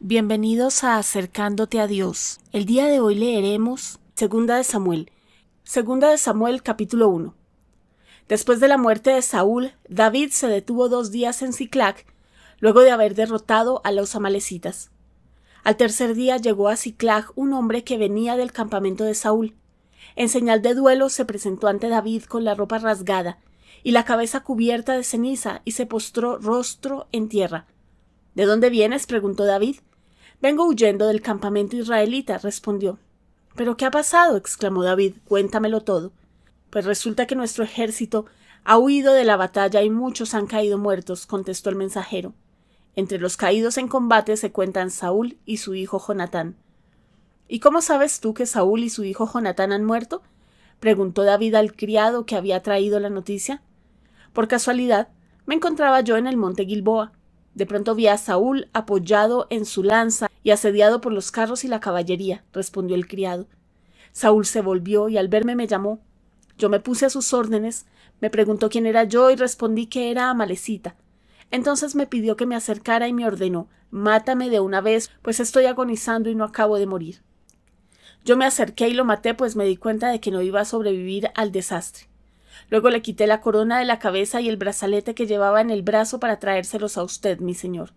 Bienvenidos a Acercándote a Dios. El día de hoy leeremos Segunda de Samuel capítulo 1. Después de la muerte de Saúl, David se detuvo 2 días en Siclag, luego de haber derrotado a los amalecitas. Al tercer día llegó a Siclag un hombre que venía del campamento de Saúl. En señal de duelo se presentó ante David con la ropa rasgada y la cabeza cubierta de ceniza y se postró rostro en tierra. ¿De dónde vienes?, preguntó David. «Vengo huyendo del campamento israelita», respondió. «¿Pero qué ha pasado?», exclamó David. «Cuéntamelo todo». «Pues resulta que nuestro ejército ha huido de la batalla y muchos han caído muertos», contestó el mensajero. «Entre los caídos en combate se cuentan Saúl y su hijo Jonatán». «¿Y cómo sabes tú que Saúl y su hijo Jonatán han muerto?», preguntó David al criado que había traído la noticia. «Por casualidad, me encontraba yo en el monte Gilboa. De pronto vi a Saúl apoyado en su lanza y asediado por los carros y la caballería», respondió el criado. «Saúl se volvió y al verme me llamó. Yo me puse a sus órdenes, me preguntó quién era yo y respondí que era amalecita. Entonces me pidió que me acercara y me ordenó: «Mátame de una vez, pues estoy agonizando y no acabo de morir». Yo me acerqué y lo maté, pues me di cuenta de que no iba a sobrevivir al desastre. Luego le quité la corona de la cabeza y el brazalete que llevaba en el brazo para traérselos a usted, mi señor».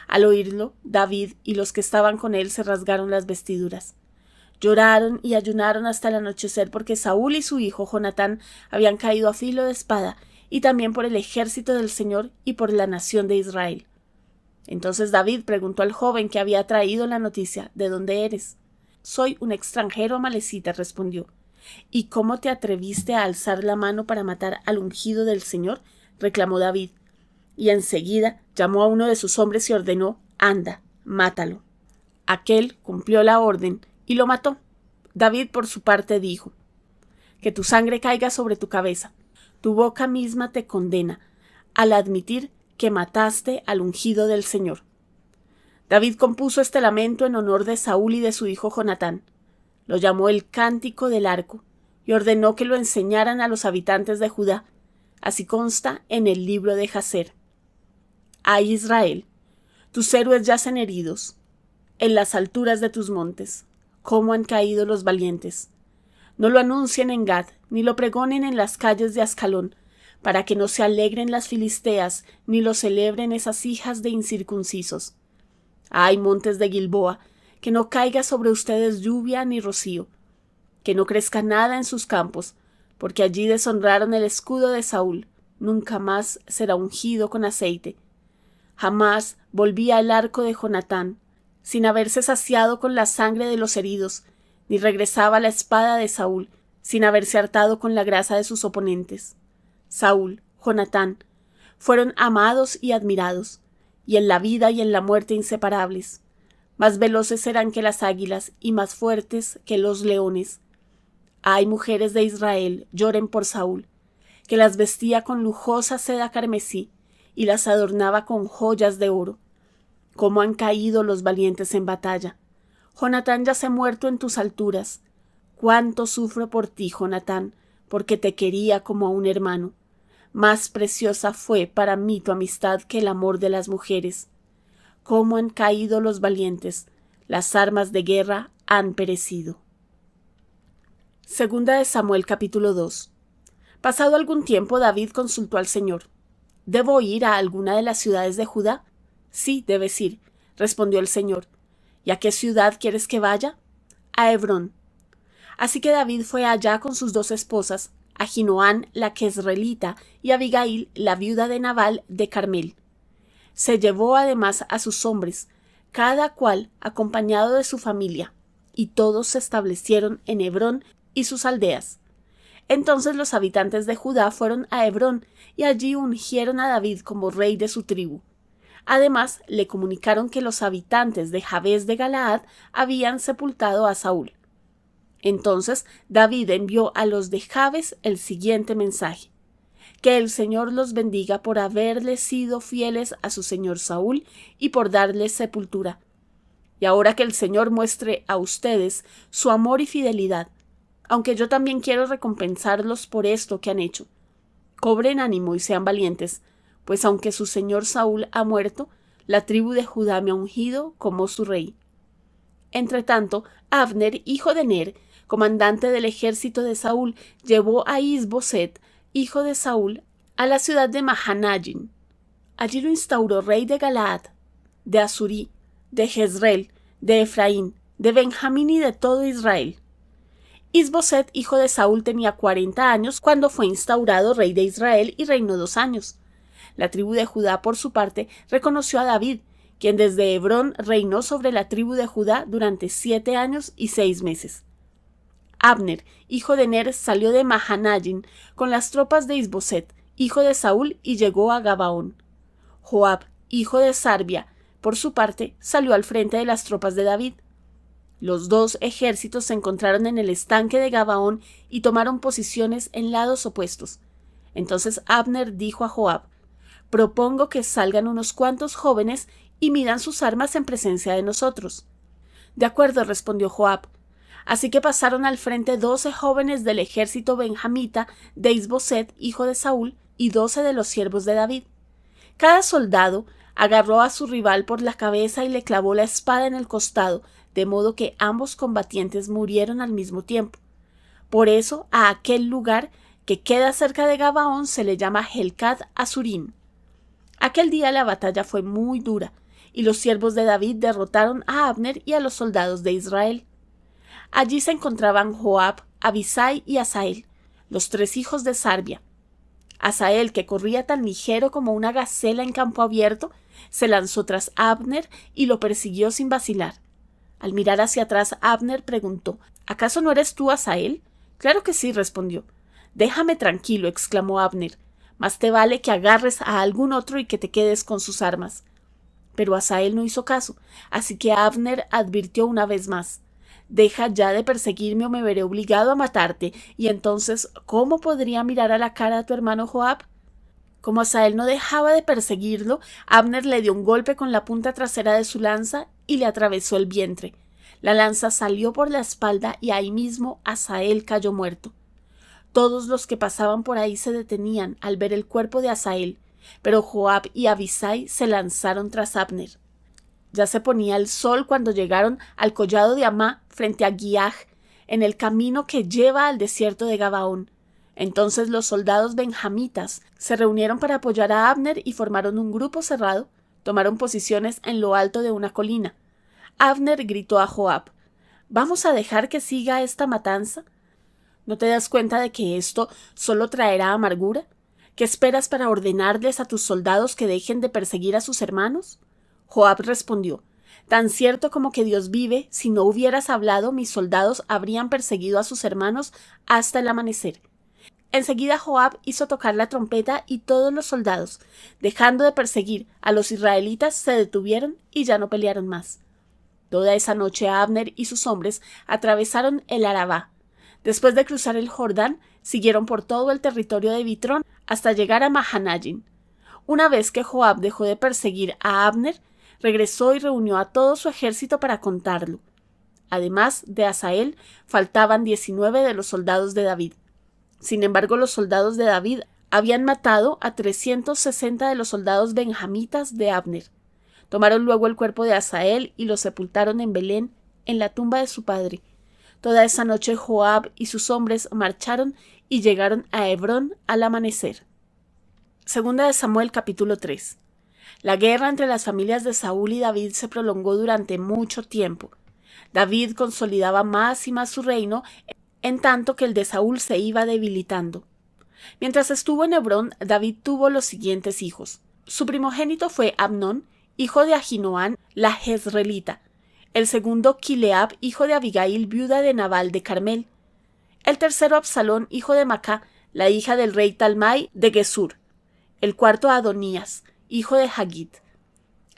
Al oírlo, David y los que estaban con él se rasgaron las vestiduras. Lloraron y ayunaron hasta el anochecer porque Saúl y su hijo Jonatán habían caído a filo de espada, y también por el ejército del Señor y por la nación de Israel. Entonces David preguntó al joven que había traído la noticia: «¿De dónde eres?». «Soy un extranjero amalecita», respondió. «¿Y cómo te atreviste a alzar la mano para matar al ungido del Señor?», reclamó David. Y enseguida llamó a uno de sus hombres y ordenó: «Anda, mátalo». Aquel cumplió la orden y lo mató. David, por su parte, dijo: «Que tu sangre caiga sobre tu cabeza. Tu boca misma te condena al admitir que mataste al ungido del Señor». David compuso este lamento en honor de Saúl y de su hijo Jonatán. Lo llamó el Cántico del Arco y ordenó que lo enseñaran a los habitantes de Judá. Así consta en el libro de Jacer. «Ay, Israel, tus héroes yacen heridos en las alturas de tus montes. ¿Cómo han caído los valientes? No lo anuncien en Gad, ni lo pregonen en las calles de Ascalón, para que no se alegren las filisteas, ni lo celebren esas hijas de incircuncisos. Ay, montes de Gilboa, que no caiga sobre ustedes lluvia ni rocío, que no crezca nada en sus campos, porque allí deshonraron el escudo de Saúl. Nunca más será ungido con aceite. Jamás volvía el arco de Jonatán, sin haberse saciado con la sangre de los heridos, ni regresaba la espada de Saúl, sin haberse hartado con la grasa de sus oponentes. Saúl, Jonatán, fueron amados y admirados, y en la vida y en la muerte inseparables. Más veloces eran que las águilas y más fuertes que los leones. Ay, mujeres de Israel, lloren por Saúl, que las vestía con lujosa seda carmesí y las adornaba con joyas de oro. Cómo han caído los valientes en batalla. Jonatán yace muerto en tus alturas. Cuánto sufro por ti, Jonatán, porque te quería como a un hermano. Más preciosa fue para mí tu amistad que el amor de las mujeres. Cómo han caído los valientes. Las armas de guerra han perecido». Segunda de Samuel capítulo 2. Pasado algún tiempo, David consultó al Señor: «¿Debo ir a alguna de las ciudades de Judá?». «Sí, debes ir», respondió el Señor. «¿Y a qué ciudad quieres que vaya?». «A Hebrón». Así que David fue allá con sus 2 esposas, Ahinoam la Jezreelita y Abigail, la viuda de Nabal de Carmel. Se llevó además a sus hombres, cada cual acompañado de su familia, y todos se establecieron en Hebrón y sus aldeas. Entonces los habitantes de Judá fueron a Hebrón y allí ungieron a David como rey de su tribu. Además, le comunicaron que los habitantes de Jabes de Galaad habían sepultado a Saúl. Entonces David envió a los de Jabes el siguiente mensaje: «Que el Señor los bendiga por haberles sido fieles a su señor Saúl y por darles sepultura. Y ahora que el Señor muestre a ustedes su amor y fidelidad, aunque yo también quiero recompensarlos por esto que han hecho. Cobren ánimo y sean valientes, pues aunque su señor Saúl ha muerto, la tribu de Judá me ha ungido como su rey. Entretanto, Abner, hijo de Ner, comandante del ejército de Saúl, llevó a Is-Boset, hijo de Saúl, a la ciudad de Mahanayim. Allí lo instauró rey de Galaad, de Asurí, de Jezreel, de Efraín, de Benjamín y de todo Israel. Is-Boset, hijo de Saúl, tenía 40 años cuando fue instaurado rey de Israel y reinó 2 años. La tribu de Judá, por su parte, reconoció a David, quien desde Hebrón reinó sobre la tribu de Judá durante 7 años y 6 meses. Abner, hijo de Ner, salió de Mahanayim con las tropas de Is-Boset, hijo de Saúl, y llegó a Gabaón. Joab, hijo de Sarbia, por su parte, salió al frente de las tropas de David. Los 2 ejércitos se encontraron en el estanque de Gabaón y tomaron posiciones en lados opuestos. Entonces Abner dijo a Joab: «Propongo que salgan unos cuantos jóvenes y midan sus armas en presencia de nosotros». «De acuerdo», respondió Joab. Así que pasaron al frente 12 jóvenes del ejército benjamita de Is-Boset, hijo de Saúl, y 12 de los siervos de David. Cada soldado agarró a su rival por la cabeza y le clavó la espada en el costado, de modo que ambos combatientes murieron al mismo tiempo. Por eso a aquel lugar que queda cerca de Gabaón se le llama Helcat Asurim. Aquel día la batalla fue muy dura, y los siervos de David derrotaron a Abner y a los soldados de Israel. Allí se encontraban Joab, Abisai y Asael, los 3 hijos de Sarbia. Asael, que corría tan ligero como una gacela en campo abierto, se lanzó tras Abner y lo persiguió sin vacilar. Al mirar hacia atrás, Abner preguntó: «¿Acaso no eres tú, Asael?» «Claro que sí», respondió. «Déjame tranquilo», exclamó Abner. «Más te vale que agarres a algún otro y que te quedes con sus armas». Pero Asael no hizo caso, así que Abner advirtió una vez más: «Deja ya de perseguirme o me veré obligado a matarte, y entonces, ¿cómo podría mirar a la cara a tu hermano Joab?». Como Asael no dejaba de perseguirlo, Abner le dio un golpe con la punta trasera de su lanza y le atravesó el vientre. La lanza salió por la espalda y ahí mismo Asael cayó muerto. Todos los que pasaban por ahí se detenían al ver el cuerpo de Asael, pero Joab y Abisai se lanzaron tras Abner. Ya se ponía el sol cuando llegaron al collado de Amá frente a Giaj, en el camino que lleva al desierto de Gabaón. Entonces los soldados benjamitas se reunieron para apoyar a Abner y formaron un grupo cerrado. Tomaron posiciones en lo alto de una colina. Abner gritó a Joab: «¿Vamos a dejar que siga esta matanza? ¿No te das cuenta de que esto solo traerá amargura? ¿Qué esperas para ordenarles a tus soldados que dejen de perseguir a sus hermanos?» Joab respondió: «Tan cierto como que Dios vive, si no hubieras hablado, mis soldados habrían perseguido a sus hermanos hasta el amanecer». Enseguida Joab hizo tocar la trompeta y todos los soldados, dejando de perseguir a los israelitas, se detuvieron y ya no pelearon más. Toda esa noche Abner y sus hombres atravesaron el Arabá. Después de cruzar el Jordán, siguieron por todo el territorio de Bitrón hasta llegar a Mahanayim. Una vez que Joab dejó de perseguir a Abner, regresó y reunió a todo su ejército para contarlo. Además de Asael, faltaban 19 de los soldados de David. Sin embargo, los soldados de David habían matado a 360 de los soldados benjamitas de Abner. Tomaron luego el cuerpo de Asael y lo sepultaron en Belén, en la tumba de su padre. Toda esa noche Joab y sus hombres marcharon y llegaron a Hebrón al amanecer. Segunda de Samuel, capítulo 3. La guerra entre las familias de Saúl y David se prolongó durante mucho tiempo. David consolidaba más y más su reino, en tanto que el de Saúl se iba debilitando. Mientras estuvo en Hebrón, David tuvo los siguientes hijos. Su primogénito fue Amnón, hijo de Ahinoam, la jezreelita. El segundo, Kileab, hijo de Abigail, viuda de Nabal de Carmel. El tercero, Absalón, hijo de Macá, la hija del rey Talmai de Gesur. El cuarto, Adonías, hijo de Hagit.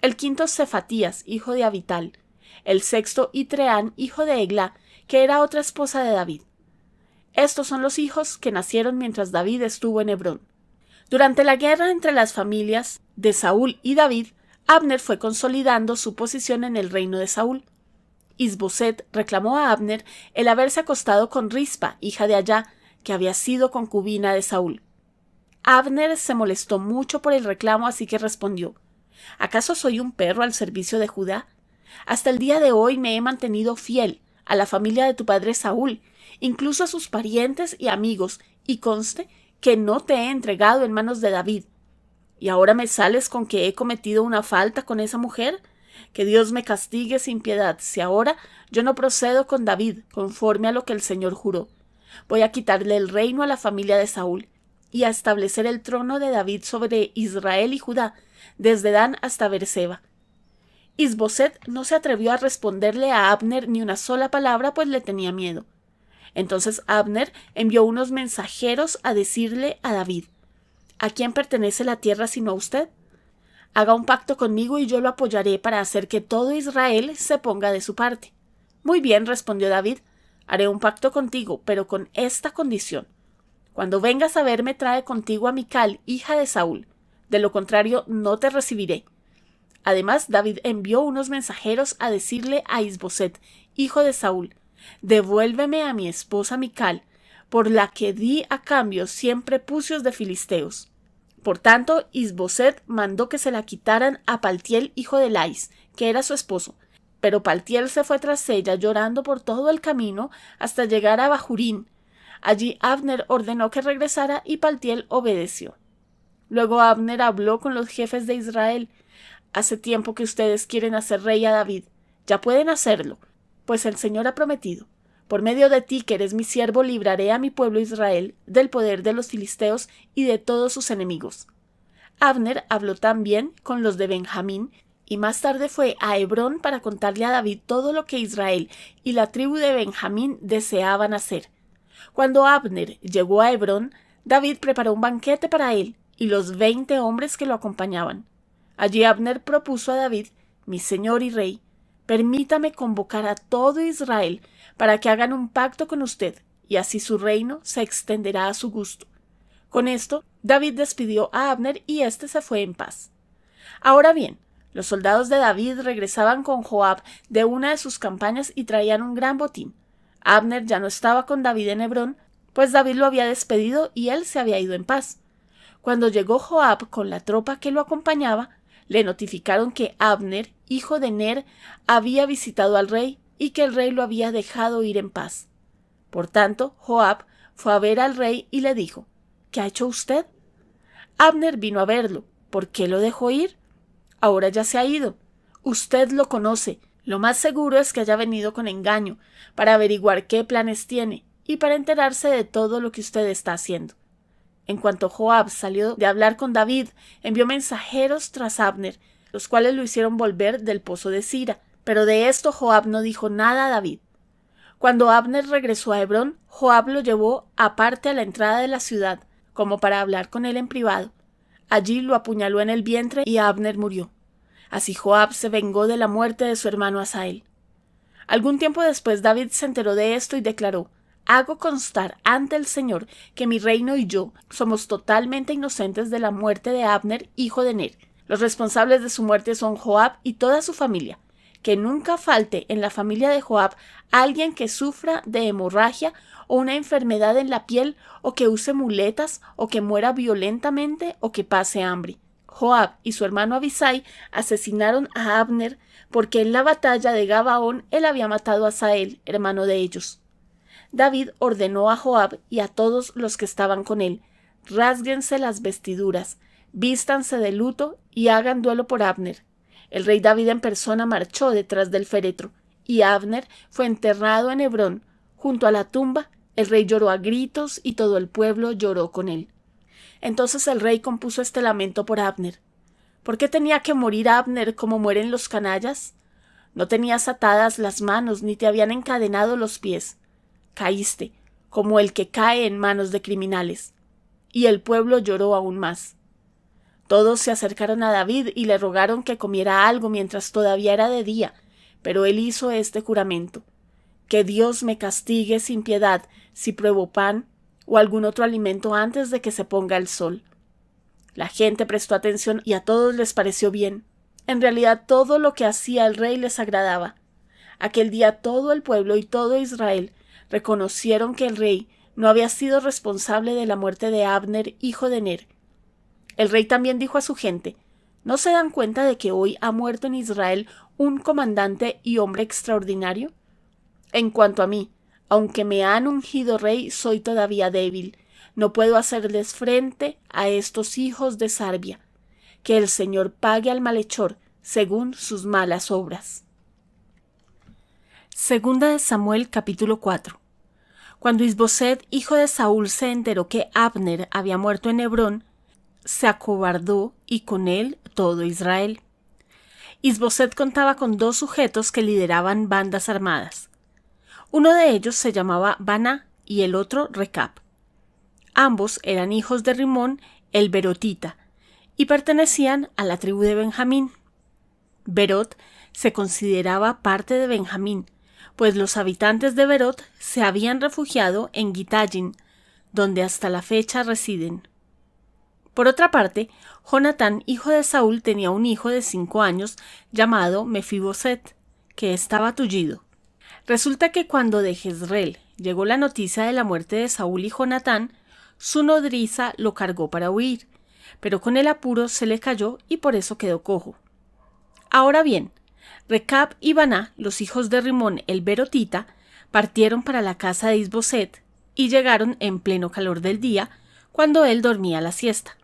El quinto, Cefatías, hijo de Abital. El sexto, Itreán, hijo de Eglá, que era otra esposa de David. Estos son los hijos que nacieron mientras David estuvo en Hebrón. Durante la guerra entre las familias de Saúl y David, Abner fue consolidando su posición en el reino de Saúl. Is-Boset reclamó a Abner el haberse acostado con Rispa, hija de Ayá, que había sido concubina de Saúl. Abner se molestó mucho por el reclamo, así que respondió: ¿Acaso soy un perro al servicio de Judá? Hasta el día de hoy me he mantenido fiel a la familia de tu padre Saúl, incluso a sus parientes y amigos, y conste que no te he entregado en manos de David. ¿Y ahora me sales con que he cometido una falta con esa mujer? Que Dios me castigue sin piedad si ahora yo no procedo con David conforme a lo que el Señor juró. Voy a quitarle el reino a la familia de Saúl y a establecer el trono de David sobre Israel y Judá, desde Dan hasta Beerseba. Is-Boseth no se atrevió a responderle a Abner ni una sola palabra, pues le tenía miedo. Entonces Abner envió unos mensajeros a decirle a David: ¿A quién pertenece la tierra sino a usted? Haga un pacto conmigo y yo lo apoyaré para hacer que todo Israel se ponga de su parte. Muy bien, respondió David, haré un pacto contigo, pero con esta condición. Cuando vengas a verme, trae contigo a Mical, hija de Saúl. De lo contrario, no te recibiré. Además, David envió unos mensajeros a decirle a Is-Boseth, hijo de Saúl: devuélveme a mi esposa Mical, por la que di a cambio 100 prepucios de filisteos. Por tanto, Is-Boseth mandó que se la quitaran a Paltiel, hijo de Lais, que era su esposo. Pero Paltiel se fue tras ella llorando por todo el camino hasta llegar a Bahurín. Allí Abner ordenó que regresara y Paltiel obedeció. Luego Abner habló con los jefes de Israel: hace tiempo que ustedes quieren hacer rey a David. Ya pueden hacerlo, pues el Señor ha prometido: por medio de ti, que eres mi siervo, libraré a mi pueblo Israel del poder de los filisteos y de todos sus enemigos. Abner habló también con los de Benjamín, y más tarde fue a Hebrón para contarle a David todo lo que Israel y la tribu de Benjamín deseaban hacer. Cuando Abner llegó a Hebrón, David preparó un banquete para él y los 20 hombres que lo acompañaban. Allí Abner propuso a David: mi señor y rey, permítame convocar a todo Israel para que hagan un pacto con usted, y así su reino se extenderá a su gusto. Con esto, David despidió a Abner y éste se fue en paz. Ahora bien, los soldados de David regresaban con Joab de una de sus campañas y traían un gran botín. Abner ya no estaba con David en Hebrón, pues David lo había despedido y él se había ido en paz. Cuando llegó Joab con la tropa que lo acompañaba, le notificaron que Abner, hijo de Ner, había visitado al rey y que el rey lo había dejado ir en paz. Por tanto, Joab fue a ver al rey y le dijo: ¿qué ha hecho usted? Abner vino a verlo. ¿Por qué lo dejó ir? Ahora ya se ha ido. Usted lo conoce. Lo más seguro es que haya venido con engaño, para averiguar qué planes tiene y para enterarse de todo lo que usted está haciendo. En cuanto Joab salió de hablar con David, envió mensajeros tras Abner, los cuales lo hicieron volver del pozo de Sira. Pero de esto Joab no dijo nada a David. Cuando Abner regresó a Hebrón, Joab lo llevó aparte a la entrada de la ciudad, como para hablar con él en privado. Allí lo apuñaló en el vientre y Abner murió. Así Joab se vengó de la muerte de su hermano Asael. Algún tiempo después David se enteró de esto y declaró: hago constar ante el Señor que mi reino y yo somos totalmente inocentes de la muerte de Abner, hijo de Ner. Los responsables de su muerte son Joab y toda su familia. Que nunca falte en la familia de Joab alguien que sufra de hemorragia o una enfermedad en la piel, o que use muletas, o que muera violentamente, o que pase hambre. Joab y su hermano Abisai asesinaron a Abner porque en la batalla de Gabaón él había matado a Asael, hermano de ellos. David ordenó a Joab y a todos los que estaban con él: rásguense las vestiduras, vístanse de luto y hagan duelo por Abner. El rey David en persona marchó detrás del féretro, y Abner fue enterrado en Hebrón. Junto a la tumba, el rey lloró a gritos y todo el pueblo lloró con él. Entonces el rey compuso este lamento por Abner: ¿por qué tenía que morir Abner como mueren los canallas? No tenías atadas las manos ni te habían encadenado los pies. Caíste como el que cae en manos de criminales. Y el pueblo lloró aún más. Todos se acercaron a David y le rogaron que comiera algo mientras todavía era de día, pero él hizo este juramento: que Dios me castigue sin piedad si pruebo pan o algún otro alimento antes de que se ponga el sol. La gente prestó atención y a todos les pareció bien. En realidad todo lo que hacía el rey les agradaba. Aquel día todo el pueblo y todo Israel reconocieron que el rey no había sido responsable de la muerte de Abner, hijo de Ner. El rey también dijo a su gente: ¿No se dan cuenta de que hoy ha muerto en Israel un comandante y hombre extraordinario? En cuanto a mí, aunque me han ungido rey, soy todavía débil. No puedo hacerles frente a estos hijos de Sarbia. Que el Señor pague al malhechor según sus malas obras. Segunda de Samuel, capítulo 4. Cuando Isboset, hijo de Saúl, se enteró que Abner había muerto en Hebrón, se acobardó y con él todo Israel. Isboset contaba con 2 sujetos que lideraban bandas armadas. Uno de ellos se llamaba Baná y el otro Recab. Ambos eran hijos de Rimón el Berotita y pertenecían a la tribu de Benjamín. Berot se consideraba parte de Benjamín, pues los habitantes de Berot se habían refugiado en Gittaim, donde hasta la fecha residen. Por otra parte, Jonatán, hijo de Saúl, tenía un hijo de 5 años llamado Mefiboset, que estaba tullido. Resulta que cuando de Jezreel llegó la noticia de la muerte de Saúl y Jonatán, su nodriza lo cargó para huir, pero con el apuro se le cayó y por eso quedó cojo. Ahora bien, Recab y Baná, los hijos de Rimón el Berotita, partieron para la casa de Isboset y llegaron en pleno calor del día, cuando él dormía la siesta.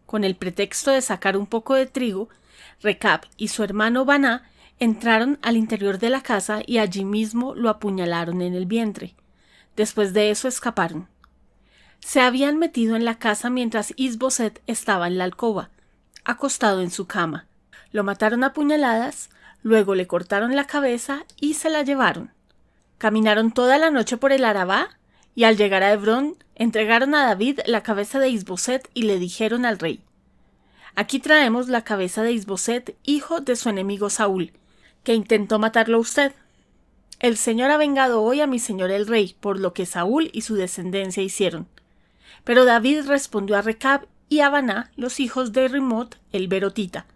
Con el pretexto de sacar un poco de trigo, Recab y su hermano Baná entraron al interior de la casa y allí mismo lo apuñalaron en el vientre. Después de eso escaparon. Se habían metido en la casa mientras Isboset estaba en la alcoba, acostado en su cama. Lo mataron a puñaladas, luego le cortaron la cabeza y se la llevaron. Caminaron toda la noche por el Arabá y al llegar a Hebrón entregaron a David la cabeza de Isboset y le dijeron al rey: «Aquí traemos la cabeza de Isboset, hijo de su enemigo Saúl, que intentó matarlo a usted. El Señor ha vengado hoy a mi señor el rey por lo que Saúl y su descendencia hicieron». Pero David respondió a Recab y a Baná, los hijos de Rimot el Berotita: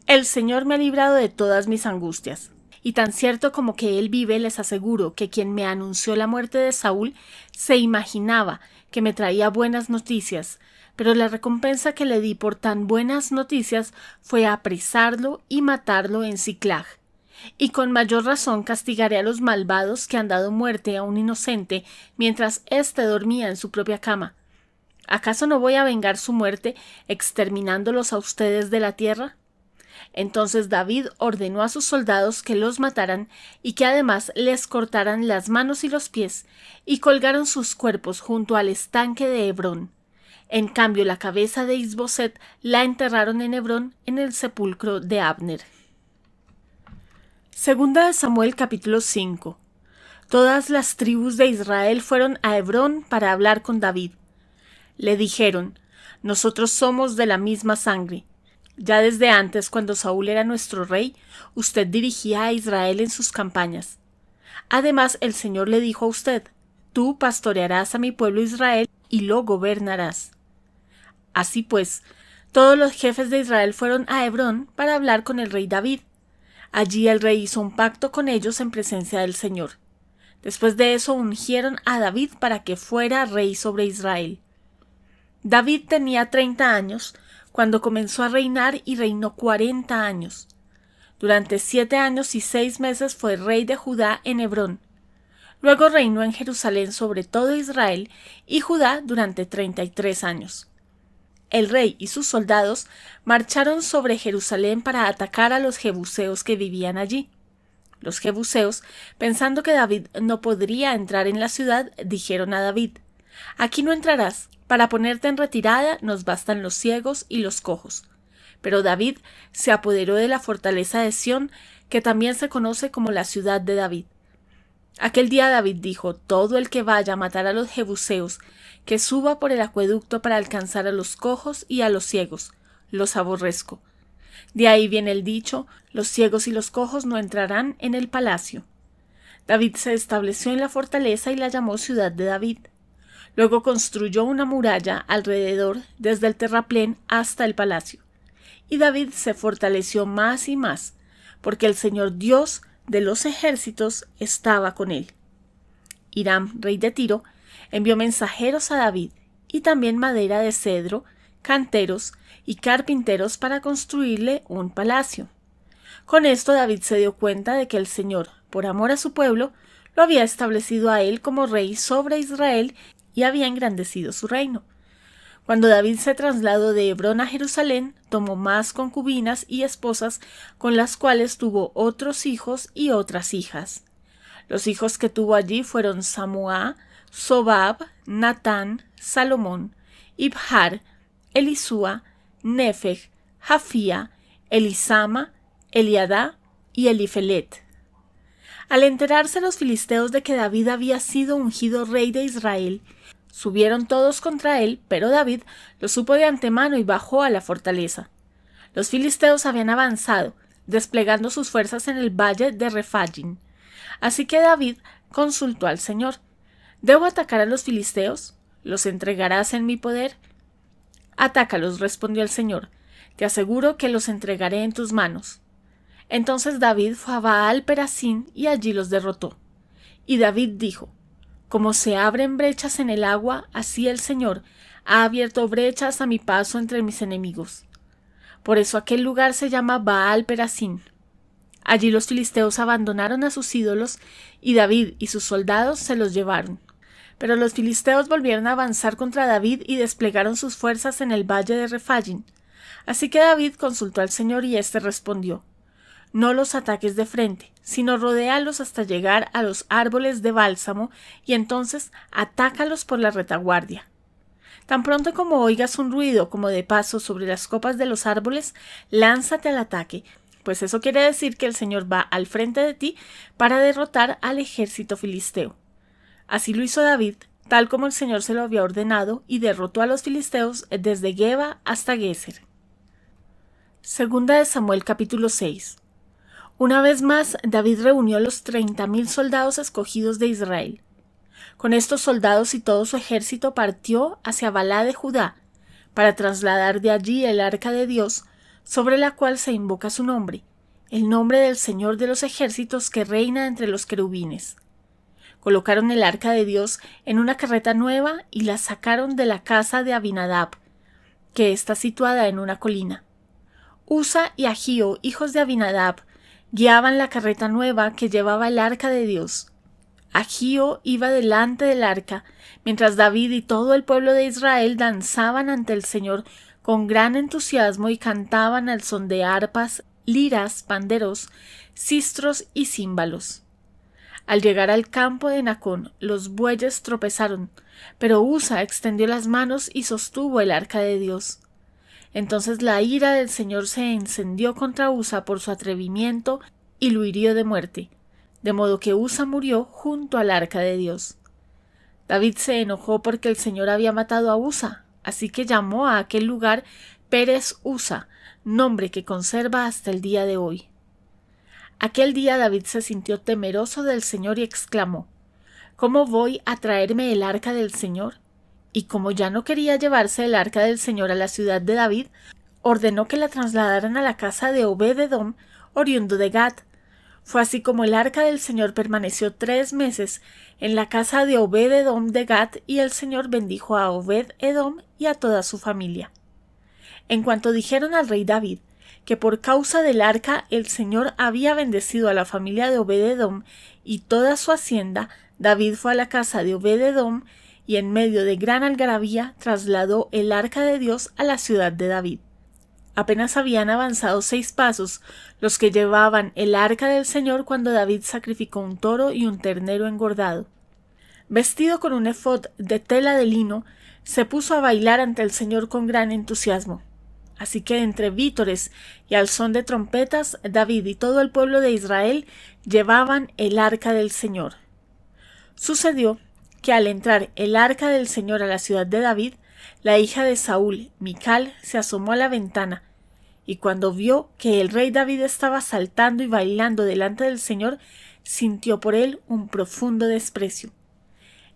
«El Señor me ha librado de todas mis angustias. Y tan cierto como que él vive, les aseguro que quien me anunció la muerte de Saúl se imaginaba que me traía buenas noticias, pero la recompensa que le di por tan buenas noticias fue apresarlo y matarlo en Siclag. Y con mayor razón castigaré a los malvados que han dado muerte a un inocente mientras éste dormía en su propia cama. ¿Acaso no voy a vengar su muerte exterminándolos a ustedes de la tierra?». Entonces David ordenó a sus soldados que los mataran y que además les cortaran las manos y los pies y colgaron sus cuerpos junto al estanque de Hebrón. En cambio, la cabeza de Isboset la enterraron en Hebrón en el sepulcro de Abner. Segunda de Samuel, capítulo 5. Todas las tribus de Israel fueron a Hebrón para hablar con David. Le dijeron: «Nosotros somos de la misma sangre. Ya desde antes, cuando Saúl era nuestro rey, usted dirigía a Israel en sus campañas. Además, el Señor le dijo a usted: tú pastorearás a mi pueblo Israel y lo gobernarás». Así pues, todos los jefes de Israel fueron a Hebrón para hablar con el rey David. Allí el rey hizo un pacto con ellos en presencia del Señor. Después de eso ungieron a David para que fuera rey sobre Israel. David tenía 30 años cuando comenzó a reinar y reinó 40 años. Durante 7 años y 6 meses fue rey de Judá en Hebrón. Luego reinó en Jerusalén sobre todo Israel y Judá durante 33 años. El rey y sus soldados marcharon sobre Jerusalén para atacar a los jebuseos que vivían allí. Los jebuseos, pensando que David no podría entrar en la ciudad, dijeron a David: «Aquí no entrarás. Para ponerte en retirada nos bastan los ciegos y los cojos». Pero David se apoderó de la fortaleza de Sión, que también se conoce como la ciudad de David. Aquel día David dijo: «Todo el que vaya a matar a los jebuseos, que suba por el acueducto para alcanzar a los cojos y a los ciegos. Los aborrezco». De ahí viene el dicho: «Los ciegos y los cojos no entrarán en el palacio». David se estableció en la fortaleza y la llamó Ciudad de David. Luego construyó una muralla alrededor desde el terraplén hasta el palacio. Y David se fortaleció más y más, porque el Señor Dios de los ejércitos estaba con él. Hiram, rey de Tiro, envió mensajeros a David, y también madera de cedro, canteros y carpinteros para construirle un palacio. Con esto David se dio cuenta de que el Señor, por amor a su pueblo, lo había establecido a él como rey sobre Israel y había engrandecido su reino. Cuando David se trasladó de Hebrón a Jerusalén, tomó más concubinas y esposas, con las cuales tuvo otros hijos y otras hijas. Los hijos que tuvo allí fueron Samúa, Sobab, Natán, Salomón, Ibhar, Elisúa, Nefeg, Jafía, Elisama, Eliadá y Elifelet. Al enterarse los filisteos de que David había sido ungido rey de Israel, subieron todos contra él, pero David lo supo de antemano y bajó a la fortaleza. Los filisteos habían avanzado, desplegando sus fuerzas en el valle de Refagim. Así que David consultó al Señor: ¿Debo atacar a los filisteos? ¿Los entregarás en mi poder? Atácalos, respondió el Señor. Te aseguro que los entregaré en tus manos. Entonces David fue a Baal Perasim y allí los derrotó. Y David dijo: Como se abren brechas en el agua, así el Señor ha abierto brechas a mi paso entre mis enemigos. Por eso aquel lugar se llama Baal Perasim. Allí los filisteos abandonaron a sus ídolos y David y sus soldados se los llevaron. Pero los filisteos volvieron a avanzar contra David y desplegaron sus fuerzas en el valle de Refagim. Así que David consultó al Señor y éste respondió: No los ataques de frente, sino rodéalos hasta llegar a los árboles de bálsamo y entonces atácalos por la retaguardia. Tan pronto como oigas un ruido como de paso sobre las copas de los árboles, lánzate al ataque, pues eso quiere decir que el Señor va al frente de ti para derrotar al ejército filisteo. Así lo hizo David, tal como el Señor se lo había ordenado, y derrotó a los filisteos desde Geba hasta Geser. Segunda de Samuel capítulo 6. Una vez más, David reunió los 30,000 soldados escogidos de Israel. Con estos soldados y todo su ejército partió hacia Balá de Judá, para trasladar de allí el arca de Dios, sobre la cual se invoca su nombre, el nombre del Señor de los ejércitos que reina entre los querubines. Colocaron el arca de Dios en una carreta nueva y la sacaron de la casa de Abinadab, que está situada en una colina. Usa y Ahío, hijos de Abinadab, guiaban la carreta nueva que llevaba el arca de Dios. Ahío iba delante del arca, mientras David y todo el pueblo de Israel danzaban ante el Señor con gran entusiasmo y cantaban al son de arpas, liras, panderos, sistros y címbalos. Al llegar al campo de Nacón, los bueyes tropezaron, pero Usa extendió las manos y sostuvo el arca de Dios. Entonces la ira del Señor se encendió contra Usa por su atrevimiento y lo hirió de muerte, de modo que Usa murió junto al arca de Dios. David se enojó porque el Señor había matado a Usa, así que llamó a aquel lugar Pérez Usa, nombre que conserva hasta el día de hoy. Aquel día David se sintió temeroso del Señor y exclamó: ¿Cómo voy a traerme el arca del Señor? Y como ya no quería llevarse el arca del Señor a la ciudad de David, ordenó que la trasladaran a la casa de Obed-edom, oriundo de Gat. Fue así como el arca del Señor permaneció 3 meses en la casa de Obed-edom de Gat, y el Señor bendijo a Obed-edom y a toda su familia. En cuanto dijeron al rey David que por causa del arca el Señor había bendecido a la familia de Obed-edom y toda su hacienda, David fue a la casa de Obed-edom y en medio de gran algarabía trasladó el arca de Dios a la ciudad de David. Apenas habían avanzado 6 pasos los que llevaban el arca del Señor cuando David sacrificó un toro y un ternero engordado. Vestido con un efod de tela de lino, se puso a bailar ante el Señor con gran entusiasmo. Así que entre vítores y al son de trompetas, David y todo el pueblo de Israel llevaban el arca del Señor. Sucedió que al entrar el arca del Señor a la ciudad de David, la hija de Saúl, Mical, se asomó a la ventana, y cuando vio que el rey David estaba saltando y bailando delante del Señor, sintió por él un profundo desprecio.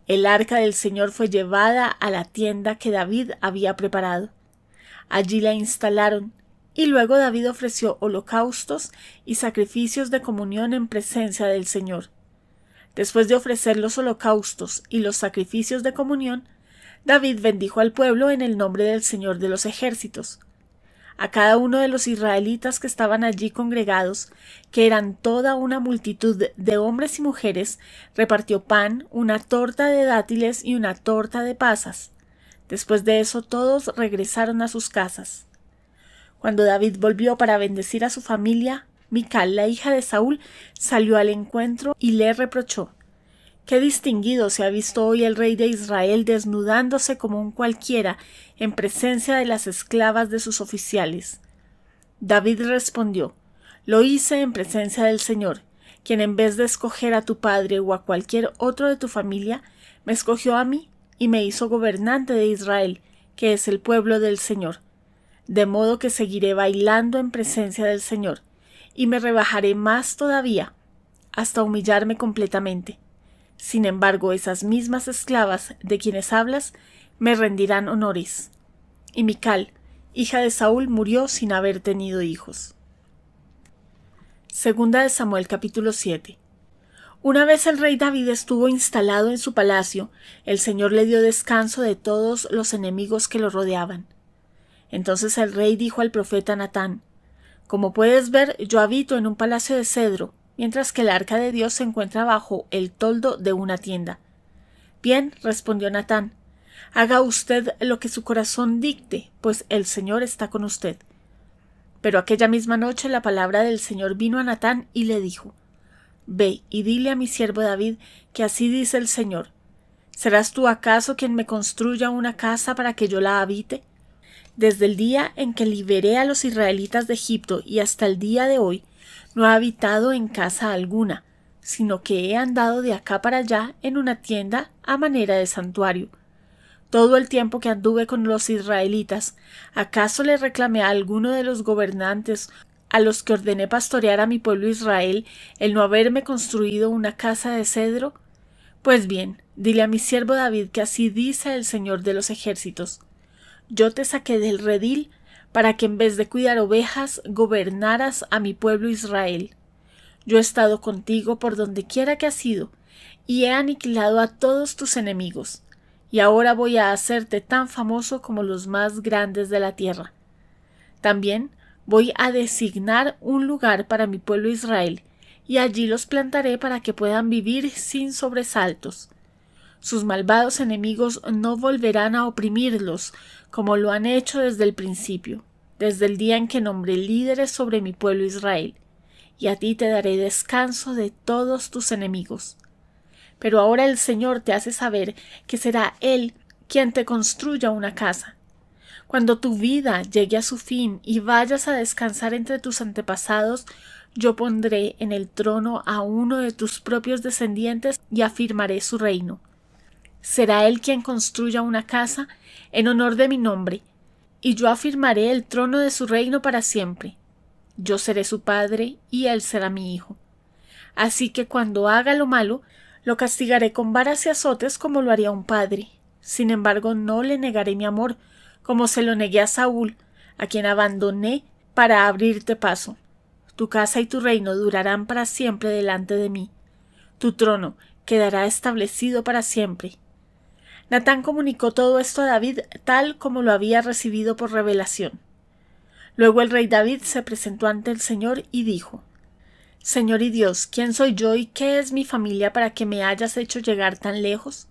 El arca del Señor fue llevada a la tienda que David había preparado. Allí la instalaron, y luego David ofreció holocaustos y sacrificios de comunión en presencia del Señor. Después de ofrecer los holocaustos y los sacrificios de comunión, David bendijo al pueblo en el nombre del Señor de los ejércitos. A cada uno de los israelitas que estaban allí congregados, que eran toda una multitud de hombres y mujeres, repartió pan, una torta de dátiles y una torta de pasas. Después de eso todos regresaron a sus casas. Cuando David volvió para bendecir a su familia, Mical, la hija de Saúl, salió al encuentro y le reprochó: «Qué distinguido se ha visto hoy el rey de Israel desnudándose como un cualquiera en presencia de las esclavas de sus oficiales». David respondió: «Lo hice en presencia del Señor, quien en vez de escoger a tu padre o a cualquier otro de tu familia, me escogió a mí y me hizo gobernante de Israel, que es el pueblo del Señor. De modo que seguiré bailando en presencia del Señor, y me rebajaré más todavía, hasta humillarme completamente. Sin embargo, esas mismas esclavas de quienes hablas me rendirán honores». Y Mical, hija de Saúl, murió sin haber tenido hijos. Segunda de Samuel capítulo 7. Una vez el rey David estuvo instalado en su palacio, el Señor le dio descanso de todos los enemigos que lo rodeaban. Entonces el rey dijo al profeta Natán: «Como puedes ver, yo habito en un palacio de cedro, mientras que el arca de Dios se encuentra bajo el toldo de una tienda». «Bien», respondió Natán, «haga usted lo que su corazón dicte, pues el Señor está con usted». Pero aquella misma noche la palabra del Señor vino a Natán y le dijo: «Ve y dile a mi siervo David que así dice el Señor: ¿serás tú acaso quien me construya una casa para que yo la habite? Desde el día en que liberé a los israelitas de Egipto y hasta el día de hoy, no he habitado en casa alguna, sino que he andado de acá para allá en una tienda a manera de santuario. Todo el tiempo que anduve con los israelitas, ¿acaso le reclamé a alguno de los gobernantes a los que ordené pastorear a mi pueblo Israel el no haberme construido una casa de cedro? Pues bien, dile a mi siervo David que así dice el Señor de los ejércitos: yo te saqué del redil para que en vez de cuidar ovejas gobernaras a mi pueblo Israel. Yo he estado contigo por donde quiera que has ido, y he aniquilado a todos tus enemigos, y ahora voy a hacerte tan famoso como los más grandes de la tierra. También voy a designar un lugar para mi pueblo Israel, y allí los plantaré para que puedan vivir sin sobresaltos. Sus malvados enemigos no volverán a oprimirlos, como lo han hecho desde el principio, desde el día en que nombré líderes sobre mi pueblo Israel, y a ti te daré descanso de todos tus enemigos. Pero ahora el Señor te hace saber que será Él quien te construya una casa. Cuando tu vida llegue a su fin y vayas a descansar entre tus antepasados, yo pondré en el trono a uno de tus propios descendientes y afirmaré su reino. Será él quien construya una casa en honor de mi nombre, y yo afirmaré el trono de su reino para siempre. Yo seré su padre y él será mi hijo. Así que cuando haga lo malo, lo castigaré con varas y azotes como lo haría un padre. Sin embargo, no le negaré mi amor, como se lo negué a Saúl, a quien abandoné para abrirte paso. Tu casa y tu reino durarán para siempre delante de mí. Tu trono quedará establecido para siempre». Natán comunicó todo esto a David tal como lo había recibido por revelación. Luego el rey David se presentó ante el Señor y dijo: «Señor y Dios, ¿quién soy yo y qué es mi familia para que me hayas hecho llegar tan lejos?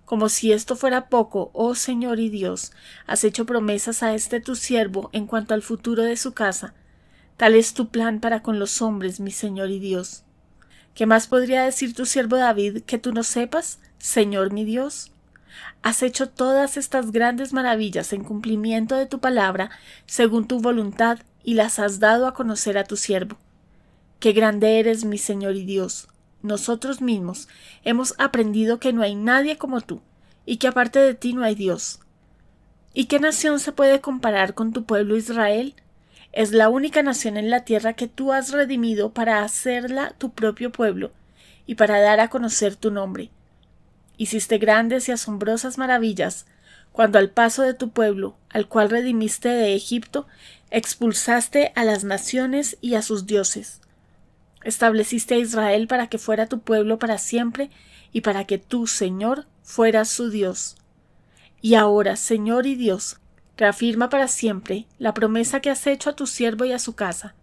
Como si esto fuera poco, oh Señor y Dios, has hecho promesas a este tu siervo en cuanto al futuro de su casa. Tal es tu plan para con los hombres, mi Señor y Dios. ¿Qué más podría decir tu siervo David que tú no sepas, Señor mi Dios? Has hecho todas estas grandes maravillas en cumplimiento de tu palabra, según tu voluntad, y las has dado a conocer a tu siervo. Qué grande eres, mi Señor y Dios. Nosotros mismos hemos aprendido que no hay nadie como tú, y que aparte de ti no hay Dios. ¿Y qué nación se puede comparar con tu pueblo Israel? Es la única nación en la tierra que tú has redimido para hacerla tu propio pueblo, y para dar a conocer tu nombre. Hiciste grandes y asombrosas maravillas, cuando al paso de tu pueblo, al cual redimiste de Egipto, expulsaste a las naciones y a sus dioses. Estableciste a Israel para que fuera tu pueblo para siempre, y para que tú, Señor, fueras su Dios. Y ahora, Señor y Dios, reafirma para siempre la promesa que has hecho a tu siervo y a su casa.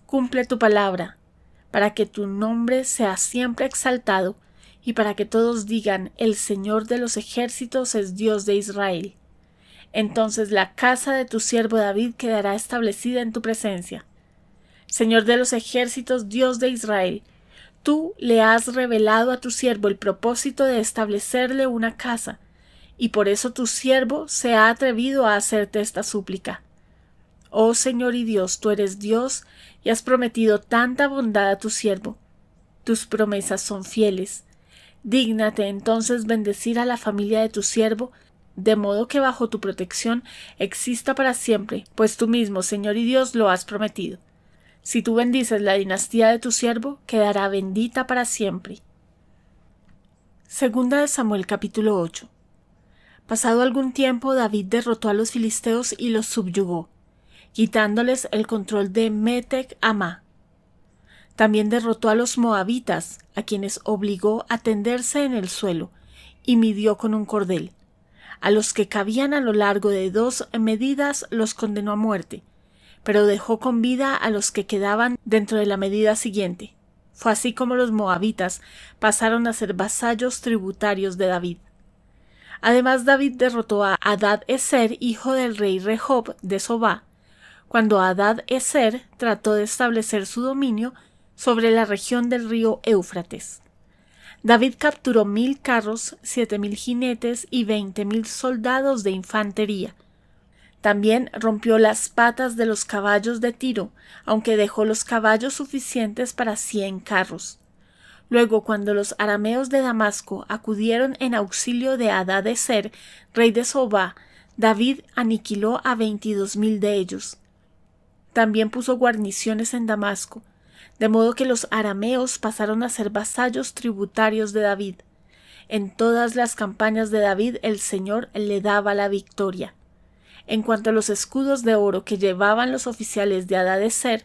Cumple tu palabra, para que tu nombre sea siempre exaltado y para que todos digan: el Señor de los ejércitos es Dios de Israel. Entonces la casa de tu siervo David quedará establecida en tu presencia. Señor de los ejércitos, Dios de Israel, tú le has revelado a tu siervo el propósito de establecerle una casa, y por eso tu siervo se ha atrevido a hacerte esta súplica. Oh Señor y Dios, tú eres Dios y has prometido tanta bondad a tu siervo. Tus promesas son fieles. Dígnate entonces bendecir a la familia de tu siervo, de modo que bajo tu protección exista para siempre, pues tú mismo, Señor y Dios, lo has prometido. Si tú bendices la dinastía de tu siervo, quedará bendita para siempre. Segunda de Samuel capítulo 8. Pasado algún tiempo, David derrotó a los filisteos y los subyugó, quitándoles el control de Metec Amá. También derrotó a los moabitas, a quienes obligó a tenderse en el suelo, y midió con un cordel. A los que cabían a lo largo de 2 medidas los condenó a muerte, pero dejó con vida a los que quedaban dentro de la medida siguiente. Fue así como los moabitas pasaron a ser vasallos tributarios de David. Además, David derrotó a Hadad-ezer, hijo del rey Rehob de Sobá, cuando Hadad-ezer trató de establecer su dominio sobre la región del río Éufrates. David capturó 1000 carros, 7000 jinetes y 20.000 soldados de infantería. También rompió las patas de los caballos de Tiro, aunque dejó los caballos suficientes para 100 carros. Luego, cuando los arameos de Damasco acudieron en auxilio de Hadad-ezer, rey de Sobá, David aniquiló a 22.000 de ellos. También puso guarniciones en Damasco, de modo que los arameos pasaron a ser vasallos tributarios de David. En todas las campañas de David el Señor le daba la victoria. En cuanto a los escudos de oro que llevaban los oficiales de Hadad-ezer,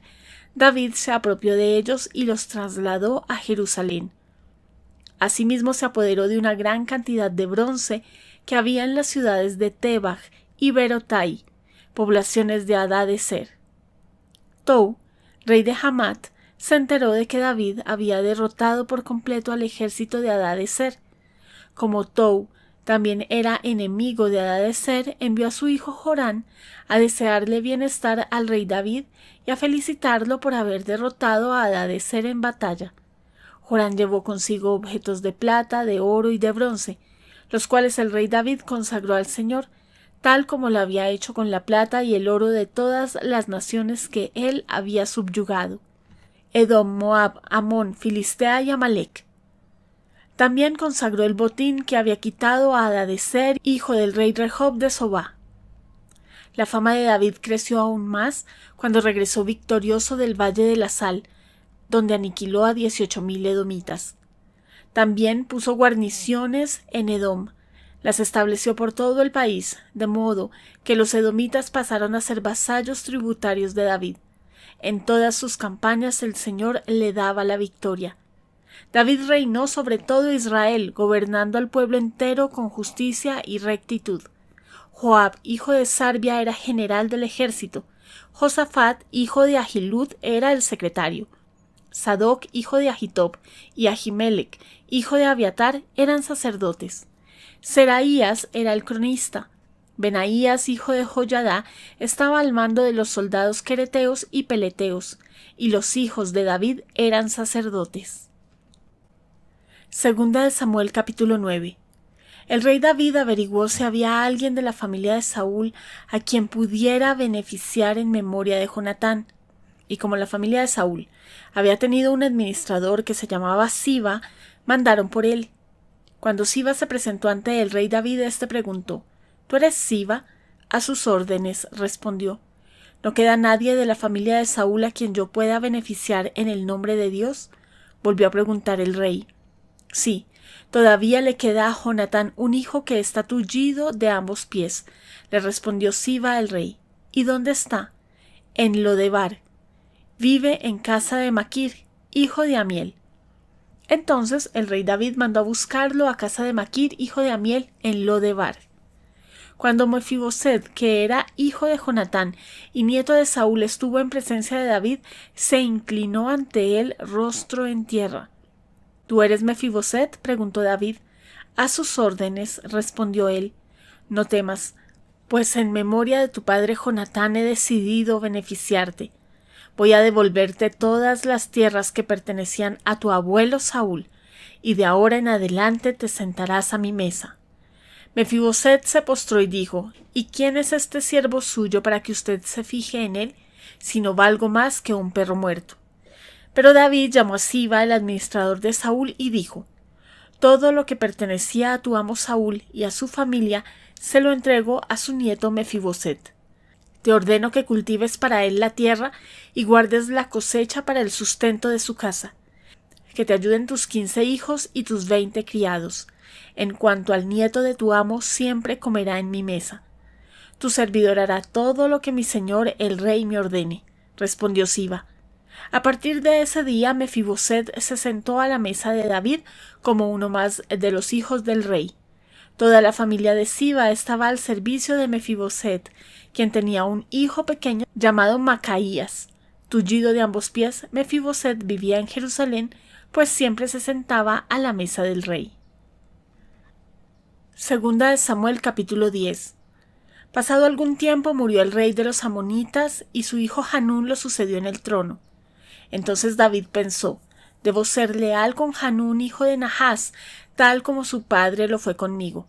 David se apropió de ellos y los trasladó a Jerusalén. Asimismo se apoderó de una gran cantidad de bronce que había en las ciudades de Tebaj y Berotai, poblaciones de Hadad-ezer. Tou, rey de Hamat, se enteró de que David había derrotado por completo al ejército de Hadad-ezer. Como Tou también era enemigo de Hadad-ezer, envió a su hijo Jorán a desearle bienestar al rey David y a felicitarlo por haber derrotado a Hadad-ezer en batalla. Jorán llevó consigo objetos de plata, de oro y de bronce, los cuales el rey David consagró al Señor, tal como lo había hecho con la plata y el oro de todas las naciones que él había subyugado: Edom, Moab, Amón, Filistea y Amalec. También consagró el botín que había quitado a Hadad-ezer, hijo del rey Rehob de Sobá. La fama de David creció aún más cuando regresó victorioso del Valle de la Sal, donde aniquiló a 18.000 edomitas. También puso guarniciones en Edom, las estableció por todo el país, de modo que los edomitas pasaron a ser vasallos tributarios de David. En todas sus campañas el Señor le daba la victoria. David reinó sobre todo Israel, gobernando al pueblo entero con justicia y rectitud. Joab, hijo de Sarbia, era general del ejército. Josafat, hijo de Ahilud, era el secretario. Sadoc, hijo de Ahitob, y Ahimelech, hijo de Abiatar, eran sacerdotes. Seraías era el cronista. Benaías, hijo de Joyadá, estaba al mando de los soldados quereteos y peleteos, y los hijos de David eran sacerdotes. Segunda de Samuel capítulo 9. El rey David averiguó si había alguien de la familia de Saúl a quien pudiera beneficiar en memoria de Jonatán. Y como la familia de Saúl había tenido un administrador que se llamaba Siba, mandaron por él. Cuando Siba se presentó ante el rey David, éste preguntó: ¿Tú eres Siba? A sus órdenes, respondió. ¿No queda nadie de la familia de Saúl a quien yo pueda beneficiar en el nombre de Dios? Volvió a preguntar el rey. Sí, todavía le queda a Jonatán un hijo que está tullido de ambos pies, le respondió Siba el rey. ¿Y dónde está? En Lodebar. Vive en casa de Maquir, hijo de Amiel. Entonces el rey David mandó a buscarlo a casa de Maquir, hijo de Amiel, en Lodebar. Cuando Mefiboset, que era hijo de Jonatán y nieto de Saúl, estuvo en presencia de David, se inclinó ante él rostro en tierra. ¿Tú eres Mefiboset?, preguntó David. A sus órdenes, respondió él. No temas, pues en memoria de tu padre Jonatán he decidido beneficiarte. Voy a devolverte todas las tierras que pertenecían a tu abuelo Saúl, y de ahora en adelante te sentarás a mi mesa. Mefiboset se postró y dijo: ¿Y quién es este siervo suyo para que usted se fije en él, si no valgo más que un perro muerto? Pero David llamó a Siba, el administrador de Saúl, y dijo: todo lo que pertenecía a tu amo Saúl y a su familia se lo entregó a su nieto Mefiboset. Te ordeno que cultives para él la tierra y guardes la cosecha para el sustento de su casa. Que te ayuden tus 15 hijos y tus 20 criados. En cuanto al nieto de tu amo, siempre comerá en mi mesa. Tu servidor hará todo lo que mi señor el rey me ordene, respondió Siba. A partir de ese día, Mefiboset se sentó a la mesa de David como uno más de los hijos del rey. Toda la familia de Siba estaba al servicio de Mefiboset, quien tenía un hijo pequeño llamado Macaías. Tullido de ambos pies, Mefiboset vivía en Jerusalén, pues siempre se sentaba a la mesa del rey. Segunda de Samuel, capítulo 10. Pasado algún tiempo murió el rey de los amonitas y su hijo Hanún lo sucedió en el trono. Entonces David pensó: debo ser leal con Hanún, hijo de Nahás, tal como su padre lo fue conmigo.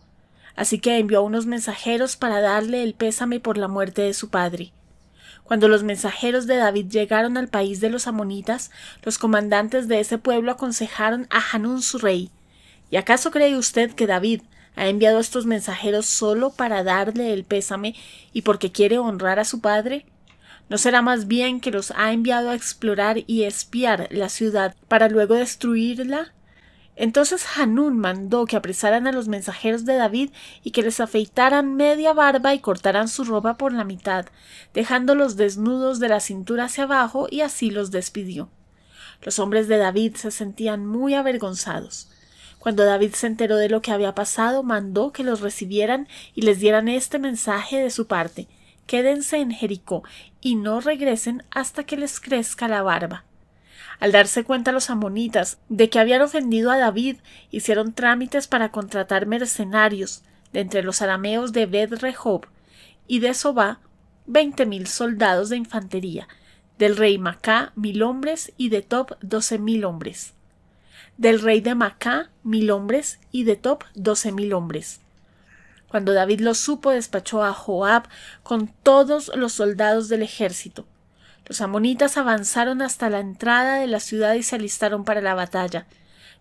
Así que envió unos mensajeros para darle el pésame por la muerte de su padre. Cuando los mensajeros de David llegaron al país de los amonitas, los comandantes de ese pueblo aconsejaron a Hanún su rey: ¿Y acaso cree usted que David ha enviado a estos mensajeros solo para darle el pésame y porque quiere honrar a su padre? ¿No será más bien que los ha enviado a explorar y espiar la ciudad para luego destruirla? Entonces Hanún mandó que apresaran a los mensajeros de David y que les afeitaran media barba y cortaran su ropa por la mitad, dejándolos desnudos de la cintura hacia abajo, y así los despidió. Los hombres de David se sentían muy avergonzados. Cuando David se enteró de lo que había pasado, mandó que los recibieran y les dieran este mensaje de su parte: quédense en Jericó y no regresen hasta que les crezca la barba. Al darse cuenta los amonitas de que habían ofendido a David, hicieron trámites para contratar mercenarios de entre los arameos de Bet-Rehob y de Sobá, 20,000 soldados de infantería, del rey Macá 1,000 hombres y de Tob 12,000 hombres. Del rey de Macá 1,000 hombres y de Tob 12,000 hombres. Cuando David lo supo, despachó a Joab con todos los soldados del ejército. Los amonitas avanzaron hasta la entrada de la ciudad y se alistaron para la batalla,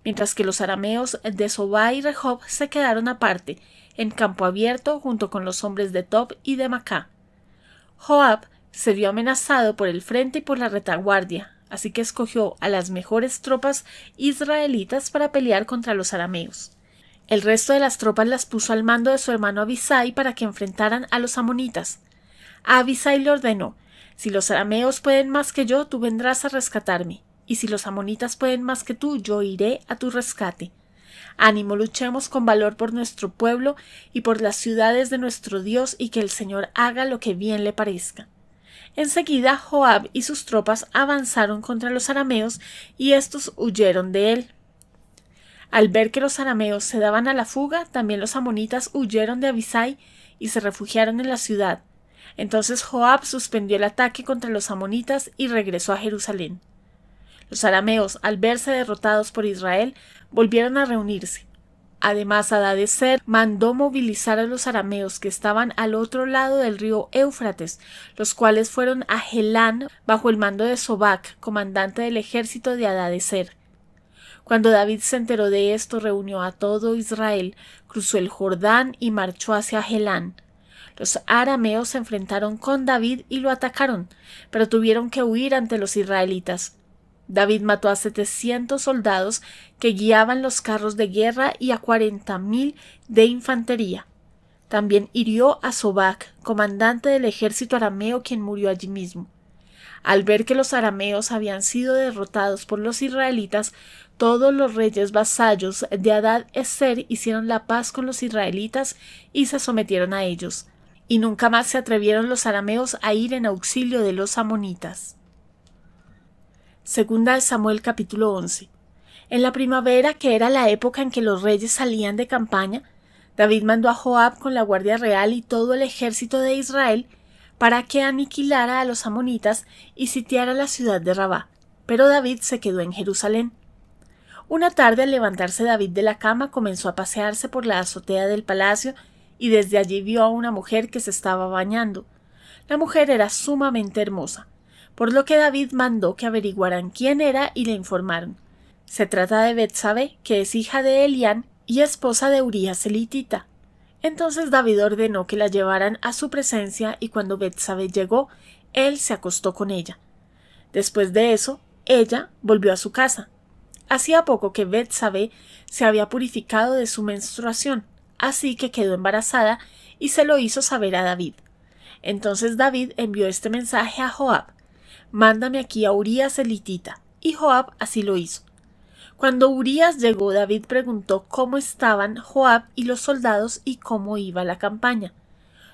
mientras que los arameos de Sobá y Rehob se quedaron aparte, en campo abierto, junto con los hombres de Tob y de Macá. Joab se vio amenazado por el frente y por la retaguardia, así que escogió a las mejores tropas israelitas para pelear contra los arameos. El resto de las tropas las puso al mando de su hermano Abisai para que enfrentaran a los amonitas. A Abisai le ordenó: si los arameos pueden más que yo, tú vendrás a rescatarme, y si los amonitas pueden más que tú, yo iré a tu rescate. Ánimo, luchemos con valor por nuestro pueblo y por las ciudades de nuestro Dios, y que el Señor haga lo que bien le parezca. Enseguida Joab y sus tropas avanzaron contra los arameos, y éstos huyeron de él. Al ver que los arameos se daban a la fuga, también los amonitas huyeron de Abisai y se refugiaron en la ciudad. Entonces Joab suspendió el ataque contra los amonitas y regresó a Jerusalén. Los arameos, al verse derrotados por Israel, volvieron a reunirse. Además, Hadadezer mandó movilizar a los arameos que estaban al otro lado del río Éufrates, los cuales fueron a Helán bajo el mando de Sobac, comandante del ejército de Hadadezer. Cuando David se enteró de esto, reunió a todo Israel, cruzó el Jordán y marchó hacia Helán. Los arameos se enfrentaron con David y lo atacaron, pero tuvieron que huir ante los israelitas. David mató a 700 soldados que guiaban los carros de guerra y a 40,000 de infantería. También hirió a Sobac, comandante del ejército arameo, quien murió allí mismo. Al ver que los arameos habían sido derrotados por los israelitas, todos los reyes vasallos de Hadad-ezer hicieron la paz con los israelitas y se sometieron a ellos, y nunca más se atrevieron los arameos a ir en auxilio de los amonitas. Segunda de Samuel capítulo 11. En la primavera, que era la época en que los reyes salían de campaña, David mandó a Joab con la guardia real y todo el ejército de Israel para que aniquilara a los amonitas y sitiara la ciudad de Rabá. Pero David se quedó en Jerusalén. Una tarde, al levantarse David de la cama, comenzó a pasearse por la azotea del palacio y desde allí vio a una mujer que se estaba bañando. La mujer era sumamente hermosa, por lo que David mandó que averiguaran quién era y le informaron. Se trata de Betsabé, que es hija de Elián y esposa de Urías elitita. Entonces David ordenó que la llevaran a su presencia y cuando Betsabé llegó, él se acostó con ella. Después de eso, ella volvió a su casa. Hacía poco que Betsabé se había purificado de su menstruación, así que quedó embarazada y se lo hizo saber a David. Entonces David envió este mensaje a Joab: «Mándame aquí a Urías elitita», y Joab así lo hizo. Cuando Urías llegó, David preguntó cómo estaban Joab y los soldados y cómo iba la campaña.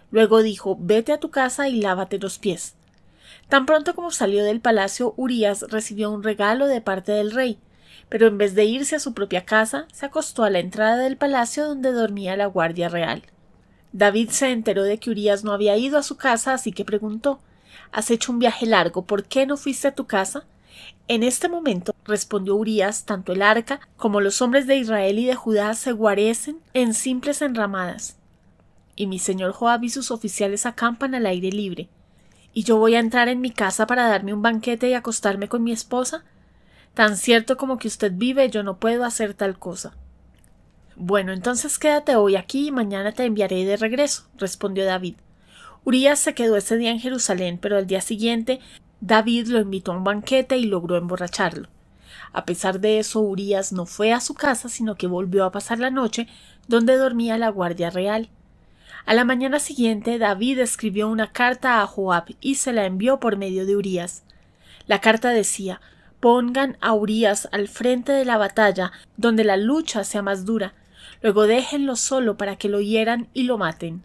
Luego dijo: «Vete a tu casa y lávate los pies». Tan pronto como salió del palacio, Urías recibió un regalo de parte del rey, pero en vez de irse a su propia casa, se acostó a la entrada del palacio donde dormía la guardia real. David se enteró de que Urías no había ido a su casa, así que preguntó: «Has hecho un viaje largo, ¿por qué no fuiste a tu casa?». En este momento, respondió Urías, tanto el arca como los hombres de Israel y de Judá se guarecen en simples enramadas, y mi señor Joab y sus oficiales acampan al aire libre. ¿Y yo voy a entrar en mi casa para darme un banquete y acostarme con mi esposa? Tan cierto como que usted vive, yo no puedo hacer tal cosa». «Bueno, entonces quédate hoy aquí y mañana te enviaré de regreso», respondió David. Urías se quedó ese día en Jerusalén, pero al día siguiente David lo invitó a un banquete y logró emborracharlo. A pesar de eso, Urías no fue a su casa, sino que volvió a pasar la noche donde dormía la guardia real. A la mañana siguiente, David escribió una carta a Joab y se la envió por medio de Urías. La carta decía: «Pongan a Urías al frente de la batalla, donde la lucha sea más dura. Luego déjenlo solo para que lo hieran y lo maten».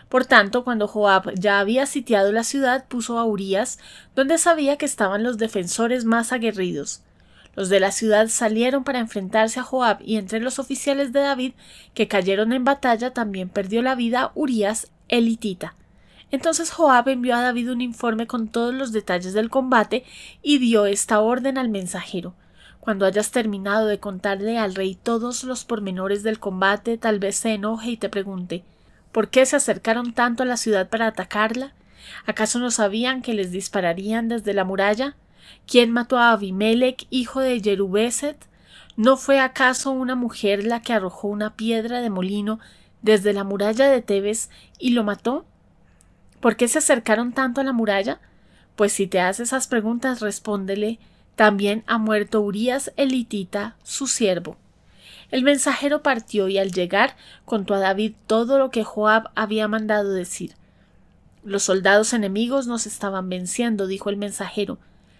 Por tanto, cuando Joab ya había sitiado la ciudad, puso a Urías donde sabía que estaban los defensores más aguerridos. Los de la ciudad salieron para enfrentarse a Joab y entre los oficiales de David que cayeron en batalla también perdió la vida Urías elitita. Entonces Joab envió a David un informe con todos los detalles del combate y dio esta orden al mensajero: «Cuando hayas terminado de contarle al rey todos los pormenores del combate, tal vez se enoje y te pregunte: ¿por qué se acercaron tanto a la ciudad para atacarla? ¿Acaso no sabían que les dispararían desde la muralla? ¿Quién mató a Abimelech, hijo de Jerubeset? ¿No fue acaso una mujer la que arrojó una piedra de molino desde la muralla de Tebes y lo mató? ¿Por qué se acercaron tanto a la muralla? Pues si te hace esas preguntas, respóndele: también ha muerto Urías elitita, su siervo». El mensajero partió y al llegar contó a David todo lo que Joab había mandado decir. «Los soldados enemigos nos estaban venciendo», dijo el mensajero,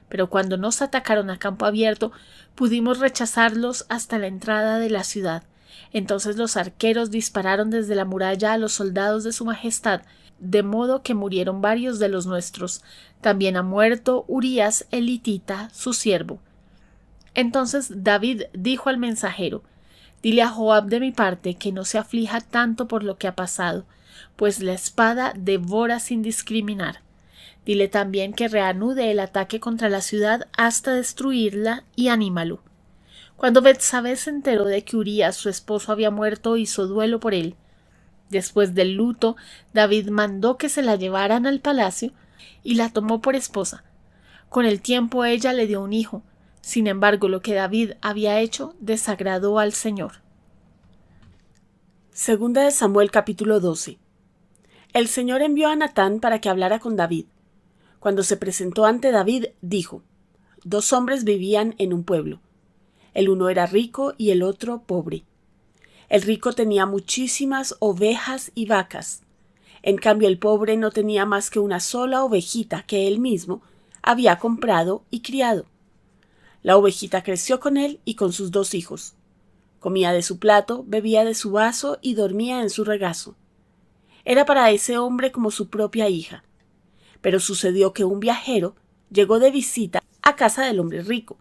«pero cuando nos atacaron a campo abierto pudimos rechazarlos hasta la entrada de la ciudad. Entonces los arqueros dispararon desde la muralla a los soldados de su majestad, de modo que murieron varios de los nuestros. También ha muerto Urías elitita, su siervo». Entonces David dijo al mensajero: «Dile a Joab de mi parte que no se aflija tanto por lo que ha pasado, pues la espada devora sin discriminar. Dile también que reanude el ataque contra la ciudad hasta destruirla y anímalo». Cuando Betsabé se enteró de que Urías, su esposo, había muerto, hizo duelo por él. Después del luto, David mandó que se la llevaran al palacio y la tomó por esposa. Con el tiempo ella le dio un hijo. Sin embargo, lo que David había hecho desagradó al Señor. Segunda de Samuel capítulo 12. El Señor envió a Natán para que hablara con David. Cuando se presentó ante David, dijo: «Dos hombres vivían en un pueblo. El uno era rico y el otro pobre. El rico tenía muchísimas ovejas y vacas. En cambio, el pobre no tenía más que una sola ovejita que él mismo había comprado y criado. La ovejita creció con él y con sus 2 hijos. Comía de su plato, bebía de su vaso y dormía en su regazo. Era para ese hombre como su propia hija. Pero sucedió que un viajero llegó de visita a casa del hombre rico,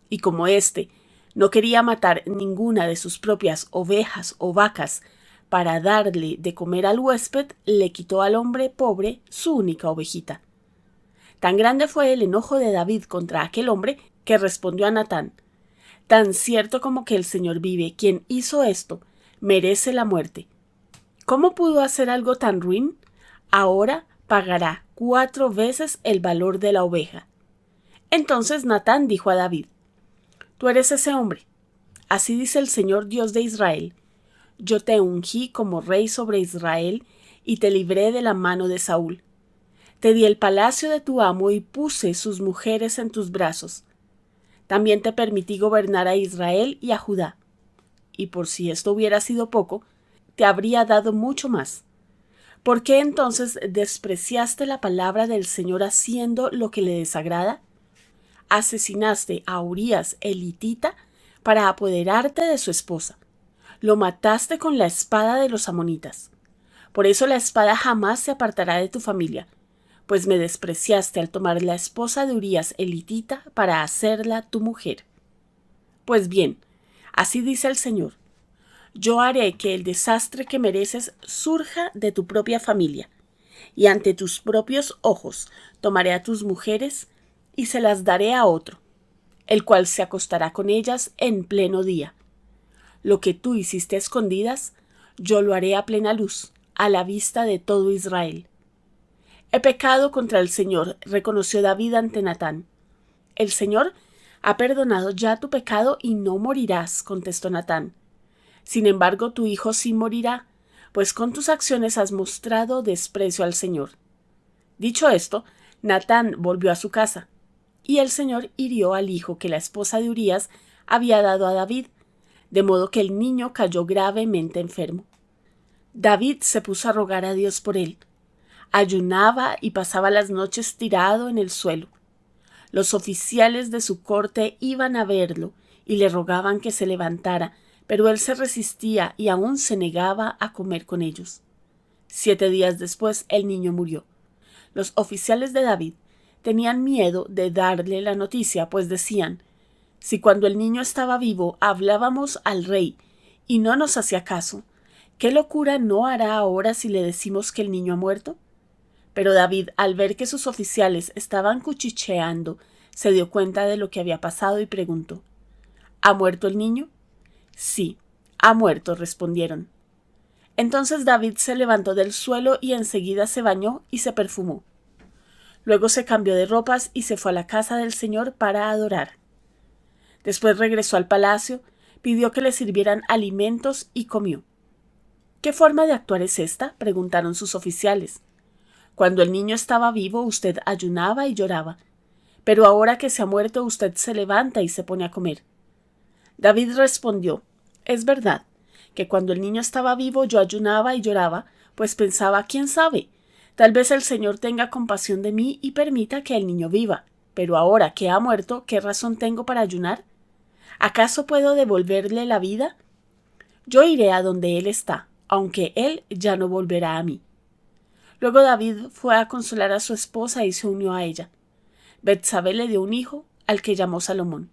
y como éste no quería matar ninguna de sus propias ovejas o vacas para darle de comer al huésped, le quitó al hombre pobre su única ovejita. Tan grande fue el enojo de David contra aquel hombre que respondió a Natán: «Tan cierto como que el Señor vive, quien hizo esto merece la muerte. ¿Cómo pudo hacer algo tan ruin? Ahora pagará 4 veces el valor de la oveja». Entonces Natán dijo a David: «Tú eres ese hombre. Así dice el Señor Dios de Israel: Yo te ungí como rey sobre Israel y te libré de la mano de Saúl. Te di el palacio de tu amo y puse sus mujeres en tus brazos. También te permití gobernar a Israel y a Judá. Y por si esto hubiera sido poco, te habría dado mucho más. ¿Por qué entonces despreciaste la palabra del Señor haciendo lo que le desagrada? Asesinaste a Urías el hitita para apoderarte de su esposa. Lo mataste con la espada de los amonitas. Por eso la espada jamás se apartará de tu familia, pues me despreciaste al tomar la esposa de Urías el hitita para hacerla tu mujer. Pues bien, así dice el Señor: Yo haré que el desastre que mereces surja de tu propia familia, y ante tus propios ojos tomaré a tus mujeres y se las daré a otro, el cual se acostará con ellas en pleno día. Lo que tú hiciste a escondidas, yo lo haré a plena luz, a la vista de todo Israel. He pecado contra el Señor, reconoció David ante Natán. El Señor ha perdonado ya tu pecado y no morirás, contestó Natán. Sin embargo, tu hijo sí morirá, pues con tus acciones has mostrado desprecio al Señor. Dicho esto, Natán volvió a su casa, y el Señor hirió al hijo que la esposa de Urías había dado a David, de modo que el niño cayó gravemente enfermo. David se puso a rogar a Dios por él. Ayunaba y pasaba las noches tirado en el suelo. Los oficiales de su corte iban a verlo y le rogaban que se levantara, pero él se resistía y aún se negaba a comer con ellos. 7 días después el niño murió. Los oficiales de David tenían miedo de darle la noticia, pues decían: si cuando el niño estaba vivo hablábamos al rey y no nos hacía caso, ¿qué locura no hará ahora si le decimos que el niño ha muerto? Pero David, al ver que sus oficiales estaban cuchicheando, se dio cuenta de lo que había pasado y preguntó: ¿Ha muerto el niño? Sí, ha muerto, respondieron. Entonces David se levantó del suelo y enseguida se bañó y se perfumó. Luego se cambió de ropas y se fue a la casa del Señor para adorar. Después regresó al palacio, pidió que le sirvieran alimentos y comió. ¿Qué forma de actuar es esta?, preguntaron sus oficiales. Cuando el niño estaba vivo usted ayunaba y lloraba, pero ahora que se ha muerto usted se levanta y se pone a comer. David respondió: es verdad que cuando el niño estaba vivo yo ayunaba y lloraba, pues pensaba: ¿quién sabe? Tal vez el Señor tenga compasión de mí y permita que el niño viva. Pero ahora que ha muerto, ¿qué razón tengo para ayunar? ¿Acaso puedo devolverle la vida? Yo iré a donde él está, aunque él ya no volverá a mí. Luego David fue a consolar a su esposa y se unió a ella. Betsabé le dio un hijo, al que llamó Salomón.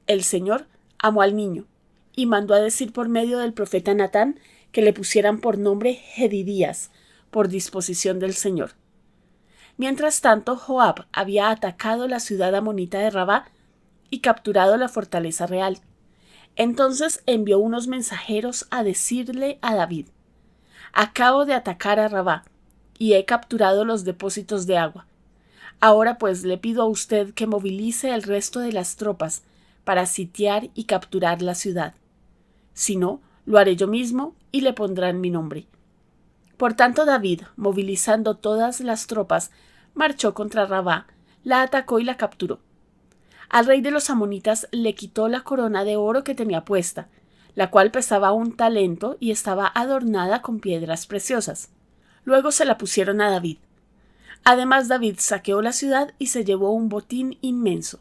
El Señor amó al niño y mandó a decir por medio del profeta Natán que le pusieran por nombre Jedidías, por disposición del Señor. Mientras tanto, Joab había atacado la ciudad amonita de Rabá y capturado la fortaleza real. Entonces envió unos mensajeros a decirle a David: acabo de atacar a Rabá y he capturado los depósitos de agua. Ahora pues le pido a usted que movilice el resto de las tropas para sitiar y capturar la ciudad. Si no, lo haré yo mismo y le pondrán mi nombre. Por tanto David, movilizando todas las tropas, marchó contra Rabá, la atacó y la capturó. Al rey de los amonitas le quitó la corona de oro que tenía puesta, la cual pesaba 1 talento y estaba adornada con piedras preciosas. Luego se la pusieron a David. Además, David saqueó la ciudad y se llevó un botín inmenso.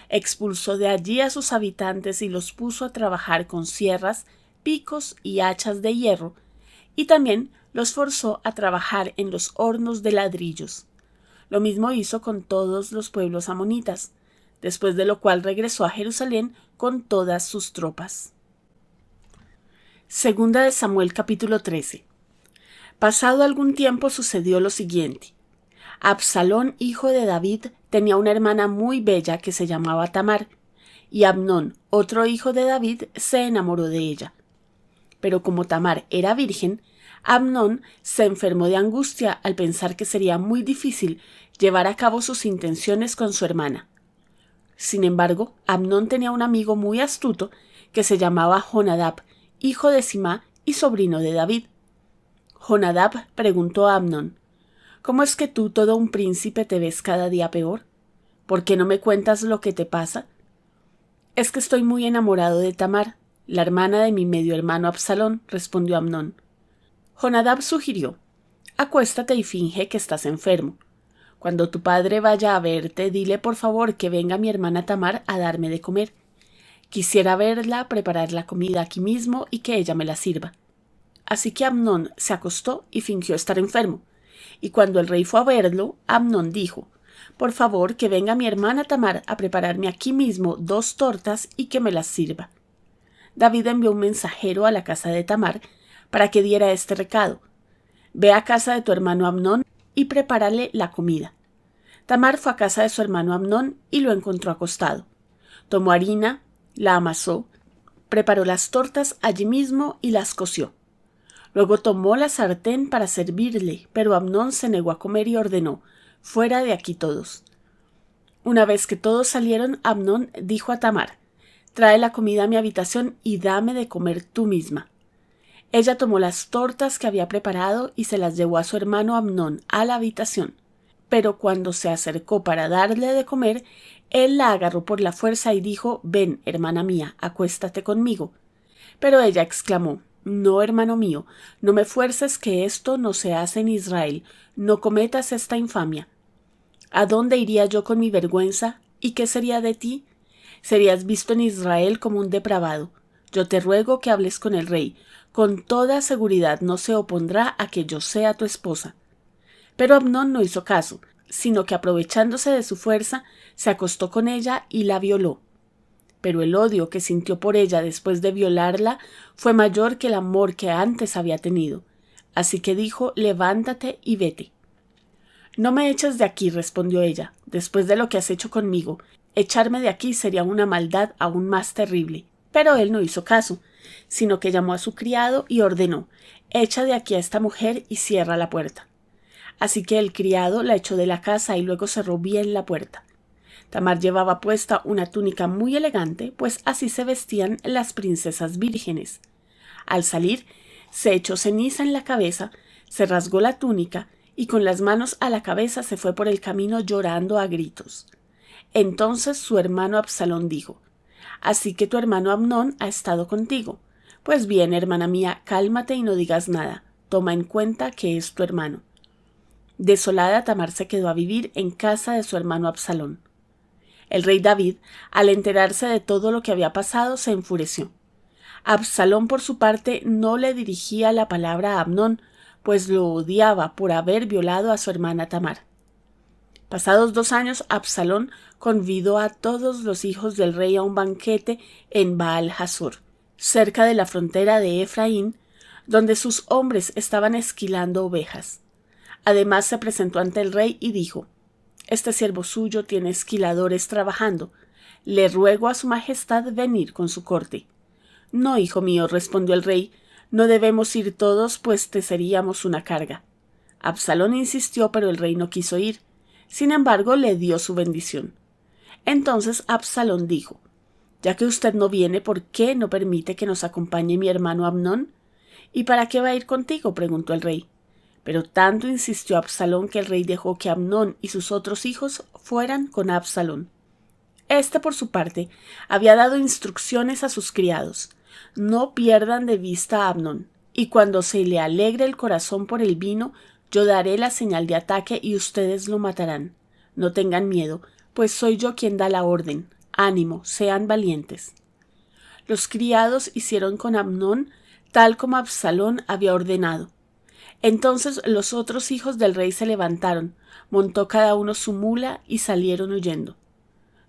Expulsó de allí a sus habitantes y los puso a trabajar con sierras, picos y hachas de hierro, y también los forzó a trabajar en los hornos de ladrillos. Lo mismo hizo con todos los pueblos amonitas, después de lo cual regresó a Jerusalén con todas sus tropas. Segunda de Samuel capítulo 13. Pasado algún tiempo sucedió lo siguiente. Absalón, hijo de David, tenía una hermana muy bella que se llamaba Tamar, y Amnón, otro hijo de David, se enamoró de ella. Pero como Tamar era virgen, Amnón se enfermó de angustia al pensar que sería muy difícil llevar a cabo sus intenciones con su hermana. Sin embargo, Amnón tenía un amigo muy astuto que se llamaba Jonadab, hijo de Simá y sobrino de David. Jonadab preguntó a Amnón: ¿Cómo es que tú, todo un príncipe, te ves cada día peor? ¿Por qué no me cuentas lo que te pasa? Es que estoy muy enamorado de Tamar, la hermana de mi medio hermano Absalón, respondió Amnón. Jonadab sugirió: acuéstate y finge que estás enfermo. Cuando tu padre vaya a verte, dile por favor que venga mi hermana Tamar a darme de comer. Quisiera verla preparar la comida aquí mismo y que ella me la sirva. Así que Amnón se acostó y fingió estar enfermo. Y cuando el rey fue a verlo, Amnón dijo: por favor, que venga mi hermana Tamar a prepararme aquí mismo 2 tortas y que me las sirva. David envió un mensajero a la casa de Tamar para que diera este recado: ve a casa de tu hermano Amnón y prepárale la comida. Tamar fue a casa de su hermano Amnón y lo encontró acostado. Tomó harina, la amasó, preparó las tortas allí mismo y las coció. Luego tomó la sartén para servirle, pero Amnón se negó a comer y ordenó: fuera de aquí todos. Una vez que todos salieron, Amnón dijo a Tamar: trae la comida a mi habitación y dame de comer tú misma. Ella tomó las tortas que había preparado y se las llevó a su hermano Amnón a la habitación. Pero cuando se acercó para darle de comer, él la agarró por la fuerza y dijo: ven, hermana mía, acuéstate conmigo. Pero ella exclamó: no, hermano mío, no me fuerces, que esto no se hace en Israel, no cometas esta infamia. ¿A dónde iría yo con mi vergüenza? ¿Y qué sería de ti? Serías visto en Israel como un depravado. Yo te ruego que hables con el rey. Con toda seguridad no se opondrá a que yo sea tu esposa. Pero Amnón no hizo caso, sino que aprovechándose de su fuerza, se acostó con ella y la violó. Pero el odio que sintió por ella después de violarla fue mayor que el amor que antes había tenido. Así que dijo: levántate y vete. No me eches de aquí, respondió ella, después de lo que has hecho conmigo. Echarme de aquí sería una maldad aún más terrible. Pero él no hizo caso, sino que llamó a su criado y ordenó: echa de aquí a esta mujer y cierra la puerta. Así que el criado la echó de la casa y luego cerró bien la puerta. Tamar llevaba puesta una túnica muy elegante, pues así se vestían las princesas vírgenes. Al salir, se echó ceniza en la cabeza, se rasgó la túnica y con las manos a la cabeza se fue por el camino llorando a gritos. Entonces su hermano Absalón dijo: así que tu hermano Amnón ha estado contigo. Pues bien, hermana mía, cálmate y no digas nada. Toma en cuenta que es tu hermano. Desolada, Tamar se quedó a vivir en casa de su hermano Absalón. El rey David, al enterarse de todo lo que había pasado, se enfureció. Absalón, por su parte, no le dirigía la palabra a Amnón, pues lo odiaba por haber violado a su hermana Tamar. Pasados 2 años, Absalón convidó a todos los hijos del rey a un banquete en Baal-Hasor, cerca de la frontera de Efraín, donde sus hombres estaban esquilando ovejas. Además se presentó ante el rey y dijo: este siervo suyo tiene esquiladores trabajando. Le ruego a su majestad venir con su corte. No, hijo mío, respondió el rey, no debemos ir todos, pues te seríamos una carga. Absalón insistió, pero el rey no quiso ir. Sin embargo, le dio su bendición. Entonces Absalón dijo: ya que usted no viene, ¿por qué no permite que nos acompañe mi hermano Amnón? ¿Y para qué va a ir contigo?, preguntó el rey. Pero tanto insistió Absalón que el rey dejó que Amnón y sus otros hijos fueran con Absalón. Este, por su parte, había dado instrucciones a sus criados: no pierdan de vista a Amnón, y cuando se le alegre el corazón por el vino, Yo daré la señal de ataque y ustedes lo matarán. No tengan miedo, pues soy yo quien da la orden. Ánimo, sean valientes. Los criados hicieron con Amnón tal como Absalón había ordenado. Entonces los otros hijos del rey se levantaron, montó cada uno su mula y salieron huyendo.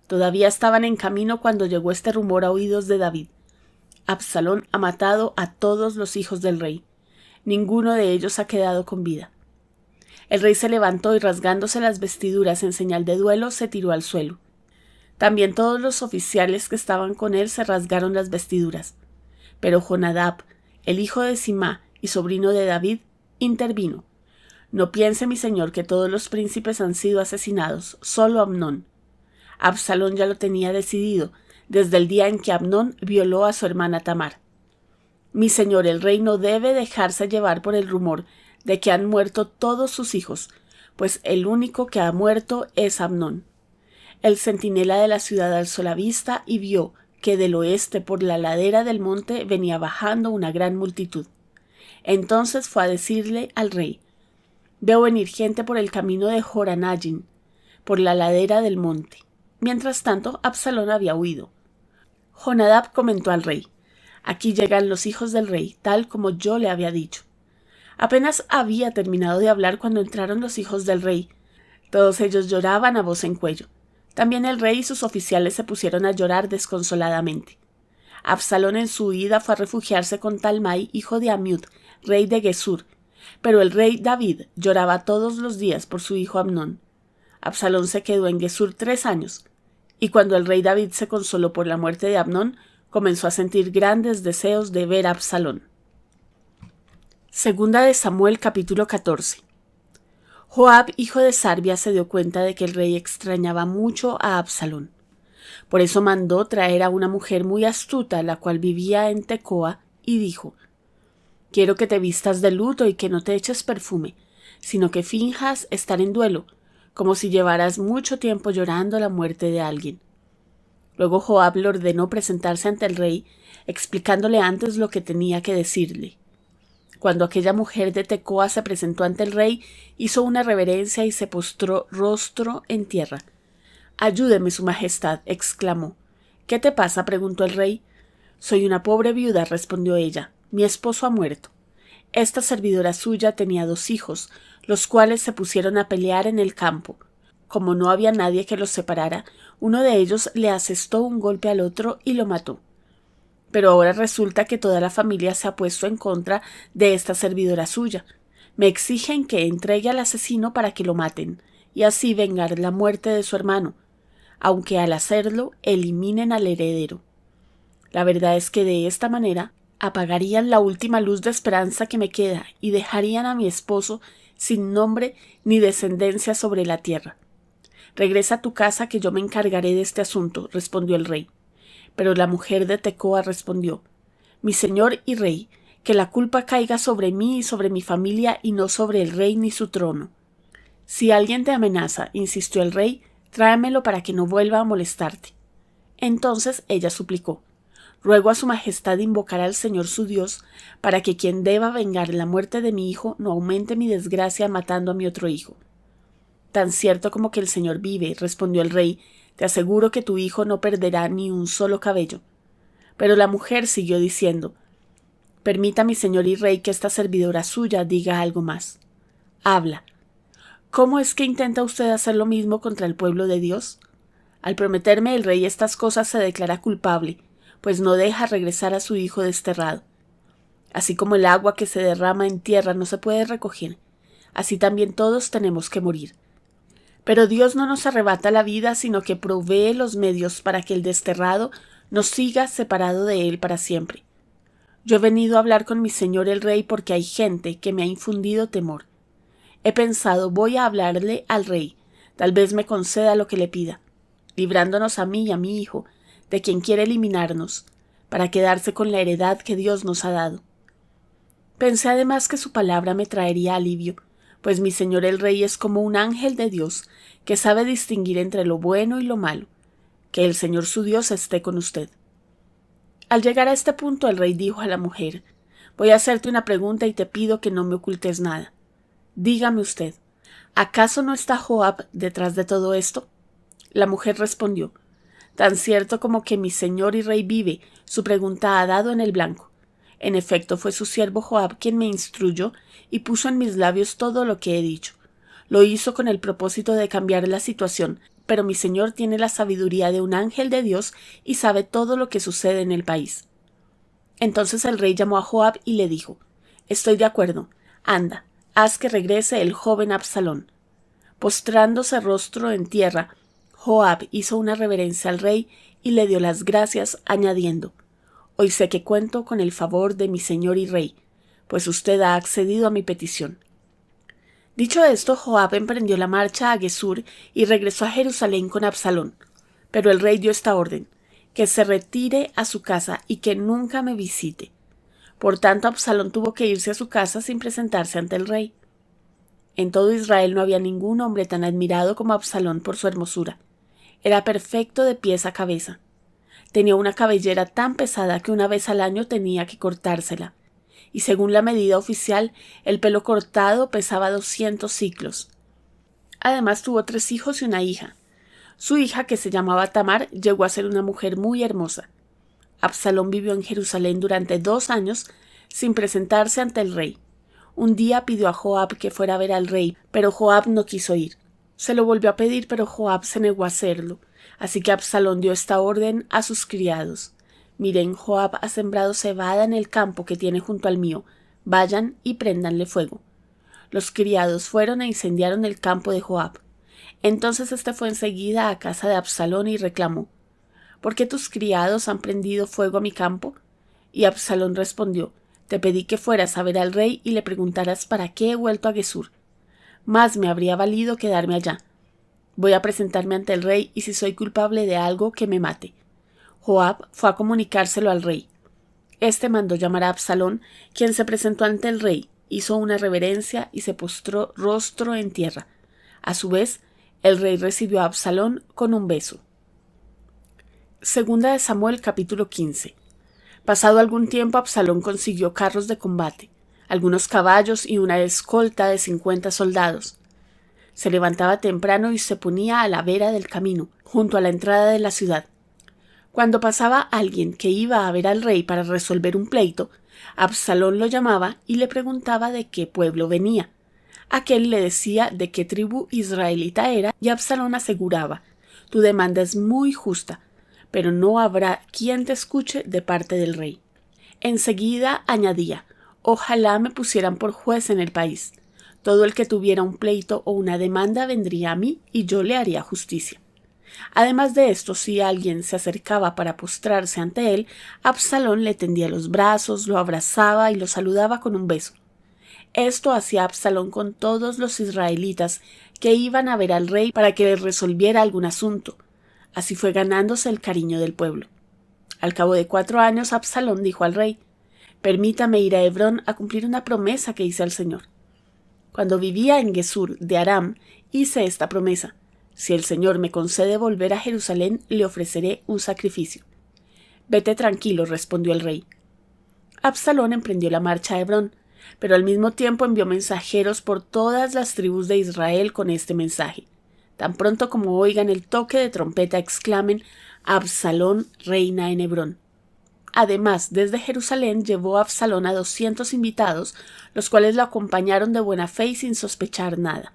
Todavía estaban en camino cuando llegó este rumor a oídos de David. Absalón ha matado a todos los hijos del rey. Ninguno de ellos ha quedado con vida. El rey se levantó y rasgándose las vestiduras en señal de duelo se tiró al suelo. También todos los oficiales que estaban con él se rasgaron las vestiduras. Pero Jonadab, el hijo de Simá y sobrino de David, intervino. No piense mi señor que todos los príncipes han sido asesinados, solo Amnón. Absalón ya lo tenía decidido, desde el día en que Amnón violó a su hermana Tamar. Mi señor el rey no debe dejarse llevar por el rumor de que han muerto todos sus hijos, pues el único que ha muerto es Amnón. El centinela de la ciudad alzó la vista y vio que del oeste por la ladera del monte venía bajando una gran multitud. Entonces fue a decirle al rey: veo venir gente por el camino de Joranayim, por la ladera del monte. Mientras tanto, Absalón había huido. Jonadab comentó al rey: aquí llegan los hijos del rey, tal como yo le había dicho. Apenas había terminado de hablar cuando entraron los hijos del rey. Todos ellos lloraban a voz en cuello. También el rey y sus oficiales se pusieron a llorar desconsoladamente. Absalón en su huida fue a refugiarse con Talmai, hijo de Amiud, rey de Gesur, pero el rey David lloraba todos los días por su hijo Amnón. Absalón se quedó en Gesur 3 años, y cuando el rey David se consoló por la muerte de Amnón, comenzó a sentir grandes deseos de ver a Absalón. Segunda de Samuel capítulo 14. Joab, hijo de Sarvia, se dio cuenta de que el rey extrañaba mucho a Absalón. Por eso mandó traer a una mujer muy astuta, la cual vivía en Tecoa, y dijo: quiero que te vistas de luto y que no te eches perfume, sino que finjas estar en duelo, como si llevaras mucho tiempo llorando la muerte de alguien. Luego Joab le ordenó presentarse ante el rey, explicándole antes lo que tenía que decirle. Cuando aquella mujer de Tecoa se presentó ante el rey, hizo una reverencia y se postró rostro en tierra. «Ayúdeme, su majestad», exclamó. «¿Qué te pasa?», preguntó el rey. «Soy una pobre viuda», respondió ella. «Mi esposo ha muerto. Esta servidora suya tenía 2 hijos, los cuales se pusieron a pelear en el campo. Como no había nadie que los separara, uno de ellos le asestó un golpe al otro y lo mató. Pero ahora resulta que toda la familia se ha puesto en contra de esta servidora suya. Me exigen que entregue al asesino para que lo maten, y así vengar la muerte de su hermano, aunque al hacerlo eliminen al heredero. La verdad es que de esta manera apagarían la última luz de esperanza que me queda y dejarían a mi esposo sin nombre ni descendencia sobre la tierra. Regresa a tu casa que yo me encargaré de este asunto, respondió el rey. Pero la mujer de Tecoa respondió: mi señor y rey, que la culpa caiga sobre mí y sobre mi familia y no sobre el rey ni su trono. Si alguien te amenaza, insistió el rey, tráemelo para que no vuelva a molestarte. Entonces ella suplicó: ruego a su majestad invocar al Señor su Dios para que quien deba vengar la muerte de mi hijo no aumente mi desgracia matando a mi otro hijo. Tan cierto como que el Señor vive, respondió el rey, te aseguro que tu hijo no perderá ni un solo cabello. Pero la mujer siguió diciendo: permita mi señor y rey que esta servidora suya diga algo más. Habla. ¿Cómo es que intenta usted hacer lo mismo contra el pueblo de Dios? Al prometerme el rey estas cosas se declara culpable, pues no deja regresar a su hijo desterrado. Así como el agua que se derrama en tierra no se puede recoger, así también todos tenemos que morir. Pero Dios no nos arrebata la vida, sino que provee los medios para que el desterrado no siga separado de él para siempre. Yo he venido a hablar con mi señor el rey porque hay gente que me ha infundido temor. He pensado, voy a hablarle al rey, tal vez me conceda lo que le pida, librándonos a mí y a mi hijo, de quien quiere eliminarnos, para quedarse con la heredad que Dios nos ha dado. Pensé además que su palabra me traería alivio, pues mi señor el rey es como un ángel de Dios, que sabe distinguir entre lo bueno y lo malo. Que el Señor su Dios esté con usted. Al llegar a este punto, el rey dijo a la mujer: voy a hacerte una pregunta y te pido que no me ocultes nada. Dígame usted, ¿acaso no está Joab detrás de todo esto? La mujer respondió, tan cierto como que mi señor y rey vive, su pregunta ha dado en el blanco. En efecto, fue su siervo Joab quien me instruyó y puso en mis labios todo lo que he dicho. Lo hizo con el propósito de cambiar la situación, pero mi señor tiene la sabiduría de un ángel de Dios y sabe todo lo que sucede en el país. Entonces el rey llamó a Joab y le dijo, estoy de acuerdo, anda, haz que regrese el joven Absalón. Postrándose rostro en tierra, Joab hizo una reverencia al rey y le dio las gracias, añadiendo, hoy sé que cuento con el favor de mi señor y rey, pues usted ha accedido a mi petición. Dicho esto, Joab emprendió la marcha a Gesur y regresó a Jerusalén con Absalón. Pero el rey dio esta orden, que se retire a su casa y que nunca me visite. Por tanto, Absalón tuvo que irse a su casa sin presentarse ante el rey. En todo Israel no había ningún hombre tan admirado como Absalón por su hermosura. Era perfecto de pies a cabeza. Tenía una cabellera tan pesada que una vez al año tenía que cortársela, y según la medida oficial, el pelo cortado pesaba 200 siclos. Además tuvo 3 hijos y una hija. Su hija, que se llamaba Tamar, llegó a ser una mujer muy hermosa. Absalón vivió en Jerusalén durante 2 años sin presentarse ante el rey. Un día pidió a Joab que fuera a ver al rey, pero Joab no quiso ir. Se lo volvió a pedir, pero Joab se negó a hacerlo, así que Absalón dio esta orden a sus criados. Miren, Joab ha sembrado cebada en el campo que tiene junto al mío. Vayan y préndanle fuego. Los criados fueron e incendiaron el campo de Joab. Entonces éste fue enseguida a casa de Absalón y reclamó, ¿por qué tus criados han prendido fuego a mi campo? Y Absalón respondió, te pedí que fueras a ver al rey y le preguntaras para qué he vuelto a Gesur. Más me habría valido quedarme allá. Voy a presentarme ante el rey y si soy culpable de algo, que me mate. Joab fue a comunicárselo al rey. Este mandó llamar a Absalón, quien se presentó ante el rey, hizo una reverencia y se postró rostro en tierra. A su vez, el rey recibió a Absalón con un beso. Segunda de Samuel capítulo 15. Pasado algún tiempo, Absalón consiguió carros de combate, algunos caballos y una escolta de 50 soldados. Se levantaba temprano y se ponía a la vera del camino, junto a la entrada de la ciudad. Cuando pasaba alguien que iba a ver al rey para resolver un pleito, Absalón lo llamaba y le preguntaba de qué pueblo venía. Aquél le decía de qué tribu israelita era y Absalón aseguraba, tu demanda es muy justa, pero no habrá quien te escuche de parte del rey. Enseguida añadía, ojalá me pusieran por juez en el país. Todo el que tuviera un pleito o una demanda vendría a mí y yo le haría justicia. Además de esto, si alguien se acercaba para postrarse ante él, Absalón le tendía los brazos, lo abrazaba y lo saludaba con un beso. Esto hacía Absalón con todos los israelitas que iban a ver al rey para que le resolviera algún asunto. Así fue ganándose el cariño del pueblo. Al cabo de 4 años, Absalón dijo al rey, permítame ir a Hebrón a cumplir una promesa que hice al Señor. Cuando vivía en Gesur de Aram, hice esta promesa. Si el Señor me concede volver a Jerusalén, le ofreceré un sacrificio. Vete tranquilo, respondió el rey. Absalón emprendió la marcha a Hebrón, pero al mismo tiempo envió mensajeros por todas las tribus de Israel con este mensaje. Tan pronto como oigan el toque de trompeta, exclamen, Absalón reina en Hebrón. Además, desde Jerusalén llevó Absalón a 200 invitados, los cuales lo acompañaron de buena fe y sin sospechar nada.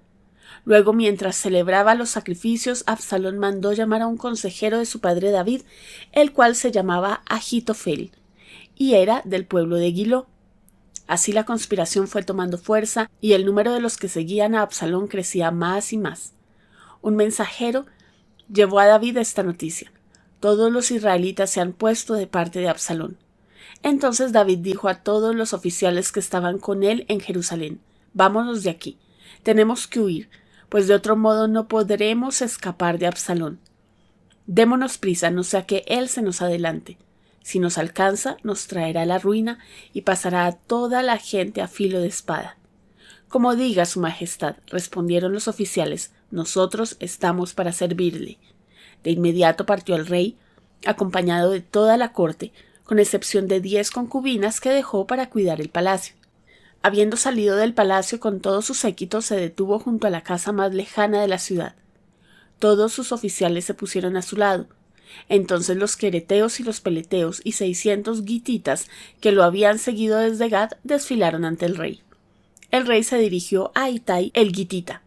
Luego, mientras celebraba los sacrificios, Absalón mandó llamar a un consejero de su padre David, el cual se llamaba Ahitofel, y era del pueblo de Gilo. Así la conspiración fue tomando fuerza, y el número de los que seguían a Absalón crecía más y más. Un mensajero llevó a David esta noticia. Todos los israelitas se han puesto de parte de Absalón. Entonces David dijo a todos los oficiales que estaban con él en Jerusalén, vámonos de aquí, tenemos que huir, pues de otro modo no podremos escapar de Absalón. Démonos prisa, no sea que él se nos adelante. Si nos alcanza, nos traerá la ruina y pasará a toda la gente a filo de espada. Como diga su majestad, respondieron los oficiales, nosotros estamos para servirle. De inmediato partió el rey, acompañado de toda la corte, con excepción de 10 concubinas que dejó para cuidar el palacio. Habiendo salido del palacio con todo su séquito, se detuvo junto a la casa más lejana de la ciudad. Todos sus oficiales se pusieron a su lado. Entonces los quereteos y los peleteos y 600 gititas que lo habían seguido desde Gad desfilaron ante el rey. El rey se dirigió a Itai el gitita.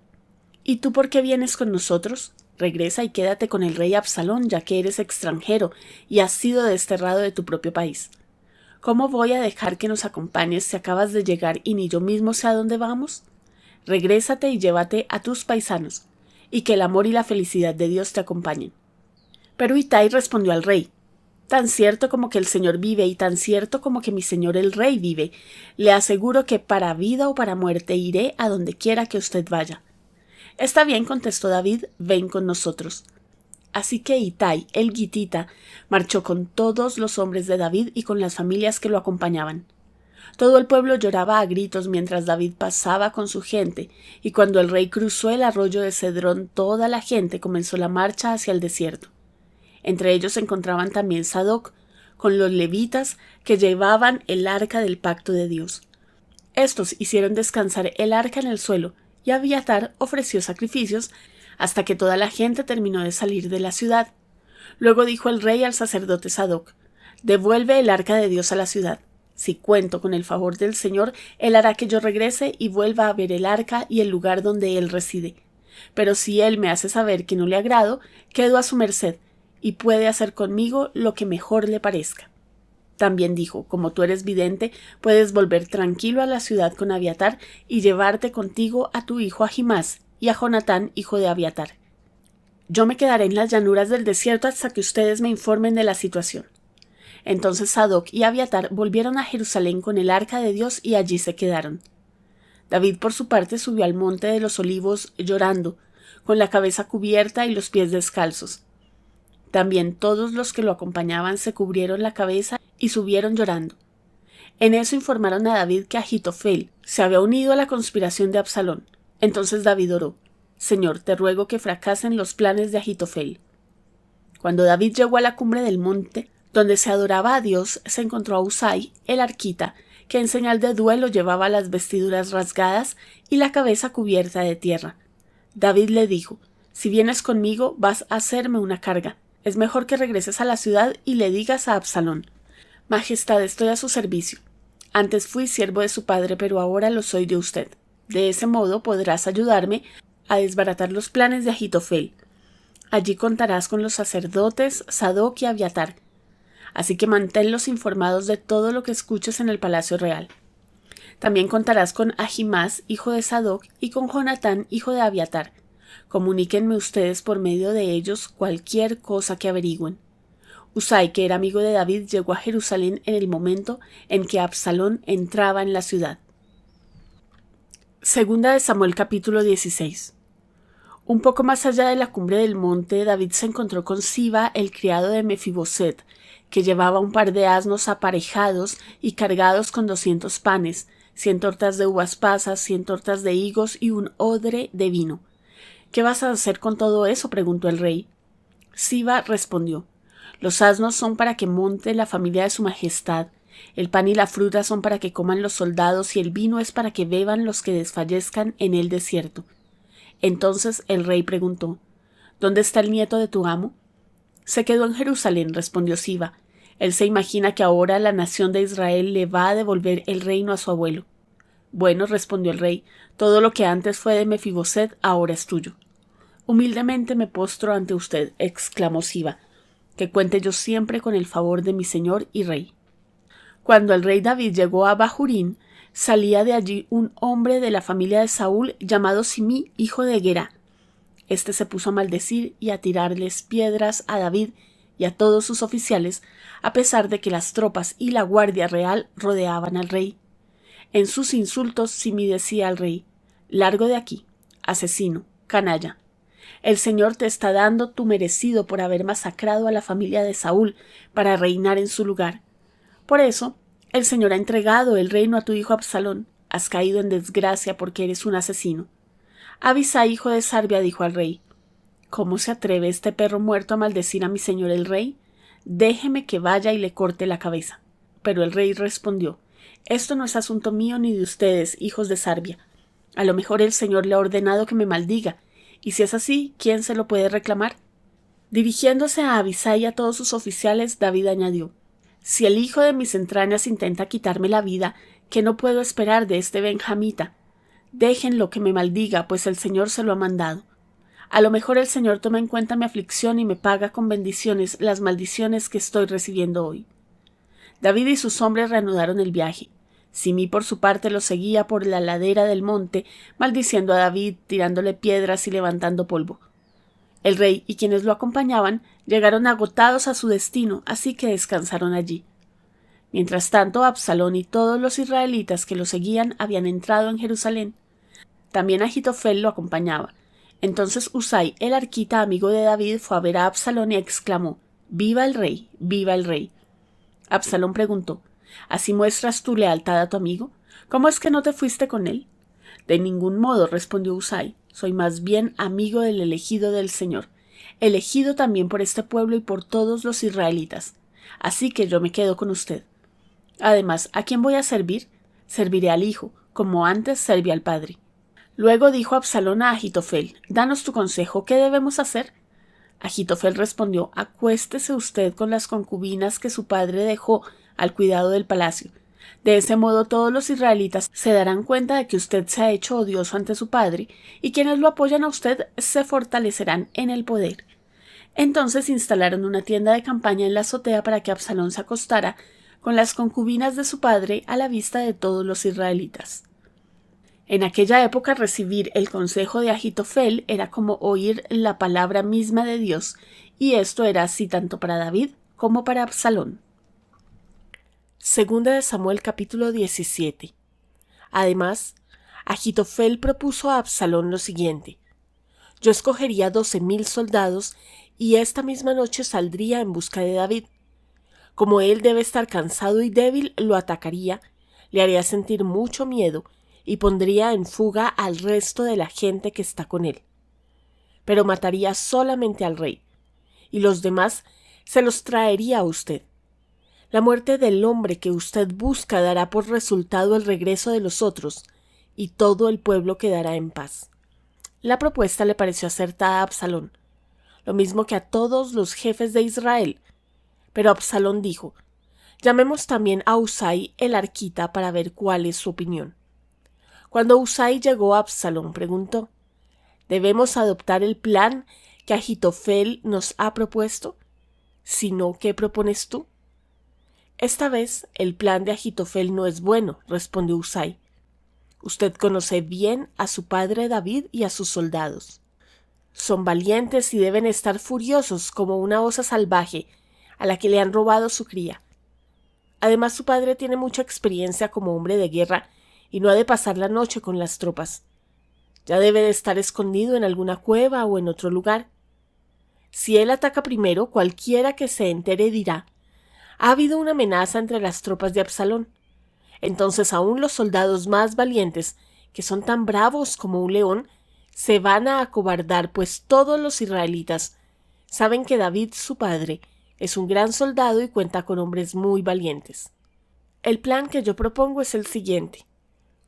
¿Y tú por qué vienes con nosotros? Regresa y quédate con el rey Absalón, ya que eres extranjero y has sido desterrado de tu propio país. ¿Cómo voy a dejar que nos acompañes si acabas de llegar y ni yo mismo sé a dónde vamos? Regrésate y llévate a tus paisanos, y que el amor y la felicidad de Dios te acompañen. Pero Itai respondió al rey: tan cierto como que el Señor vive y tan cierto como que mi señor el rey vive, le aseguro que para vida o para muerte iré a donde quiera que usted vaya. Está bien, contestó David, ven con nosotros. Así que Itai, el gitita, marchó con todos los hombres de David y con las familias que lo acompañaban. Todo el pueblo lloraba a gritos mientras David pasaba con su gente, y cuando el rey cruzó el arroyo de Cedrón, toda la gente comenzó la marcha hacia el desierto. Entre ellos se encontraban también Sadoc, con los levitas que llevaban el arca del pacto de Dios. Estos hicieron descansar el arca en el suelo, y Abiatar ofreció sacrificios hasta que toda la gente terminó de salir de la ciudad. Luego dijo el rey al sacerdote Sadoc: devuelve el arca de Dios a la ciudad. Si cuento con el favor del Señor, él hará que yo regrese y vuelva a ver el arca y el lugar donde él reside. Pero si él me hace saber que no le agrado, quedo a su merced, y puede hacer conmigo lo que mejor le parezca. También dijo: como tú eres vidente, puedes volver tranquilo a la ciudad con Abiatar y llevarte contigo a tu hijo Ahimás y a Jonatán, hijo de Abiatar. Yo me quedaré en las llanuras del desierto hasta que ustedes me informen de la situación. Entonces Sadoc y Abiatar volvieron a Jerusalén con el arca de Dios y allí se quedaron. David, por su parte, subió al monte de los olivos llorando, con la cabeza cubierta y los pies descalzos. También todos los que lo acompañaban se cubrieron la cabeza y subieron llorando. En eso informaron a David que Ahitofel se había unido a la conspiración de Absalón. Entonces David oró: Señor, te ruego que fracasen los planes de Ahitofel. Cuando David llegó a la cumbre del monte, donde se adoraba a Dios, se encontró a Usai, el arquita, que en señal de duelo llevaba las vestiduras rasgadas y la cabeza cubierta de tierra. David le dijo: si vienes conmigo, vas a hacerme una carga. Es mejor que regreses a la ciudad y le digas a Absalón: Majestad, estoy a su servicio. Antes fui siervo de su padre, pero ahora lo soy de usted. De ese modo podrás ayudarme a desbaratar los planes de Ahitofel. Allí contarás con los sacerdotes Sadoc y Abiatar. Así que manténlos informados de todo lo que escuches en el palacio real. También contarás con Ahimás, hijo de Sadoc, y con Jonatán, hijo de Abiatar. Comuníquenme ustedes por medio de ellos cualquier cosa que averigüen. Usai, que era amigo de David, llegó a Jerusalén en el momento en que Absalón entraba en la ciudad. Segunda de Samuel capítulo 16. Un poco más allá de la cumbre del monte, David se encontró con Siba, el criado de Mefiboset, que llevaba un par de asnos aparejados y cargados con 200 panes, 100 tortas de uvas pasas, 100 tortas de higos y un odre de vino. ¿Qué vas a hacer con todo eso?, preguntó el rey. Siba respondió: los asnos son para que monte la familia de su majestad, el pan y la fruta son para que coman los soldados y el vino es para que beban los que desfallezcan en el desierto. Entonces el rey preguntó: ¿dónde está el nieto de tu amo? Se quedó en Jerusalén, respondió Siba. Él se imagina que ahora la nación de Israel le va a devolver el reino a su abuelo. Bueno, respondió el rey, todo lo que antes fue de Mefiboset ahora es tuyo. Humildemente me postro ante usted, exclamó Siba, que cuente yo siempre con el favor de mi señor y rey. Cuando el rey David llegó a Bahurín, salía de allí un hombre de la familia de Saúl llamado Simí, hijo de Gerá. Este se puso a maldecir y a tirarles piedras a David y a todos sus oficiales, a pesar de que las tropas y la guardia real rodeaban al rey. En sus insultos Simí decía al rey: largo de aquí, asesino, canalla. El Señor te está dando tu merecido por haber masacrado a la familia de Saúl para reinar en su lugar. Por eso, el Señor ha entregado el reino a tu hijo Absalón. Has caído en desgracia porque eres un asesino. Abisai, hijo de Sarbia, dijo al rey: ¿cómo se atreve este perro muerto a maldecir a mi señor el rey? Déjeme que vaya y le corte la cabeza. Pero el rey respondió: Esto no es asunto mío ni de ustedes, hijos de Sarbia. A lo mejor el Señor le ha ordenado que me maldiga, y si es así, ¿quién se lo puede reclamar? Dirigiéndose a Abisai y a todos sus oficiales, David añadió: si el hijo de mis entrañas intenta quitarme la vida, ¿qué no puedo esperar de este benjamita? Déjenlo que me maldiga, pues el Señor se lo ha mandado. A lo mejor el Señor toma en cuenta mi aflicción y me paga con bendiciones las maldiciones que estoy recibiendo hoy. David y sus hombres reanudaron el viaje. Simí por su parte lo seguía por la ladera del monte, maldiciendo a David, tirándole piedras y levantando polvo. El rey y quienes lo acompañaban llegaron agotados a su destino, así que descansaron allí. Mientras tanto, Absalón y todos los israelitas que lo seguían habían entrado en Jerusalén. También Ahitofel lo acompañaba. Entonces Husai, el arquita amigo de David, fue a ver a Absalón y exclamó: «¡Viva el rey! ¡Viva el rey!». Absalón preguntó: «¿Así muestras tu lealtad a tu amigo? ¿Cómo es que no te fuiste con él?». «De ningún modo», respondió Husai. «Soy más bien amigo del elegido del Señor, elegido también por este pueblo y por todos los israelitas. Así que yo me quedo con usted. Además, ¿a quién voy a servir? Serviré al hijo, como antes serví al padre». Luego dijo Absalón a Ahitofel: «Danos tu consejo, ¿qué debemos hacer?». Ahitofel respondió: «Acuéstese usted con las concubinas que su padre dejó al cuidado del palacio. De ese modo todos los israelitas se darán cuenta de que usted se ha hecho odioso ante su padre, y quienes lo apoyan a usted se fortalecerán en el poder». Entonces instalaron una tienda de campaña en la azotea para que Absalón se acostara con las concubinas de su padre a la vista de todos los israelitas. En aquella época recibir el consejo de Ahitofel era como oír la palabra misma de Dios, y esto era así tanto para David como para Absalón. Segunda de Samuel capítulo 17. Además, Ahitofel propuso a Absalón lo siguiente: «Yo escogería 12,000 soldados y esta misma noche saldría en busca de David. Como él debe estar cansado y débil, lo atacaría, le haría sentir mucho miedo y pondría en fuga al resto de la gente que está con él. Pero mataría solamente al rey, y los demás se los traería a usted. La muerte del hombre que usted busca dará por resultado el regreso de los otros, y todo el pueblo quedará en paz». La propuesta le pareció acertada a Absalón, lo mismo que a todos los jefes de Israel. Pero Absalón dijo: «Llamemos también a Husai el arquita para ver cuál es su opinión». Cuando Husai llegó, Absalón preguntó: «¿Debemos adoptar el plan que Ahitofel nos ha propuesto? Si no, ¿qué propones tú?». «Esta vez el plan de Ahitofel no es bueno», respondió Husai. «Usted conoce bien a su padre David y a sus soldados. Son valientes y deben estar furiosos como una osa salvaje a la que le han robado su cría. Además, su padre tiene mucha experiencia como hombre de guerra y no ha de pasar la noche con las tropas. Ya debe de estar escondido en alguna cueva o en otro lugar. Si él ataca primero, cualquiera que se entere dirá: ha habido una amenaza entre las tropas de Absalón. Entonces aún los soldados más valientes, que son tan bravos como un león, se van a acobardar, pues todos los israelitas saben que David, su padre, es un gran soldado y cuenta con hombres muy valientes. El plan que yo propongo es el siguiente: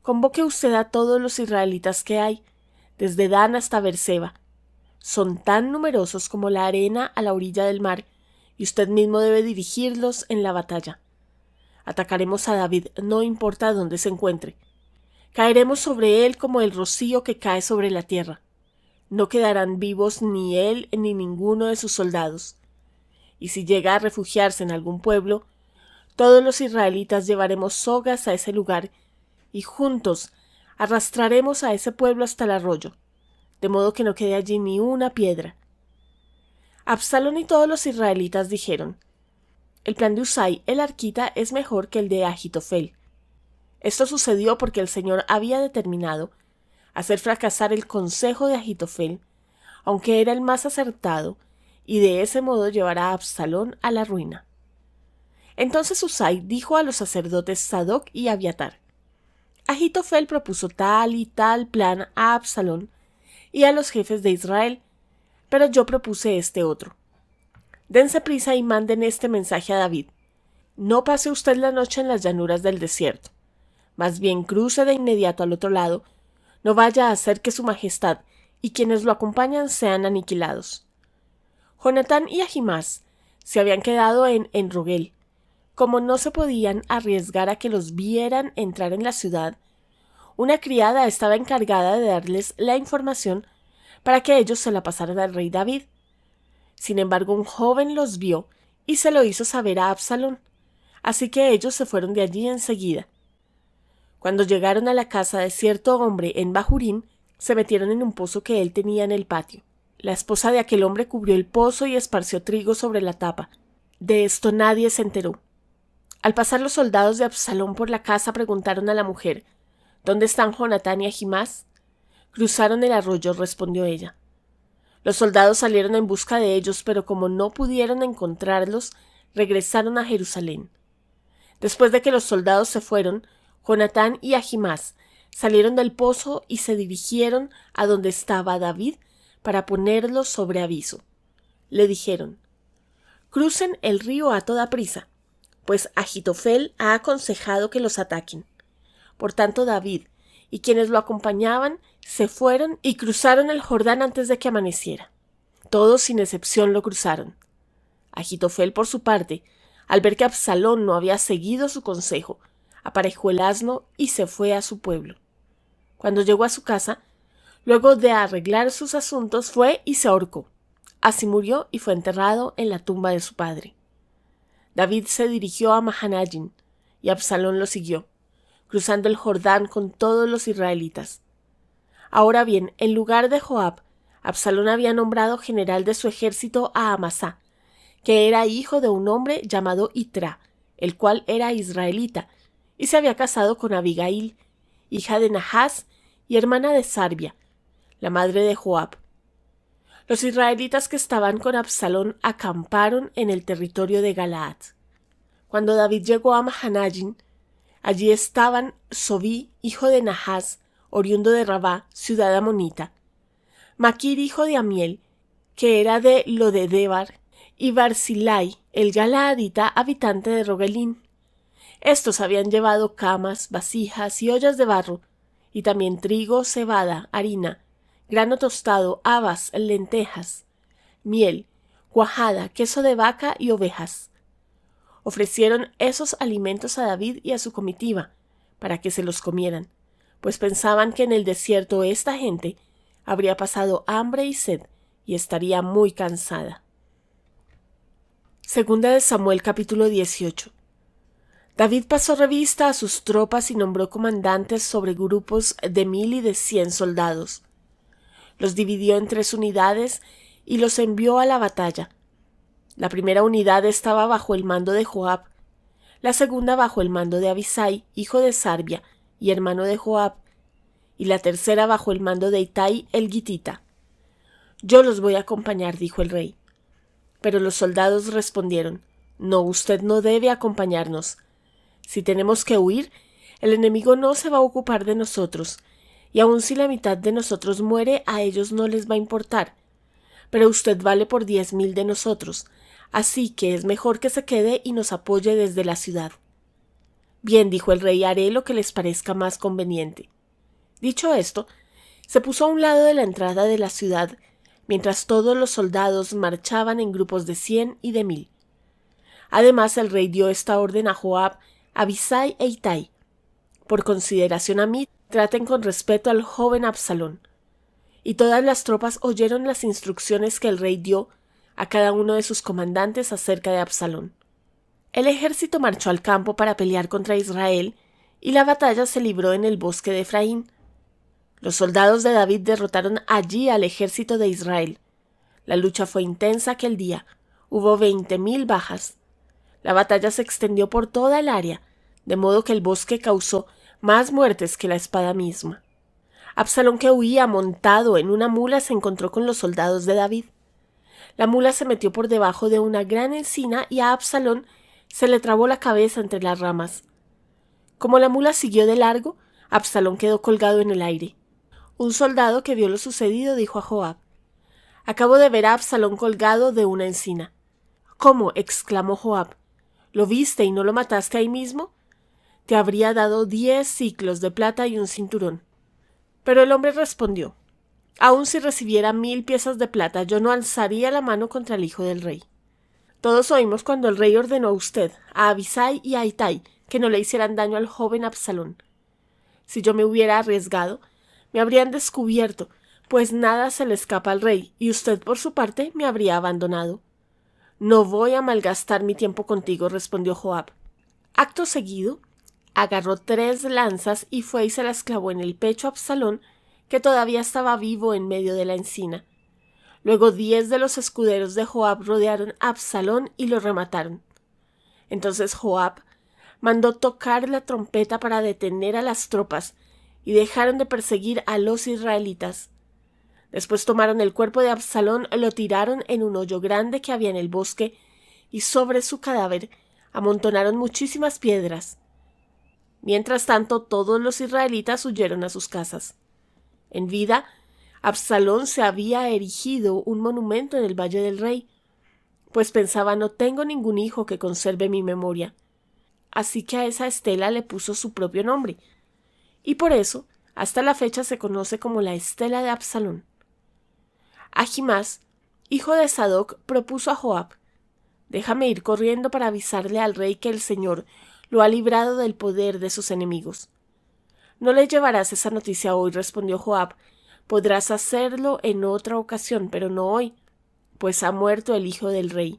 convoque usted a todos los israelitas que hay, desde Dan hasta Beerseba. Son tan numerosos como la arena a la orilla del mar, y usted mismo debe dirigirlos en la batalla. Atacaremos a David, no importa dónde se encuentre. Caeremos sobre él como el rocío que cae sobre la tierra. No quedarán vivos ni él ni ninguno de sus soldados. Y si llega a refugiarse en algún pueblo, todos los israelitas llevaremos sogas a ese lugar y juntos arrastraremos a ese pueblo hasta el arroyo, de modo que no quede allí ni una piedra». Absalón y todos los israelitas dijeron: «El plan de Husai el arquita es mejor que el de Ahitofel». Esto sucedió porque el Señor había determinado hacer fracasar el consejo de Ahitofel, aunque era el más acertado, y de ese modo llevar a Absalón a la ruina. Entonces Husai dijo a los sacerdotes Sadoc y Abiatar: «Ahitofel propuso tal y tal plan a Absalón y a los jefes de Israel, pero yo propuse este otro. Dense prisa y manden este mensaje a David: no pase usted la noche en las llanuras del desierto. Más bien cruce de inmediato al otro lado. No vaya a hacer que su majestad y quienes lo acompañan sean aniquilados. Jonatán y Ahimás se habían quedado en Enrogel. Como no se podían arriesgar a que los vieran entrar en la ciudad, una criada estaba encargada de darles la información para que ellos se la pasaran al rey David. Sin embargo, un joven los vio y se lo hizo saber a Absalón, así que ellos se fueron de allí enseguida. Cuando llegaron a la casa de cierto hombre en Bahurín, se metieron en un pozo que él tenía en el patio. La esposa de aquel hombre cubrió el pozo y esparció trigo sobre la tapa. De esto nadie se enteró. Al pasar los soldados de Absalón por la casa, preguntaron a la mujer: ¿Dónde están Jonatán y Ahimás? Cruzaron el arroyo, respondió ella. Los soldados salieron en busca de ellos, pero como no pudieron encontrarlos, regresaron a Jerusalén. Después de que los soldados se fueron, Jonatán y Ahimás salieron del pozo y se dirigieron a donde estaba David para ponerlo sobre aviso. Le dijeron: «Crucen el río a toda prisa, pues Ahitofel ha aconsejado que los ataquen». Por tanto, David y quienes lo acompañaban se fueron y cruzaron el Jordán antes de que amaneciera. Todos sin excepción lo cruzaron. Ahitofel, por su parte, al ver que Absalón no había seguido su consejo, aparejó el asno y se fue a su pueblo. Cuando llegó a su casa, luego de arreglar sus asuntos, fue y se ahorcó. Así murió y fue enterrado en la tumba de su padre. David se dirigió a Mahanayim y Absalón lo siguió, cruzando el Jordán con todos los israelitas. Ahora bien, en lugar de Joab, Absalón había nombrado general de su ejército a Amasá, que era hijo de un hombre llamado Itra, el cual era israelita, y se había casado con Abigail, hija de Nahás y hermana de Sarbia, la madre de Joab. Los israelitas que estaban con Absalón acamparon en el territorio de Galaad. Cuando David llegó a Mahanayim, allí estaban Sobí, hijo de Nahás, oriundo de Rabá, ciudad amonita, Maquir, hijo de Amiel, que era de Lodedebar, y Barzilai, el galaadita, habitante de Rogelín. Estos habían llevado camas, vasijas y ollas de barro, y también trigo, cebada, harina, grano tostado, habas, lentejas, miel, cuajada, queso de vaca y ovejas. Ofrecieron esos alimentos a David y a su comitiva, para que se los comieran, pues pensaban que en el desierto esta gente habría pasado hambre y sed y estaría muy cansada. Segunda de Samuel, capítulo 18. David pasó revista a sus tropas y nombró comandantes sobre grupos de 1000 y de 100 soldados. Los dividió en 3 unidades y los envió a la batalla. La primera unidad estaba bajo el mando de Joab, la segunda bajo el mando de Abisai, hijo de Sarbia y hermano de Joab, y la tercera bajo el mando de Itai el Gitita. «Yo los voy a acompañar», dijo el rey. Pero los soldados respondieron: «No, usted no debe acompañarnos. Si tenemos que huir, el enemigo no se va a ocupar de nosotros, y aun si la mitad de nosotros muere, a ellos no les va a importar. Pero usted vale por 10,000 de nosotros, así que es mejor que se quede y nos apoye desde la ciudad». «Bien», dijo el rey, «haré lo que les parezca más conveniente». Dicho esto, se puso a un lado de la entrada de la ciudad, mientras todos los soldados marchaban en grupos de 100 y de 1000. Además, el rey dio esta orden a Joab, Abisai e Itai: «Por consideración a mí, traten con respeto al joven Absalón». Y todas las tropas oyeron las instrucciones que el rey dio a cada uno de sus comandantes acerca de Absalón. El ejército marchó al campo para pelear contra Israel, y la batalla se libró en el bosque de Efraín. Los soldados de David derrotaron allí al ejército de Israel. La lucha fue intensa aquel día. Hubo 20,000 bajas. La batalla se extendió por toda el área, de modo que el bosque causó más muertes que la espada misma. Absalón, que huía montado en una mula, se encontró con los soldados de David. La mula se metió por debajo de una gran encina y a Absalón se le trabó la cabeza entre las ramas. Como la mula siguió de largo, Absalón quedó colgado en el aire. Un soldado que vio lo sucedido dijo a Joab: «Acabo de ver a Absalón colgado de una encina». «¿Cómo?», exclamó Joab. ¿Lo viste y no lo mataste ahí mismo? Te habría dado 10 siclos de plata y un cinturón. Pero el hombre respondió: aun si recibiera 1000 piezas de plata, yo no alzaría la mano contra el hijo del rey. Todos oímos cuando el rey ordenó a usted, a Abisai y a Itai, que no le hicieran daño al joven Absalón. Si yo me hubiera arriesgado, me habrían descubierto, pues nada se le escapa al rey, y usted por su parte me habría abandonado. No voy a malgastar mi tiempo contigo, respondió Joab. Acto seguido, agarró 3 lanzas y fue y se las clavó en el pecho a Absalón, que todavía estaba vivo en medio de la encina. Luego 10 de los escuderos de Joab rodearon a Absalón y lo remataron. Entonces Joab mandó tocar la trompeta para detener a las tropas, y dejaron de perseguir a los israelitas. Después tomaron el cuerpo de Absalón, lo tiraron en un hoyo grande que había en el bosque, y sobre su cadáver amontonaron muchísimas piedras. Mientras tanto, todos los israelitas huyeron a sus casas. En vida, Absalón se había erigido un monumento en el Valle del Rey, pues pensaba: no tengo ningún hijo que conserve mi memoria. Así que a esa estela le puso su propio nombre, y por eso hasta la fecha se conoce como la estela de Absalón. Ahimás, hijo de Sadoc, propuso a Joab: déjame ir corriendo para avisarle al rey que el Señor lo ha librado del poder de sus enemigos. No le llevarás esa noticia hoy, respondió Joab. Podrás hacerlo en otra ocasión, pero no hoy, pues ha muerto el hijo del rey.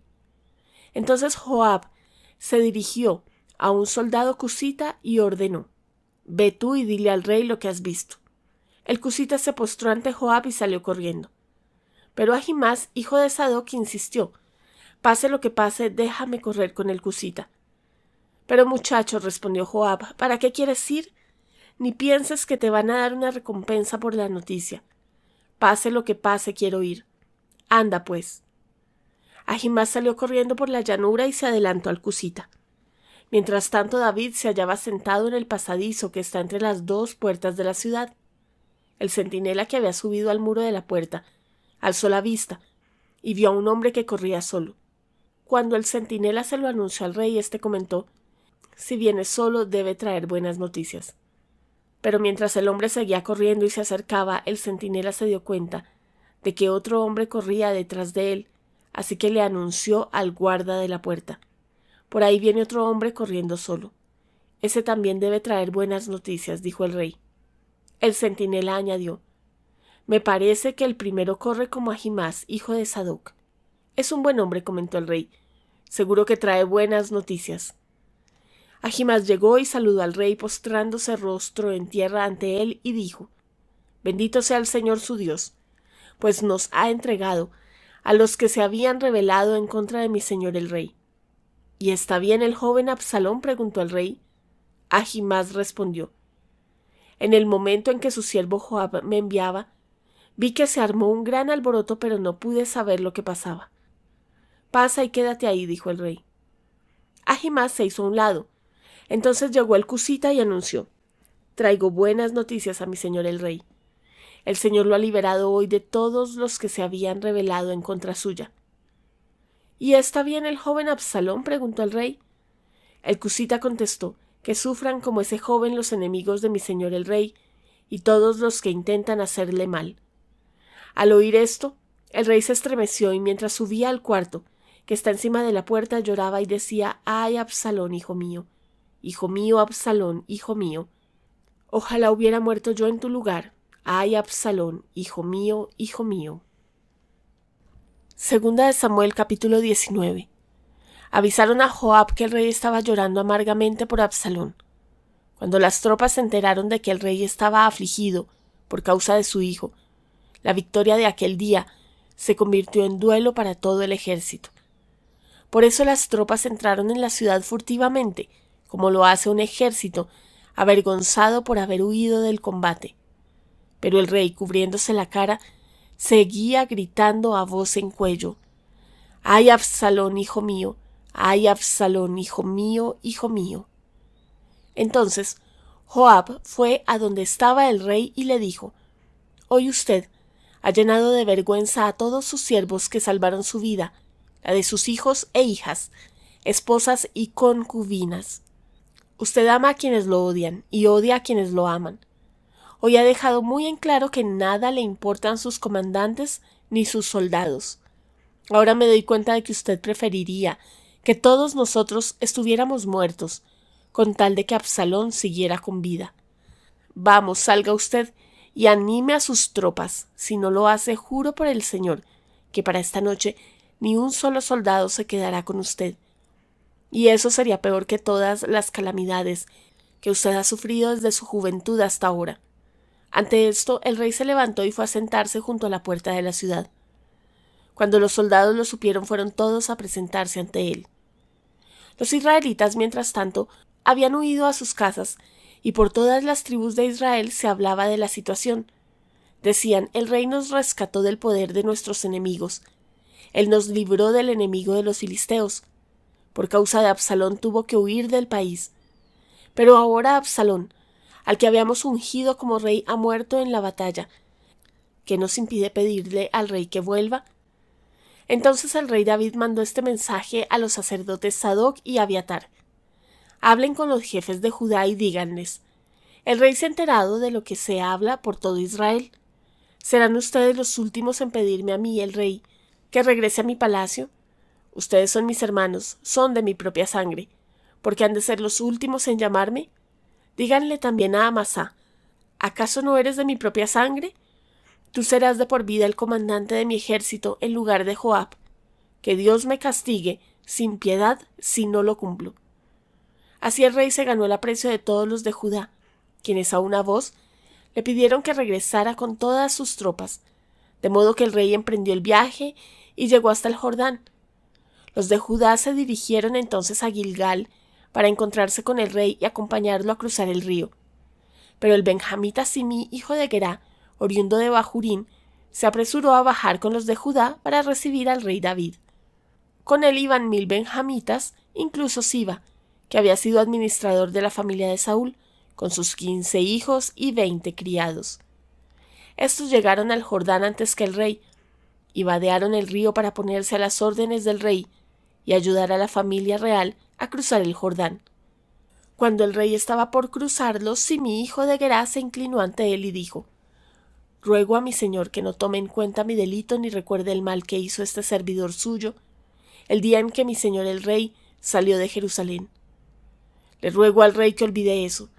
Entonces Joab se dirigió a un soldado cusita y ordenó: ve tú y dile al rey lo que has visto. El cusita se postró ante Joab y salió corriendo. Pero Ahimás, hijo de Sadoc, insistió: pase lo que pase, déjame correr con el cusita. Pero muchacho, respondió Joab, ¿para qué quieres ir? Ni pienses que te van a dar una recompensa por la noticia. Pase lo que pase, quiero ir. Anda, pues. Ahimás salió corriendo por la llanura y se adelantó al cusita. Mientras tanto, David se hallaba sentado en el pasadizo que está entre las 2 puertas de la ciudad. El centinela que había subido al muro de la puerta alzó la vista y vio a un hombre que corría solo. Cuando el centinela se lo anunció al rey, éste comentó: si viene solo, debe traer buenas noticias. Pero mientras el hombre seguía corriendo y se acercaba, el centinela se dio cuenta de que otro hombre corría detrás de él, así que le anunció al guarda de la puerta: por ahí viene otro hombre corriendo solo. Ese también debe traer buenas noticias, dijo el rey. El centinela añadió: me parece que el primero corre como Ahimás, hijo de Sadoc. Es un buen hombre, comentó el rey. Seguro que trae buenas noticias. Ahimás llegó y saludó al rey postrándose rostro en tierra ante él y dijo: bendito sea el Señor su Dios, pues nos ha entregado a los que se habían rebelado en contra de mi señor el rey. ¿Y está bien el joven Absalón?, preguntó el rey. Ahimás respondió: en el momento en que su siervo Joab me enviaba, vi que se armó un gran alboroto, pero no pude saber lo que pasaba. Pasa y quédate ahí, dijo el rey. Ahimás se hizo a un lado. Entonces llegó el cusita y anunció: traigo buenas noticias a mi señor el rey. El Señor lo ha liberado hoy de todos los que se habían rebelado en contra suya. ¿Y está bien el joven Absalón?, preguntó el rey. El cusita contestó: que sufran como ese joven los enemigos de mi señor el rey y todos los que intentan hacerle mal. Al oír esto, el rey se estremeció y mientras subía al cuarto, que está encima de la puerta, lloraba y decía: ¡ay, Absalón, hijo mío! Hijo mío, Absalón, hijo mío. Ojalá hubiera muerto yo en tu lugar. ¡Ay, Absalón, hijo mío, hijo mío! Segunda de Samuel, capítulo 19. Avisaron a Joab que el rey estaba llorando amargamente por Absalón. Cuando las tropas se enteraron de que el rey estaba afligido por causa de su hijo, la victoria de aquel día se convirtió en duelo para todo el ejército. Por eso las tropas entraron en la ciudad furtivamente, como lo hace un ejército avergonzado por haber huido del combate. Pero el rey, cubriéndose la cara, seguía gritando a voz en cuello: ¡ay, Absalón, hijo mío! ¡ay, Absalón, hijo mío, hijo mío! Entonces Joab fue a donde estaba el rey y le dijo: hoy usted ha llenado de vergüenza a todos sus siervos que salvaron su vida, la de sus hijos e hijas, esposas y concubinas. Usted ama a quienes lo odian y odia a quienes lo aman. Hoy ha dejado muy en claro que nada le importan sus comandantes ni sus soldados. Ahora me doy cuenta de que usted preferiría que todos nosotros estuviéramos muertos, con tal de que Absalón siguiera con vida. Vamos, salga usted y anime a sus tropas. Si no lo hace, juro por el Señor que para esta noche ni un solo soldado se quedará con usted. Y eso sería peor que todas las calamidades que usted ha sufrido desde su juventud hasta ahora. Ante esto, el rey se levantó y fue a sentarse junto a la puerta de la ciudad. Cuando los soldados lo supieron, fueron todos a presentarse ante él. Los israelitas, mientras tanto, habían huido a sus casas, y por todas las tribus de Israel se hablaba de la situación. Decían: el rey nos rescató del poder de nuestros enemigos. Él nos libró del enemigo de los filisteos. Por causa de Absalón tuvo que huir del país. Pero ahora Absalón, al que habíamos ungido como rey, ha muerto en la batalla. ¿Qué nos impide pedirle al rey que vuelva? Entonces el rey David mandó este mensaje a los sacerdotes Sadoc y Abiatar: hablen con los jefes de Judá y díganles: el rey se ha enterado de lo que se habla por todo Israel. ¿Serán ustedes los últimos en pedirme a mí, el rey, que regrese a mi palacio? Ustedes son mis hermanos, son de mi propia sangre. ¿Por qué han de ser los últimos en llamarme? Díganle también a Amasá: ¿acaso no eres de mi propia sangre? Tú serás de por vida el comandante de mi ejército en lugar de Joab. Que Dios me castigue sin piedad si no lo cumplo. Así el rey se ganó el aprecio de todos los de Judá, quienes a una voz le pidieron que regresara con todas sus tropas, de modo que el rey emprendió el viaje y llegó hasta el Jordán. Los de Judá se dirigieron entonces a Gilgal para encontrarse con el rey y acompañarlo a cruzar el río. Pero el benjamita Simí, hijo de Gerá, oriundo de Bahurín, se apresuró a bajar con los de Judá para recibir al rey David. Con él iban 1000 benjamitas, incluso Siba, que había sido administrador de la familia de Saúl, con sus 15 hijos y 20 criados. Estos llegaron al Jordán antes que el rey, y vadearon el río para ponerse a las órdenes del rey y ayudar a la familia real a cruzar el Jordán. Cuando el rey estaba por cruzarlo, Simí, hijo de Gerá, se inclinó ante él y dijo: ruego a mi señor que no tome en cuenta mi delito ni recuerde el mal que hizo este servidor suyo el día en que mi señor el rey salió de Jerusalén. Le ruego al rey que olvide eso.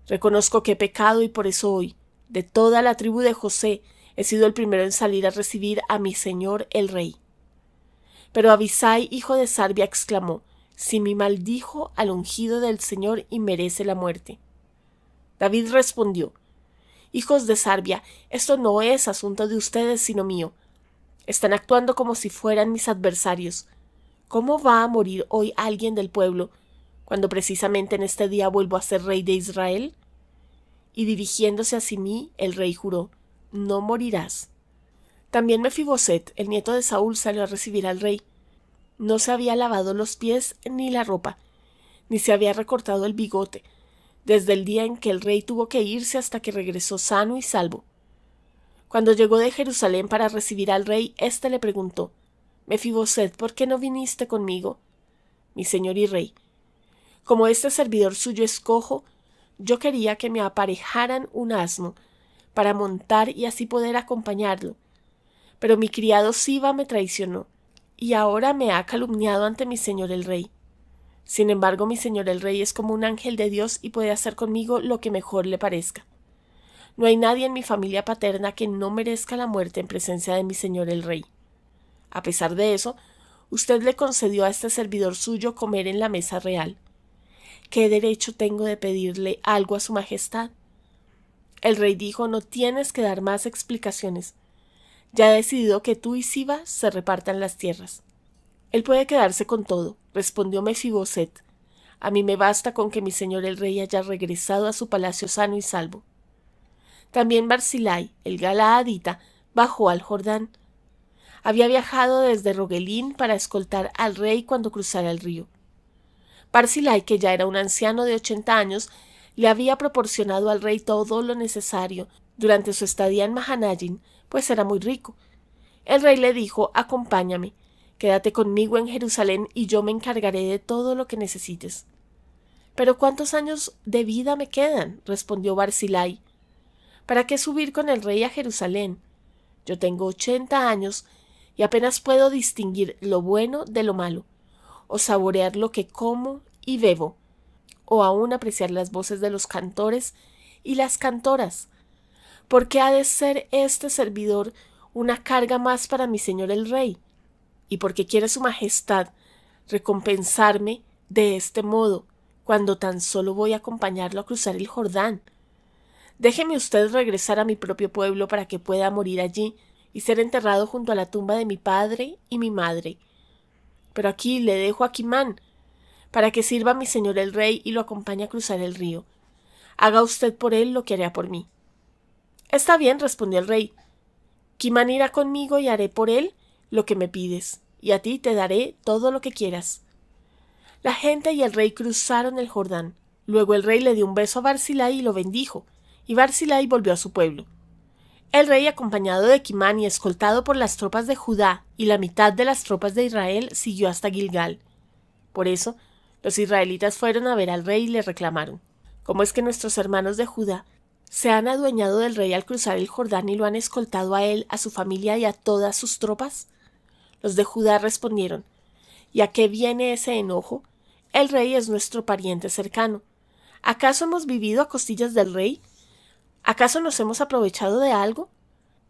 Reconozco que he pecado y por eso hoy, de toda la tribu de José, he sido el primero en salir a recibir a mi señor el rey. Pero Abisai, hijo de Sarbia, exclamó: Simí maldijo al ungido del Señor y merece la muerte. David respondió: hijos de Sarbia, esto no es asunto de ustedes sino mío. Están actuando como si fueran mis adversarios. ¿Cómo va a morir hoy alguien del pueblo, cuando precisamente en este día vuelvo a ser rey de Israel? Y dirigiéndose a Simí, el rey juró: no morirás. También Mefiboset, el nieto de Saúl, salió a recibir al rey. No se había lavado los pies ni la ropa, ni se había recortado el bigote, desde el día en que el rey tuvo que irse hasta que regresó sano y salvo. Cuando llegó de Jerusalén para recibir al rey, éste le preguntó: Mefiboset, ¿por qué no viniste conmigo? Mi señor y rey, como este servidor suyo es cojo, yo quería que me aparejaran un asno para montar y así poder acompañarlo. Pero mi criado Siba me traicionó, y ahora me ha calumniado ante mi señor el rey. Sin embargo, mi señor el rey es como un ángel de Dios y puede hacer conmigo lo que mejor le parezca. No hay nadie en mi familia paterna que no merezca la muerte en presencia de mi señor el rey. A pesar de eso, usted le concedió a este servidor suyo comer en la mesa real. ¿Qué derecho tengo de pedirle algo a su majestad? El rey dijo: no tienes que dar más explicaciones. Ya he decidido que tú y Siba se repartan las tierras. Él puede quedarse con todo, respondió Mefiboset. A mí me basta con que mi señor el rey haya regresado a su palacio sano y salvo. También Barzillai, el galaadita, bajó al Jordán. Había viajado desde Rogelín para escoltar al rey cuando cruzara el río. Barzillai, que ya era un anciano de 80 años, le había proporcionado al rey todo lo necesario durante su estadía en Mahanayim, pues era muy rico. El rey le dijo: acompáñame, Quédate conmigo en Jerusalén y yo me encargaré de todo lo que necesites. —¿Pero cuántos años de vida me quedan? —respondió Barzillai. —¿Para qué subir con el rey a Jerusalén? Yo tengo 80 años y apenas puedo distinguir lo bueno de lo malo, o saborear lo que como y bebo, o aún apreciar las voces de los cantores y las cantoras. ¿Por qué ha de ser este servidor una carga más para mi señor el rey? ¿Y por qué quiere su majestad recompensarme de este modo, cuando tan solo voy a acompañarlo a cruzar el Jordán? Déjeme usted regresar a mi propio pueblo para que pueda morir allí y ser enterrado junto a la tumba de mi padre y mi madre. Pero aquí le dejo a Kimán, para que sirva a mi señor el rey y lo acompañe a cruzar el río. Haga usted por él lo que hará por mí. —Está bien —respondió el rey—. Kimán irá conmigo y haré por él lo que me pides, y a ti te daré todo lo que quieras. La gente y el rey cruzaron el Jordán. Luego el rey le dio un beso a Barzillai y lo bendijo, y Barzillai volvió a su pueblo. El rey, acompañado de Kimán y escoltado por las tropas de Judá y la mitad de las tropas de Israel, siguió hasta Gilgal. Por eso, los israelitas fueron a ver al rey y le reclamaron: ¿Cómo es que nuestros hermanos de Judá se han adueñado del rey al cruzar el Jordán y lo han escoltado a él, a su familia y a todas sus tropas? Los de Judá respondieron: ¿Y a qué viene ese enojo? El rey es nuestro pariente cercano. ¿Acaso hemos vivido a costillas del rey? ¿Acaso nos hemos aprovechado de algo?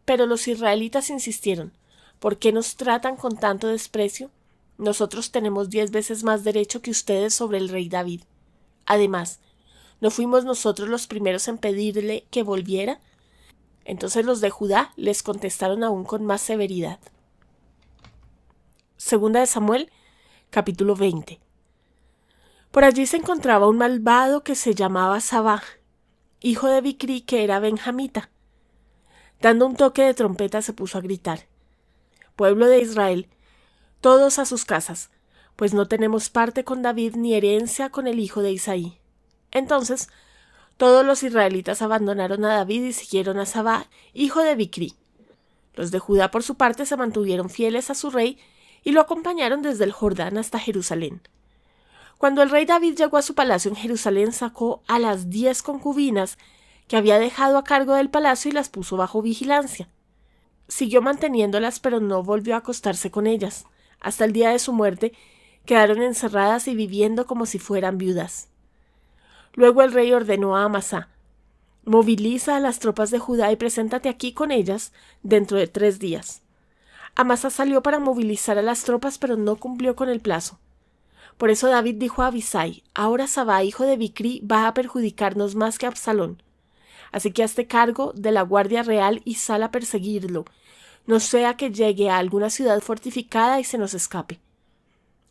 Pero los israelitas insistieron: ¿Por qué nos tratan con tanto desprecio? Nosotros tenemos 10 veces más derecho que ustedes sobre el rey David. Además, ¿no fuimos nosotros los primeros en pedirle que volviera? Entonces los de Judá les contestaron aún con más severidad. Segunda de Samuel, capítulo 20. Por allí se encontraba un malvado que se llamaba Sabá, hijo de Bicri, que era benjamita. Dando un toque de trompeta se puso a gritar: «Pueblo de Israel, todos a sus casas, pues no tenemos parte con David ni herencia con el hijo de Isaí». Entonces todos los israelitas abandonaron a David y siguieron a Sabá, hijo de Bicri. Los de Judá, por su parte, se mantuvieron fieles a su rey y lo acompañaron desde el Jordán hasta Jerusalén. Cuando el rey David llegó a su palacio en Jerusalén, sacó a las 10 concubinas que había dejado a cargo del palacio y las puso bajo vigilancia. Siguió manteniéndolas, pero no volvió a acostarse con ellas. Hasta el día de su muerte quedaron encerradas y viviendo como si fueran viudas. Luego el rey ordenó a Amasá: «Moviliza a las tropas de Judá y preséntate aquí con ellas dentro de 3 días». Amasá salió para movilizar a las tropas, pero no cumplió con el plazo. Por eso David dijo a Abisai: «Ahora Sabá, hijo de Bicri, va a perjudicarnos más que Absalón. Así que hazte cargo de la guardia real y sal a perseguirlo, no sea que llegue a alguna ciudad fortificada y se nos escape».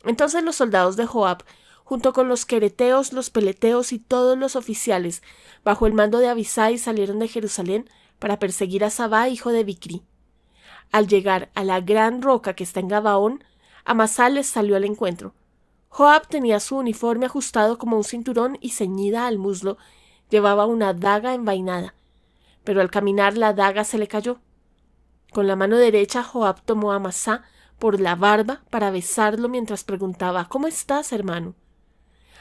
Entonces los soldados de Joab, junto con los quereteos, los peleteos y todos los oficiales, bajo el mando de Abisai, salieron de Jerusalén para perseguir a Sabá, hijo de Bicri. Al llegar a la gran roca que está en Gabaón, Amasá les salió al encuentro. Joab tenía su uniforme ajustado como un cinturón y ceñida al muslo llevaba una daga envainada, pero al caminar la daga se le cayó. Con la mano derecha Joab tomó a Amasá por la barba para besarlo mientras preguntaba: «¿Cómo estás, hermano?».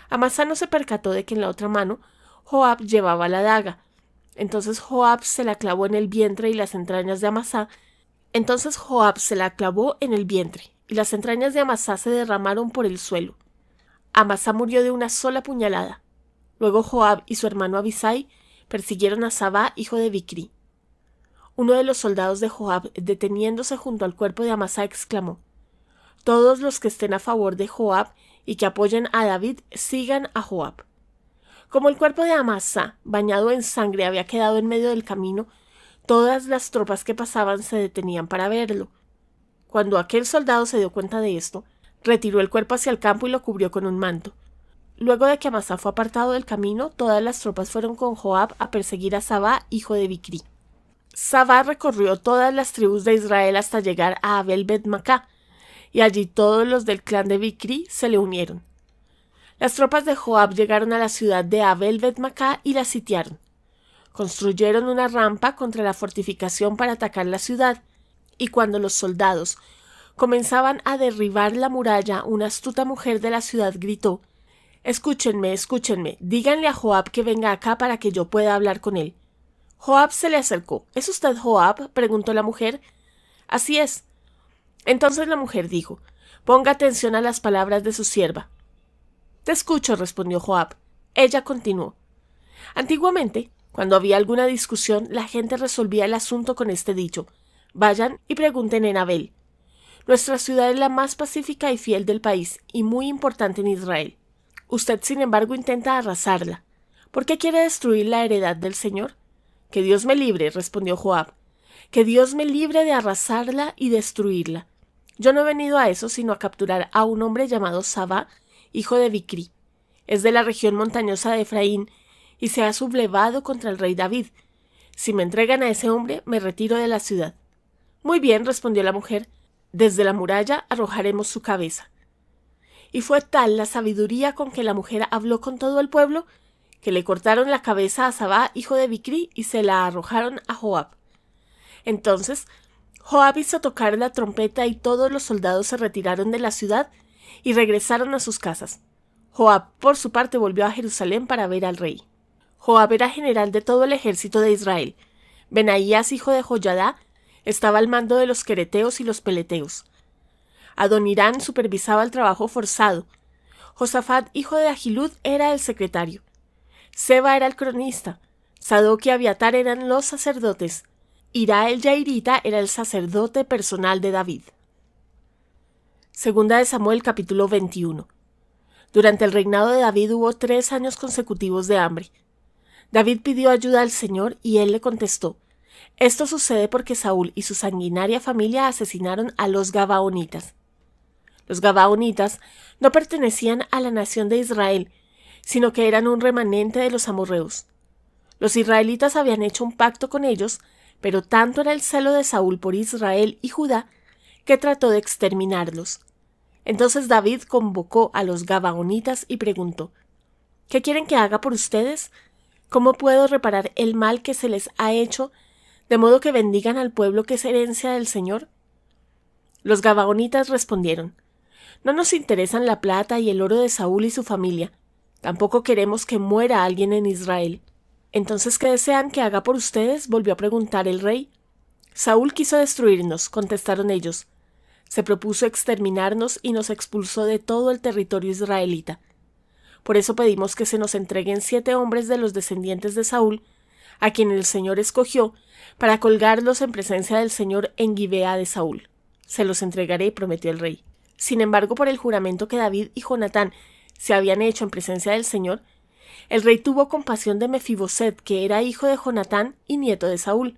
Amasá no se percató de que en la otra mano Joab llevaba la daga. Entonces Joab se la clavó en el vientre y las entrañas de Amasá se derramaron por el suelo. Amasá murió de una sola puñalada. Luego Joab y su hermano Abisai persiguieron a Sabá, hijo de Bicri. Uno de los soldados de Joab, deteniéndose junto al cuerpo de Amasá, exclamó: «Todos los que estén a favor de Joab y que apoyen a David, sigan a Joab». Como el cuerpo de Amasá, bañado en sangre, había quedado en medio del camino, todas las tropas que pasaban se detenían para verlo. Cuando aquel soldado se dio cuenta de esto, retiró el cuerpo hacia el campo y lo cubrió con un manto. Luego de que Amasá fue apartado del camino, todas las tropas fueron con Joab a perseguir a Sabá, hijo de Bicri. Sabá recorrió todas las tribus de Israel hasta llegar a Abel-Bet-Macá, y allí todos los del clan de Bicri se le unieron. Las tropas de Joab llegaron a la ciudad de Abel-Bet-Macá y la sitiaron. Construyeron una rampa contra la fortificación para atacar la ciudad, y cuando los soldados comenzaban a derribar la muralla, una astuta mujer de la ciudad gritó: «Escúchenme, escúchenme, díganle a Joab que venga acá para que yo pueda hablar con él». Joab se le acercó. «¿Es usted Joab?», preguntó la mujer. «Así es». Entonces la mujer dijo: «Ponga atención a las palabras de su sierva». «Te escucho», respondió Joab. Ella continuó: «Antiguamente, cuando había alguna discusión, la gente resolvía el asunto con este dicho: vayan y pregunten en Abel. Nuestra ciudad es la más pacífica y fiel del país, y muy importante en Israel. Usted, sin embargo, intenta arrasarla. ¿Por qué quiere destruir la heredad del Señor?». «Que Dios me libre», respondió Joab. «Que Dios me libre de arrasarla y destruirla. Yo no he venido a eso, sino a capturar a un hombre llamado Sabá, hijo de Bicri. Es de la región montañosa de Efraín, y se ha sublevado contra el rey David. Si me entregan a ese hombre, me retiro de la ciudad». «Muy bien», respondió la mujer, «desde la muralla arrojaremos su cabeza». Y fue tal la sabiduría con que la mujer habló con todo el pueblo, que le cortaron la cabeza a Sabá, hijo de Bicri, y se la arrojaron a Joab. Entonces Joab hizo tocar la trompeta y todos los soldados se retiraron de la ciudad y regresaron a sus casas. Joab, por su parte, volvió a Jerusalén para ver al rey. Joab era general de todo el ejército de Israel. Benaías, hijo de Joyadá, estaba al mando de los quereteos y los peleteos. Adonirán supervisaba el trabajo forzado. Josafat, hijo de Ahilud, era el secretario. Seba era el cronista. Sadoc y Abiatar eran los sacerdotes. Hirá el Yairita era el sacerdote personal de David. Segunda de Samuel, capítulo 21. Durante el reinado de David hubo 3 años consecutivos de hambre. David pidió ayuda al Señor y él le contestó: «Esto sucede porque Saúl y su sanguinaria familia asesinaron a los Gabaonitas». Los Gabaonitas no pertenecían a la nación de Israel, sino que eran un remanente de los amorreos. Los israelitas habían hecho un pacto con ellos, pero tanto era el celo de Saúl por Israel y Judá que trató de exterminarlos. Entonces David convocó a los Gabaonitas y preguntó: «¿Qué quieren que haga por ustedes? ¿Cómo puedo reparar el mal que se les ha hecho, de modo que bendigan al pueblo que es herencia del Señor?». Los Gabaonitas respondieron: «No nos interesan la plata y el oro de Saúl y su familia. Tampoco queremos que muera alguien en Israel». «Entonces, ¿qué desean que haga por ustedes?», volvió a preguntar el rey. «Saúl quiso destruirnos», contestaron ellos. «Se propuso exterminarnos y nos expulsó de todo el territorio israelita. Por eso pedimos que se nos entreguen 7 hombres de los descendientes de Saúl, a quien el Señor escogió, para colgarlos en presencia del Señor en Gibea de Saúl. Se los entregaré», prometió el rey. Sin embargo, por el juramento que David y Jonatán se habían hecho en presencia del Señor, el rey tuvo compasión de Mefiboset, que era hijo de Jonatán y nieto de Saúl,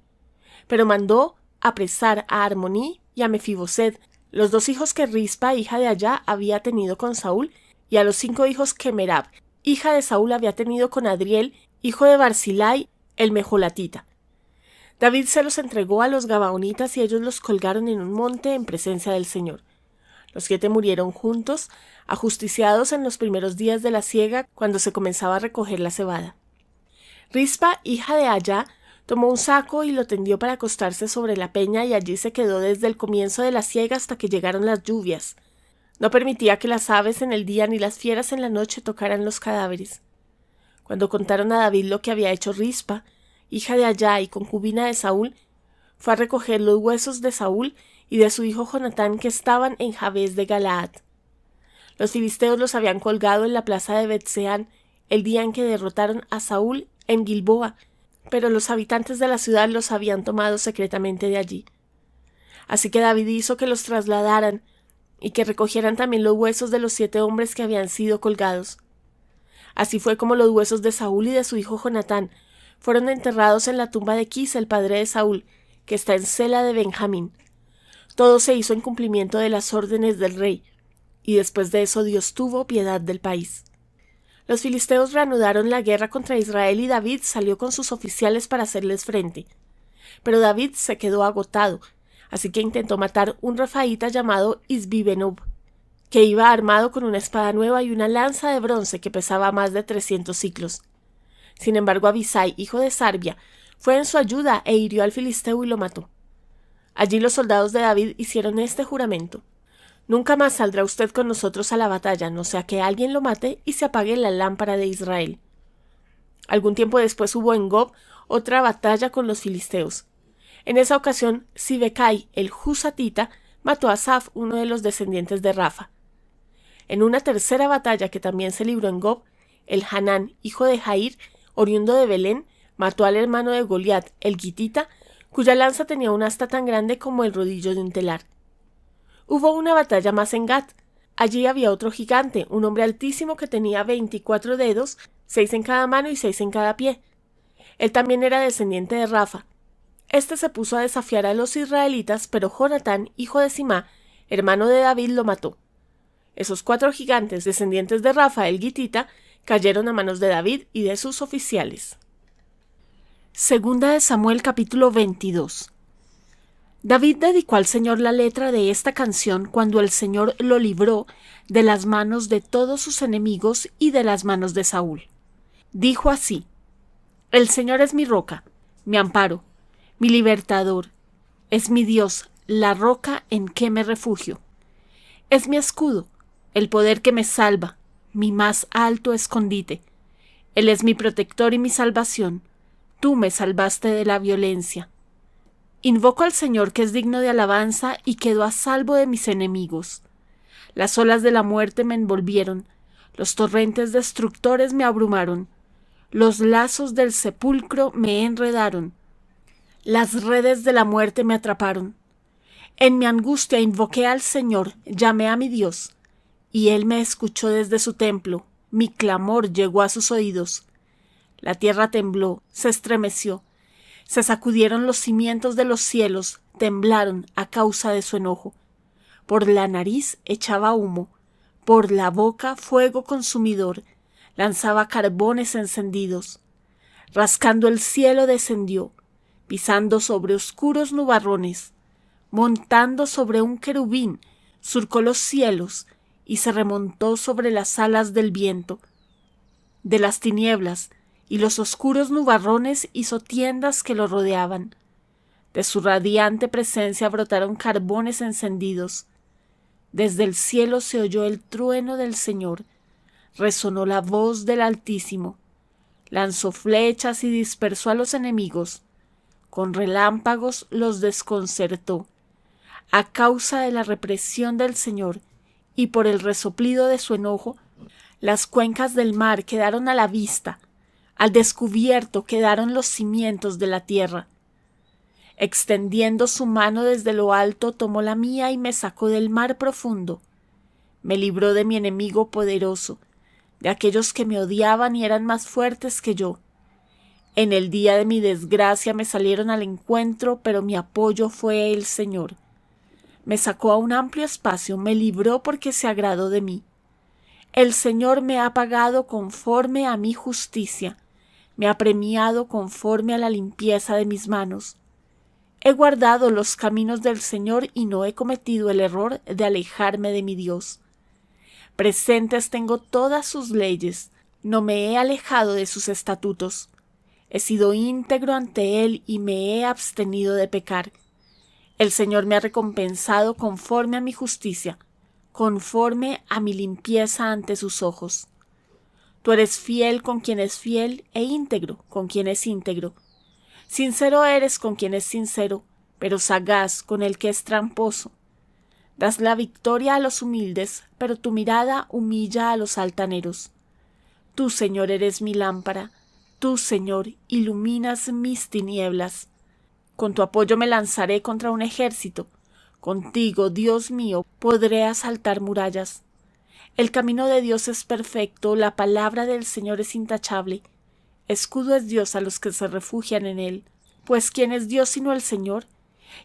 pero mandó apresar a Armoní y a Mefiboset, los 2 hijos que Rispa, hija de Ayá, había tenido con Saúl, y a los 5 hijos que Merab, hija de Saúl, había tenido con Adriel, hijo de Barzilai, el mejolatita. David se los entregó a los Gabaonitas y ellos los colgaron en un monte en presencia del Señor. Los 7 murieron juntos, ajusticiados en los primeros días de la siega, cuando se comenzaba a recoger la cebada. Rispa, hija de Ayá, tomó un saco y lo tendió para acostarse sobre la peña, y allí se quedó desde el comienzo de la siega hasta que llegaron las lluvias. No permitía que las aves en el día ni las fieras en la noche tocaran los cadáveres. Cuando contaron a David lo que había hecho Rispa, hija de Ayá y concubina de Saúl, fue a recoger los huesos de Saúl y de su hijo Jonatán, que estaban en Jabes de Galaad. Los filisteos los habían colgado en la plaza de Betseán el día en que derrotaron a Saúl en Gilboa, pero los habitantes de la ciudad los habían tomado secretamente de allí. Así que David hizo que los trasladaran y que recogieran también los huesos de los 7 hombres que habían sido colgados. Así fue como los huesos de Saúl y de su hijo Jonatán fueron enterrados en la tumba de Quis, el padre de Saúl, que está en Sela de Benjamín. Todo se hizo en cumplimiento de las órdenes del rey, y después de eso Dios tuvo piedad del país. Los filisteos reanudaron la guerra contra Israel y David salió con sus oficiales para hacerles frente. Pero David se quedó agotado, así que intentó matar un refaíta llamado Isbi-Benob, que iba armado con una espada nueva y una lanza de bronce que pesaba más de 300 siclos. Sin embargo, Abisai, hijo de Sarbia, fue en su ayuda e hirió al filisteo y lo mató. Allí los soldados de David hicieron este juramento: Nunca más saldrá usted con nosotros a la batalla, no sea que alguien lo mate y se apague la lámpara de Israel. Algún tiempo después hubo en Gob otra batalla con los filisteos. En esa ocasión, Sibecai, el Husatita, mató a Asaf, uno de los descendientes de Rafa. En una tercera batalla que también se libró en Gob, el Hanán, hijo de Jair, oriundo de Belén, mató al hermano de Goliat, el Gitita, cuya lanza tenía un asta tan grande como el rodillo de un telar. Hubo una batalla más en Gat. Allí había otro gigante, un hombre altísimo que tenía 24 dedos, 6 en cada mano y 6 en cada pie. Él también era descendiente de Rafa. Este se puso a desafiar a los israelitas, pero Jonatán, hijo de Simá, hermano de David, lo mató. Esos 4 gigantes, descendientes de Rafa, el Gitita, cayeron a manos de David y de sus oficiales. Segunda de Samuel, capítulo 22. David dedicó al Señor la letra de esta canción cuando el Señor lo libró de las manos de todos sus enemigos y de las manos de Saúl. Dijo así: El Señor es mi roca, mi amparo, mi libertador, es mi Dios, la roca en que me refugio. Es mi escudo, el poder que me salva, mi más alto escondite. Él es mi protector y mi salvación. Tú me salvaste de la violencia. Invoco al Señor, que es digno de alabanza, y quedo a salvo de mis enemigos. Las olas de la muerte me envolvieron, los torrentes destructores me abrumaron, los lazos del sepulcro me enredaron, las redes de la muerte me atraparon. En mi angustia invoqué al Señor, llamé a mi Dios, y Él me escuchó desde su templo, mi clamor llegó a sus oídos. La tierra tembló, se estremeció, se sacudieron los cimientos de los cielos, temblaron a causa de su enojo. Por la nariz echaba humo, por la boca fuego consumidor, lanzaba carbones encendidos. Rascando el cielo descendió, pisando sobre oscuros nubarrones, montando sobre un querubín, surcó los cielos y se remontó sobre las alas del viento. De las tinieblas y los oscuros nubarrones hizo tiendas que lo rodeaban. De su radiante presencia brotaron carbones encendidos. Desde el cielo se oyó el trueno del Señor, resonó la voz del Altísimo. Lanzó flechas y dispersó a los enemigos. Con relámpagos los desconcertó. A causa de la represión del Señor y por el resoplido de su enojo, las cuencas del mar quedaron a la vista. Al descubierto quedaron los cimientos de la tierra. Extendiendo su mano desde lo alto, tomó la mía y me sacó del mar profundo. Me libró de mi enemigo poderoso, de aquellos que me odiaban y eran más fuertes que yo. En el día de mi desgracia me salieron al encuentro, pero mi apoyo fue el Señor. Me sacó a un amplio espacio, me libró porque se agradó de mí. El Señor me ha pagado conforme a mi justicia, me ha premiado conforme a la limpieza de mis manos. He guardado los caminos del Señor y no he cometido el error de alejarme de mi Dios. Presentes tengo todas sus leyes, no me he alejado de sus estatutos. He sido íntegro ante Él y me he abstenido de pecar. El Señor me ha recompensado conforme a mi justicia, conforme a mi limpieza ante sus ojos. Tú eres fiel con quien es fiel e íntegro con quien es íntegro. Sincero eres con quien es sincero, pero sagaz con el que es tramposo. Das la victoria a los humildes, pero tu mirada humilla a los altaneros. Tú, Señor, eres mi lámpara. Tú, Señor, iluminas mis tinieblas. Con tu apoyo me lanzaré contra un ejército. Contigo, Dios mío, podré asaltar murallas. El camino de Dios es perfecto, la palabra del Señor es intachable. Escudo es Dios a los que se refugian en él. Pues ¿quién es Dios sino el Señor?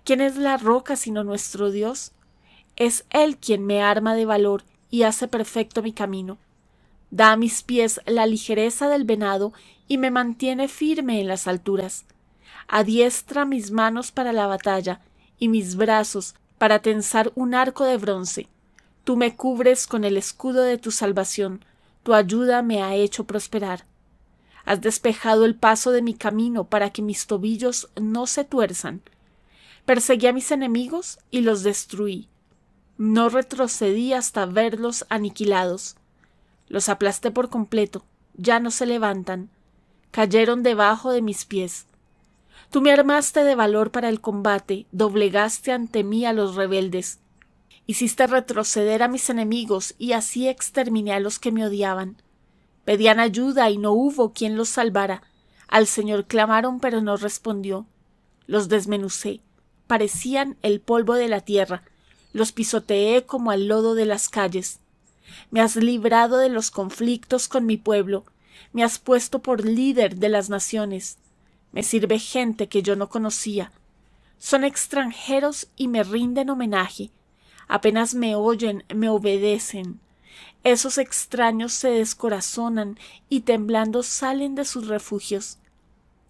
¿Quién es la roca sino nuestro Dios? Es Él quien me arma de valor y hace perfecto mi camino. Da a mis pies la ligereza del venado y me mantiene firme en las alturas. Adiestra mis manos para la batalla y mis brazos para tensar un arco de bronce. Tú me cubres con el escudo de tu salvación, tu ayuda me ha hecho prosperar. Has despejado el paso de mi camino para que mis tobillos no se tuerzan. Perseguí a mis enemigos y los destruí. No retrocedí hasta verlos aniquilados. Los aplasté por completo, ya no se levantan. Cayeron debajo de mis pies. Tú me armaste de valor para el combate, doblegaste ante mí a los rebeldes. Hiciste retroceder a mis enemigos y así exterminé a los que me odiaban. Pedían ayuda y no hubo quien los salvara. Al Señor clamaron, pero no respondió. Los desmenucé. Parecían el polvo de la tierra. Los pisoteé como al lodo de las calles. Me has librado de los conflictos con mi pueblo. Me has puesto por líder de las naciones. Me sirve gente que yo no conocía. Son extranjeros y me rinden homenaje. Apenas me oyen, me obedecen. Esos extraños se descorazonan y temblando salen de sus refugios.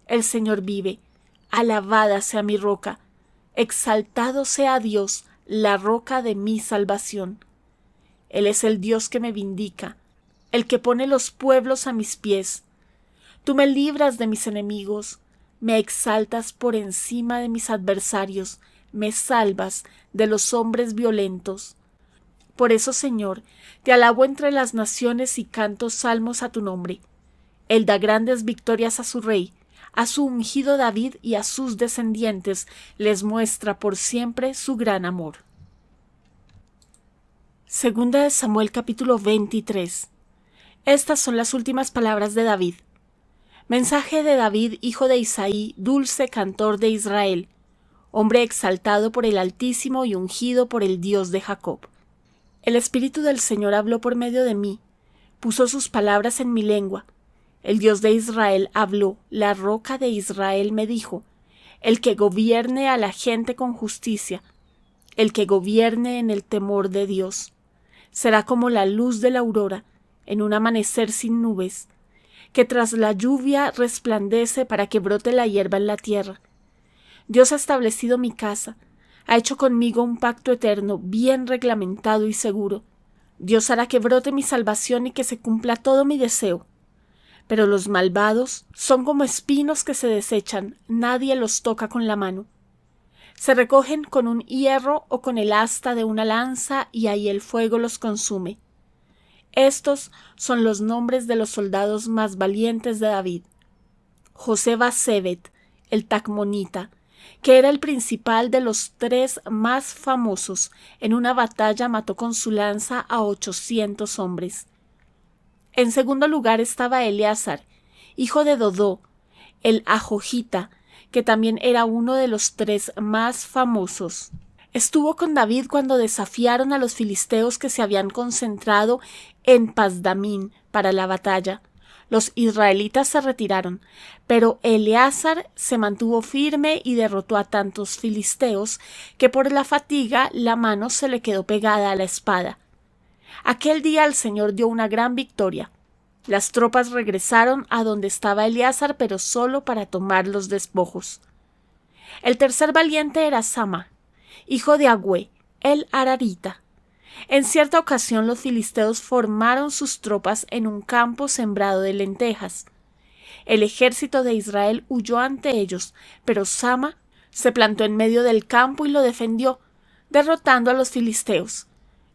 El Señor vive. Alabada sea mi roca. Exaltado sea Dios, la roca de mi salvación. Él es el Dios que me vindica, el que pone los pueblos a mis pies. Tú me libras de mis enemigos, me exaltas por encima de mis adversarios, me salvas de los hombres violentos. Por eso, Señor, te alabo entre las naciones y canto salmos a tu nombre. Él da grandes victorias a su rey, a su ungido David y a sus descendientes les muestra por siempre su gran amor. Segunda de Samuel capítulo 23. Estas son las últimas palabras de David. Mensaje de David, hijo de Isaí, dulce cantor de Israel, hombre exaltado por el Altísimo y ungido por el Dios de Jacob. El Espíritu del Señor habló por medio de mí, puso sus palabras en mi lengua. El Dios de Israel habló, la roca de Israel me dijo, el que gobierne a la gente con justicia, el que gobierne en el temor de Dios. Será como la luz de la aurora, en un amanecer sin nubes, que tras la lluvia resplandece para que brote la hierba en la tierra. Dios ha establecido mi casa, ha hecho conmigo un pacto eterno, bien reglamentado y seguro. Dios hará que brote mi salvación y que se cumpla todo mi deseo. Pero los malvados son como espinos que se desechan, nadie los toca con la mano. Se recogen con un hierro o con el asta de una lanza y ahí el fuego los consume. Estos son los nombres de los soldados más valientes de David. José Basebet, el Tacmonita, que era el principal de los 3 más famosos, en una batalla mató con su lanza a 800 hombres. En segundo lugar estaba Eleazar, hijo de Dodó, el Ajojita, que también era uno de los 3 más famosos. Estuvo con David cuando desafiaron a los filisteos que se habían concentrado en Pasdamín para la batalla. Los israelitas se retiraron, pero Eleazar se mantuvo firme y derrotó a tantos filisteos que por la fatiga la mano se le quedó pegada a la espada. Aquel día el Señor dio una gran victoria. Las tropas regresaron a donde estaba Eleazar, pero solo para tomar los despojos. El tercer valiente era Sama, hijo de Agüé, el Ararita. En cierta ocasión los filisteos formaron sus tropas en un campo sembrado de lentejas. El ejército de Israel huyó ante ellos, pero Sama se plantó en medio del campo y lo defendió, derrotando a los filisteos.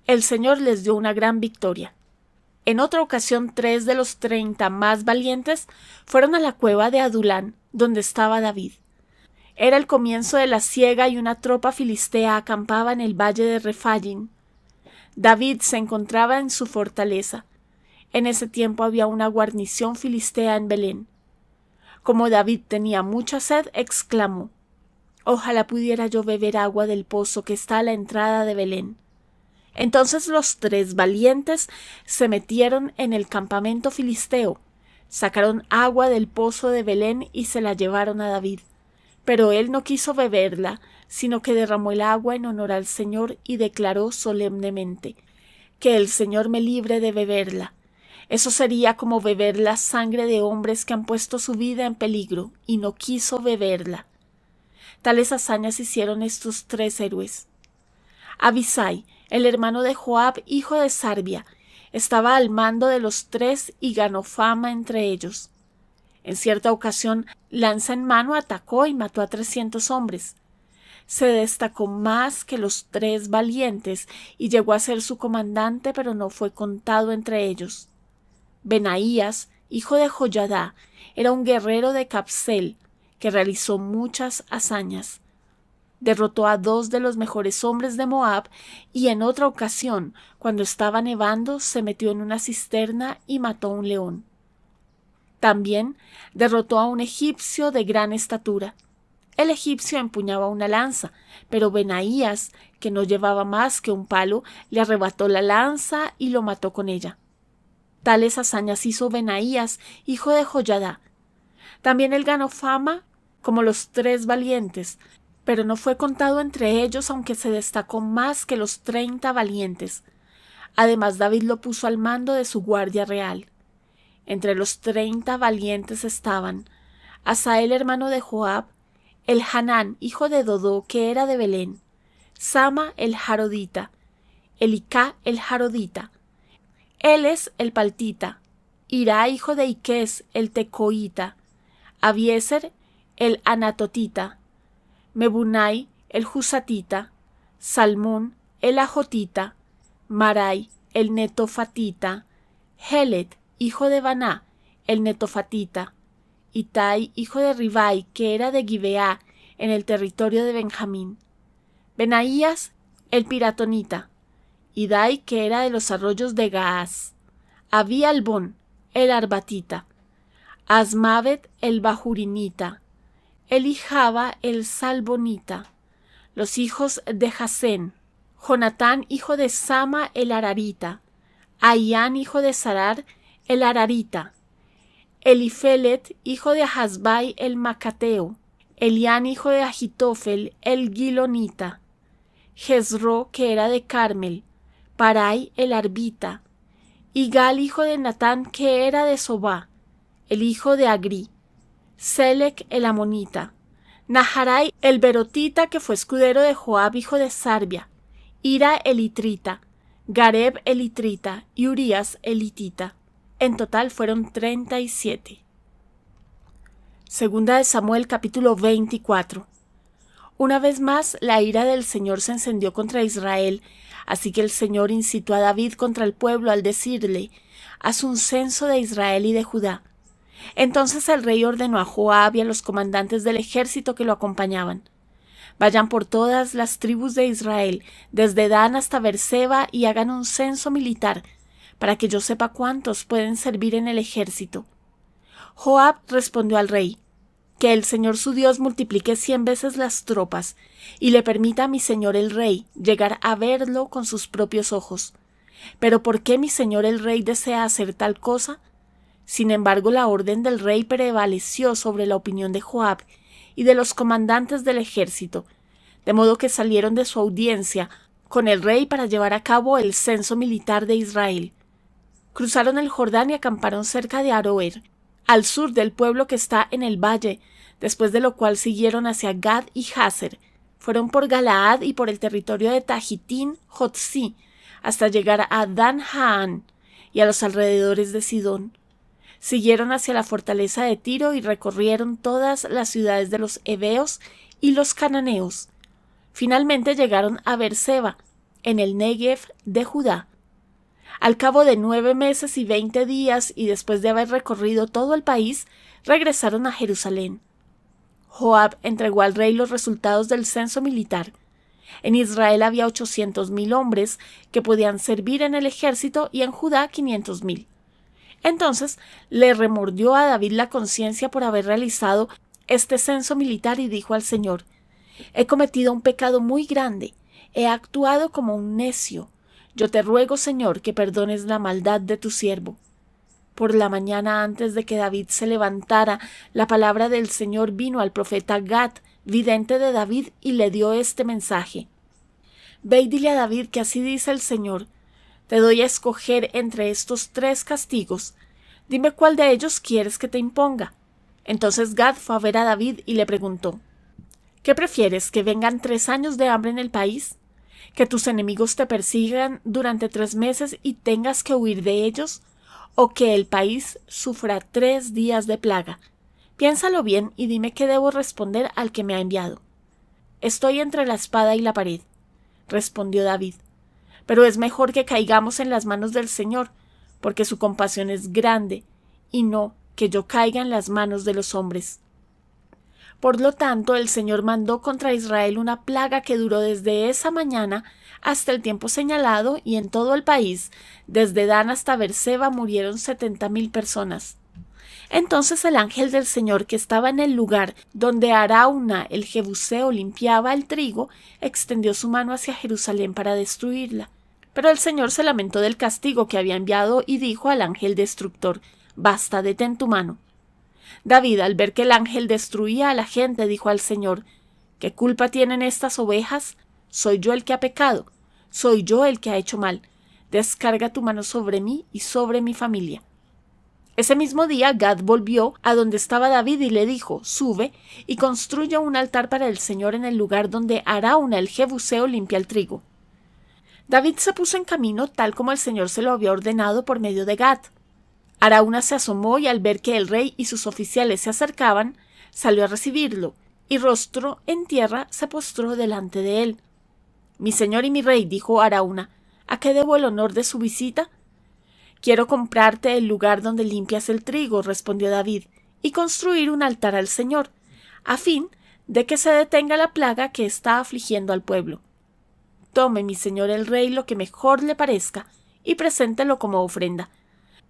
El Señor les dio una gran victoria. En otra ocasión 3 de los 30 más valientes fueron a la cueva de Adulán, donde estaba David. Era el comienzo de la siega y una tropa filistea acampaba en el valle de Refaim. David se encontraba en su fortaleza. En ese tiempo había una guarnición filistea en Belén. Como David tenía mucha sed, exclamó: «Ojalá pudiera yo beber agua del pozo que está a la entrada de Belén». Entonces los 3 valientes se metieron en el campamento filisteo, sacaron agua del pozo de Belén y se la llevaron a David. Pero él no quiso beberla, sino que derramó el agua en honor al Señor y declaró solemnemente: «Que el Señor me libre de beberla». Eso sería como beber la sangre de hombres que han puesto su vida en peligro, y no quiso beberla. Tales hazañas hicieron estos 3 héroes. Abisai, el hermano de Joab, hijo de Sarbia, estaba al mando de los 3 y ganó fama entre ellos. En cierta ocasión, lanza en mano, atacó y mató a 300 hombres. se destacó más que los 3 valientes y llegó a ser su comandante, pero no fue contado entre ellos. Benaías, hijo de Joyadá, era un guerrero de Capsel que realizó muchas hazañas. Derrotó a 2 de los mejores hombres de Moab y en otra ocasión, cuando estaba nevando, se metió en una cisterna y mató a un león. También derrotó a un egipcio de gran estatura. El egipcio empuñaba una lanza, pero Benaías, que no llevaba más que un palo, le arrebató la lanza y lo mató con ella. Tales hazañas hizo Benaías, hijo de Joyadá. También él ganó fama como los 3 valientes, pero no fue contado entre ellos, aunque se destacó más que los 30 valientes. Además, David lo puso al mando de su guardia real. Entre los 30 valientes estaban Asael, hermano de Joab, Elhanán, hijo de Dodó, que era de Belén, Sama el Jarodita, Elicá el Jarodita, Eles el Paltita, Irá, hijo de Iques el Tecoita, Abieser el Anatotita, Mebunai el Jusatita, Salmón el Ajotita, Marai el Netofatita, Helet, hijo de Baná, el Netofatita, Itai, hijo de Ribai, que era de Gibeá, en el territorio de Benjamín, Benaías, el Piratonita, Idai, que era de los arroyos de Gaás, Abí Albón, el Arbatita, Asmavet, el Bajurinita, Elijaba, el Salbonita, los hijos de Jasén, Jonatán, hijo de Sama, el Ararita, Ahián, hijo de Sarar, el Ararita, Elifelet, hijo de Ahasbai, el Macateo, Elián, hijo de Agitofel, el Gilonita, Jezro, que era de Carmel, Parai, el Arbita, Igal, hijo de Natán, que era de Sobá, el hijo de Agri, Selec, el Amonita, Naharai, el Berotita, que fue escudero de Joab, hijo de Sarbia, Ira, el Itrita, Gareb, el Itrita, y Urías, el Hitita. En total fueron 37. Segunda de Samuel, capítulo 24. Una vez más, la ira del Señor se encendió contra Israel, así que el Señor incitó a David contra el pueblo al decirle: haz un censo de Israel y de Judá. Entonces el rey ordenó a Joab y a los comandantes del ejército que lo acompañaban: vayan por todas las tribus de Israel, desde Dan hasta Beerseba, y hagan un censo militar, para que yo sepa cuántos pueden servir en el ejército. Joab respondió al rey: que el Señor su Dios multiplique 100 veces las tropas, y le permita a mi señor el rey llegar a verlo con sus propios ojos. Pero ¿por qué mi señor el rey desea hacer tal cosa? Sin embargo, la orden del rey prevaleció sobre la opinión de Joab y de los comandantes del ejército, de modo que salieron de su audiencia con el rey para llevar a cabo el censo militar de Israel. Cruzaron el Jordán y acamparon cerca de Aroer, al sur del pueblo que está en el valle, después de lo cual siguieron hacia Gad y Jazer. Fueron por Galaad y por el territorio de Tajitín, Jotzi, hasta llegar a Dan-Haan y a los alrededores de Sidón. Siguieron hacia la fortaleza de Tiro y recorrieron todas las ciudades de los heveos y los cananeos. Finalmente llegaron a Beerseba, en el Negev de Judá. Al cabo de 9 meses y 20 días, y después de haber recorrido todo el país, regresaron a Jerusalén. Joab entregó al rey los resultados del censo militar. En Israel había 800,000 hombres que podían servir en el ejército y en Judá 500,000. Entonces le remordió a David la conciencia por haber realizado este censo militar y dijo al Señor: he cometido un pecado muy grande, he actuado como un necio. Yo te ruego, Señor, que perdones la maldad de tu siervo. Por la mañana, antes de que David se levantara, la palabra del Señor vino al profeta Gad, vidente de David, y le dio este mensaje: ve y dile a David que así dice el Señor: te doy a escoger entre estos 3 castigos. Dime cuál de ellos quieres que te imponga. Entonces Gad fue a ver a David y le preguntó: ¿qué prefieres, que vengan 3 años de hambre en el país? ¿Que tus enemigos te persigan durante 3 meses y tengas que huir de ellos? ¿O que el país sufra 3 días de plaga? Piénsalo bien y dime qué debo responder al que me ha enviado. estoy entre la espada y la pared. Respondió David: pero es mejor que caigamos en las manos del Señor, porque su compasión es grande, y no que yo caiga en las manos de los hombres. Por lo tanto, el Señor mandó contra Israel una plaga que duró desde esa mañana hasta el tiempo señalado, y en todo el país, desde Dan hasta Beerseba, murieron 70,000 personas. Entonces el ángel del Señor, que estaba en el lugar donde Arauna el Jebuseo limpiaba el trigo, extendió su mano hacia Jerusalén para destruirla. Pero el Señor se lamentó del castigo que había enviado y dijo al ángel destructor: «Basta, detén tu mano». David, al ver que el ángel destruía a la gente, dijo al Señor: «¿Qué culpa tienen estas ovejas? Soy yo el que ha pecado, soy yo el que ha hecho mal. Descarga tu mano sobre mí y sobre mi familia». Ese mismo día Gad volvió a donde estaba David y le dijo: «Sube y construye un altar para el Señor en el lugar donde Arauna el Jebuseo limpia el trigo». David se puso en camino tal como el Señor se lo había ordenado por medio de Gad. Arauna se asomó y al ver que el rey y sus oficiales se acercaban, salió a recibirlo, y rostro en tierra se postró delante de él. «Mi señor y mi rey», dijo Arauna, «¿a qué debo el honor de su visita?» «Quiero comprarte el lugar donde limpias el trigo», respondió David, «y construir un altar al Señor, a fin de que se detenga la plaga que está afligiendo al pueblo. Tome mi señor el rey lo que mejor le parezca y preséntelo como ofrenda.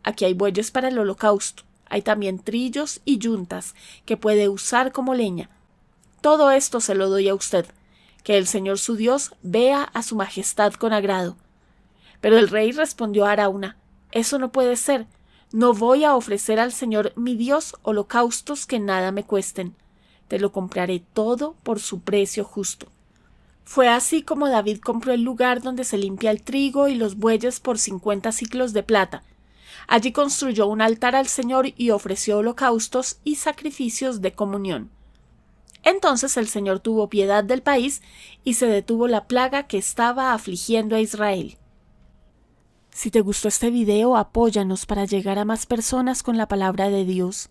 Aquí hay bueyes para el holocausto, hay también trillos y yuntas que puede usar como leña. Todo esto se lo doy a usted, que el Señor su Dios vea a su majestad con agrado». Pero el rey respondió a Arauna: «Eso no puede ser. No voy a ofrecer al Señor mi Dios holocaustos que nada me cuesten. Te lo compraré todo por su precio justo». Fue así como David compró el lugar donde se limpia el trigo y los bueyes por 50 siclos de plata. Allí construyó un altar al Señor y ofreció holocaustos y sacrificios de comunión. Entonces el Señor tuvo piedad del país y se detuvo la plaga que estaba afligiendo a Israel. Si te gustó este video, apóyanos para llegar a más personas con la palabra de Dios.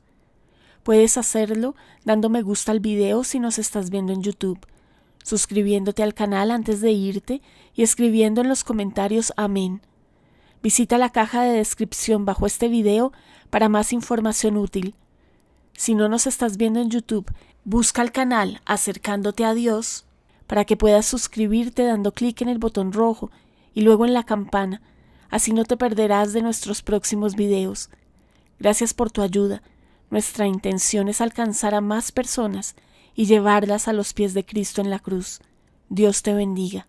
Puedes hacerlo dando me gusta al video si nos estás viendo en YouTube, suscribiéndote al canal antes de irte y escribiendo en los comentarios amén. Visita la caja de descripción bajo este video para más información útil. Si no nos estás viendo en YouTube, busca el canal Acercándote a Dios para que puedas suscribirte dando clic en el botón rojo y luego en la campana. Así no te perderás de nuestros próximos videos. Gracias por tu ayuda. Nuestra intención es alcanzar a más personas y llevarlas a los pies de Cristo en la cruz. Dios te bendiga.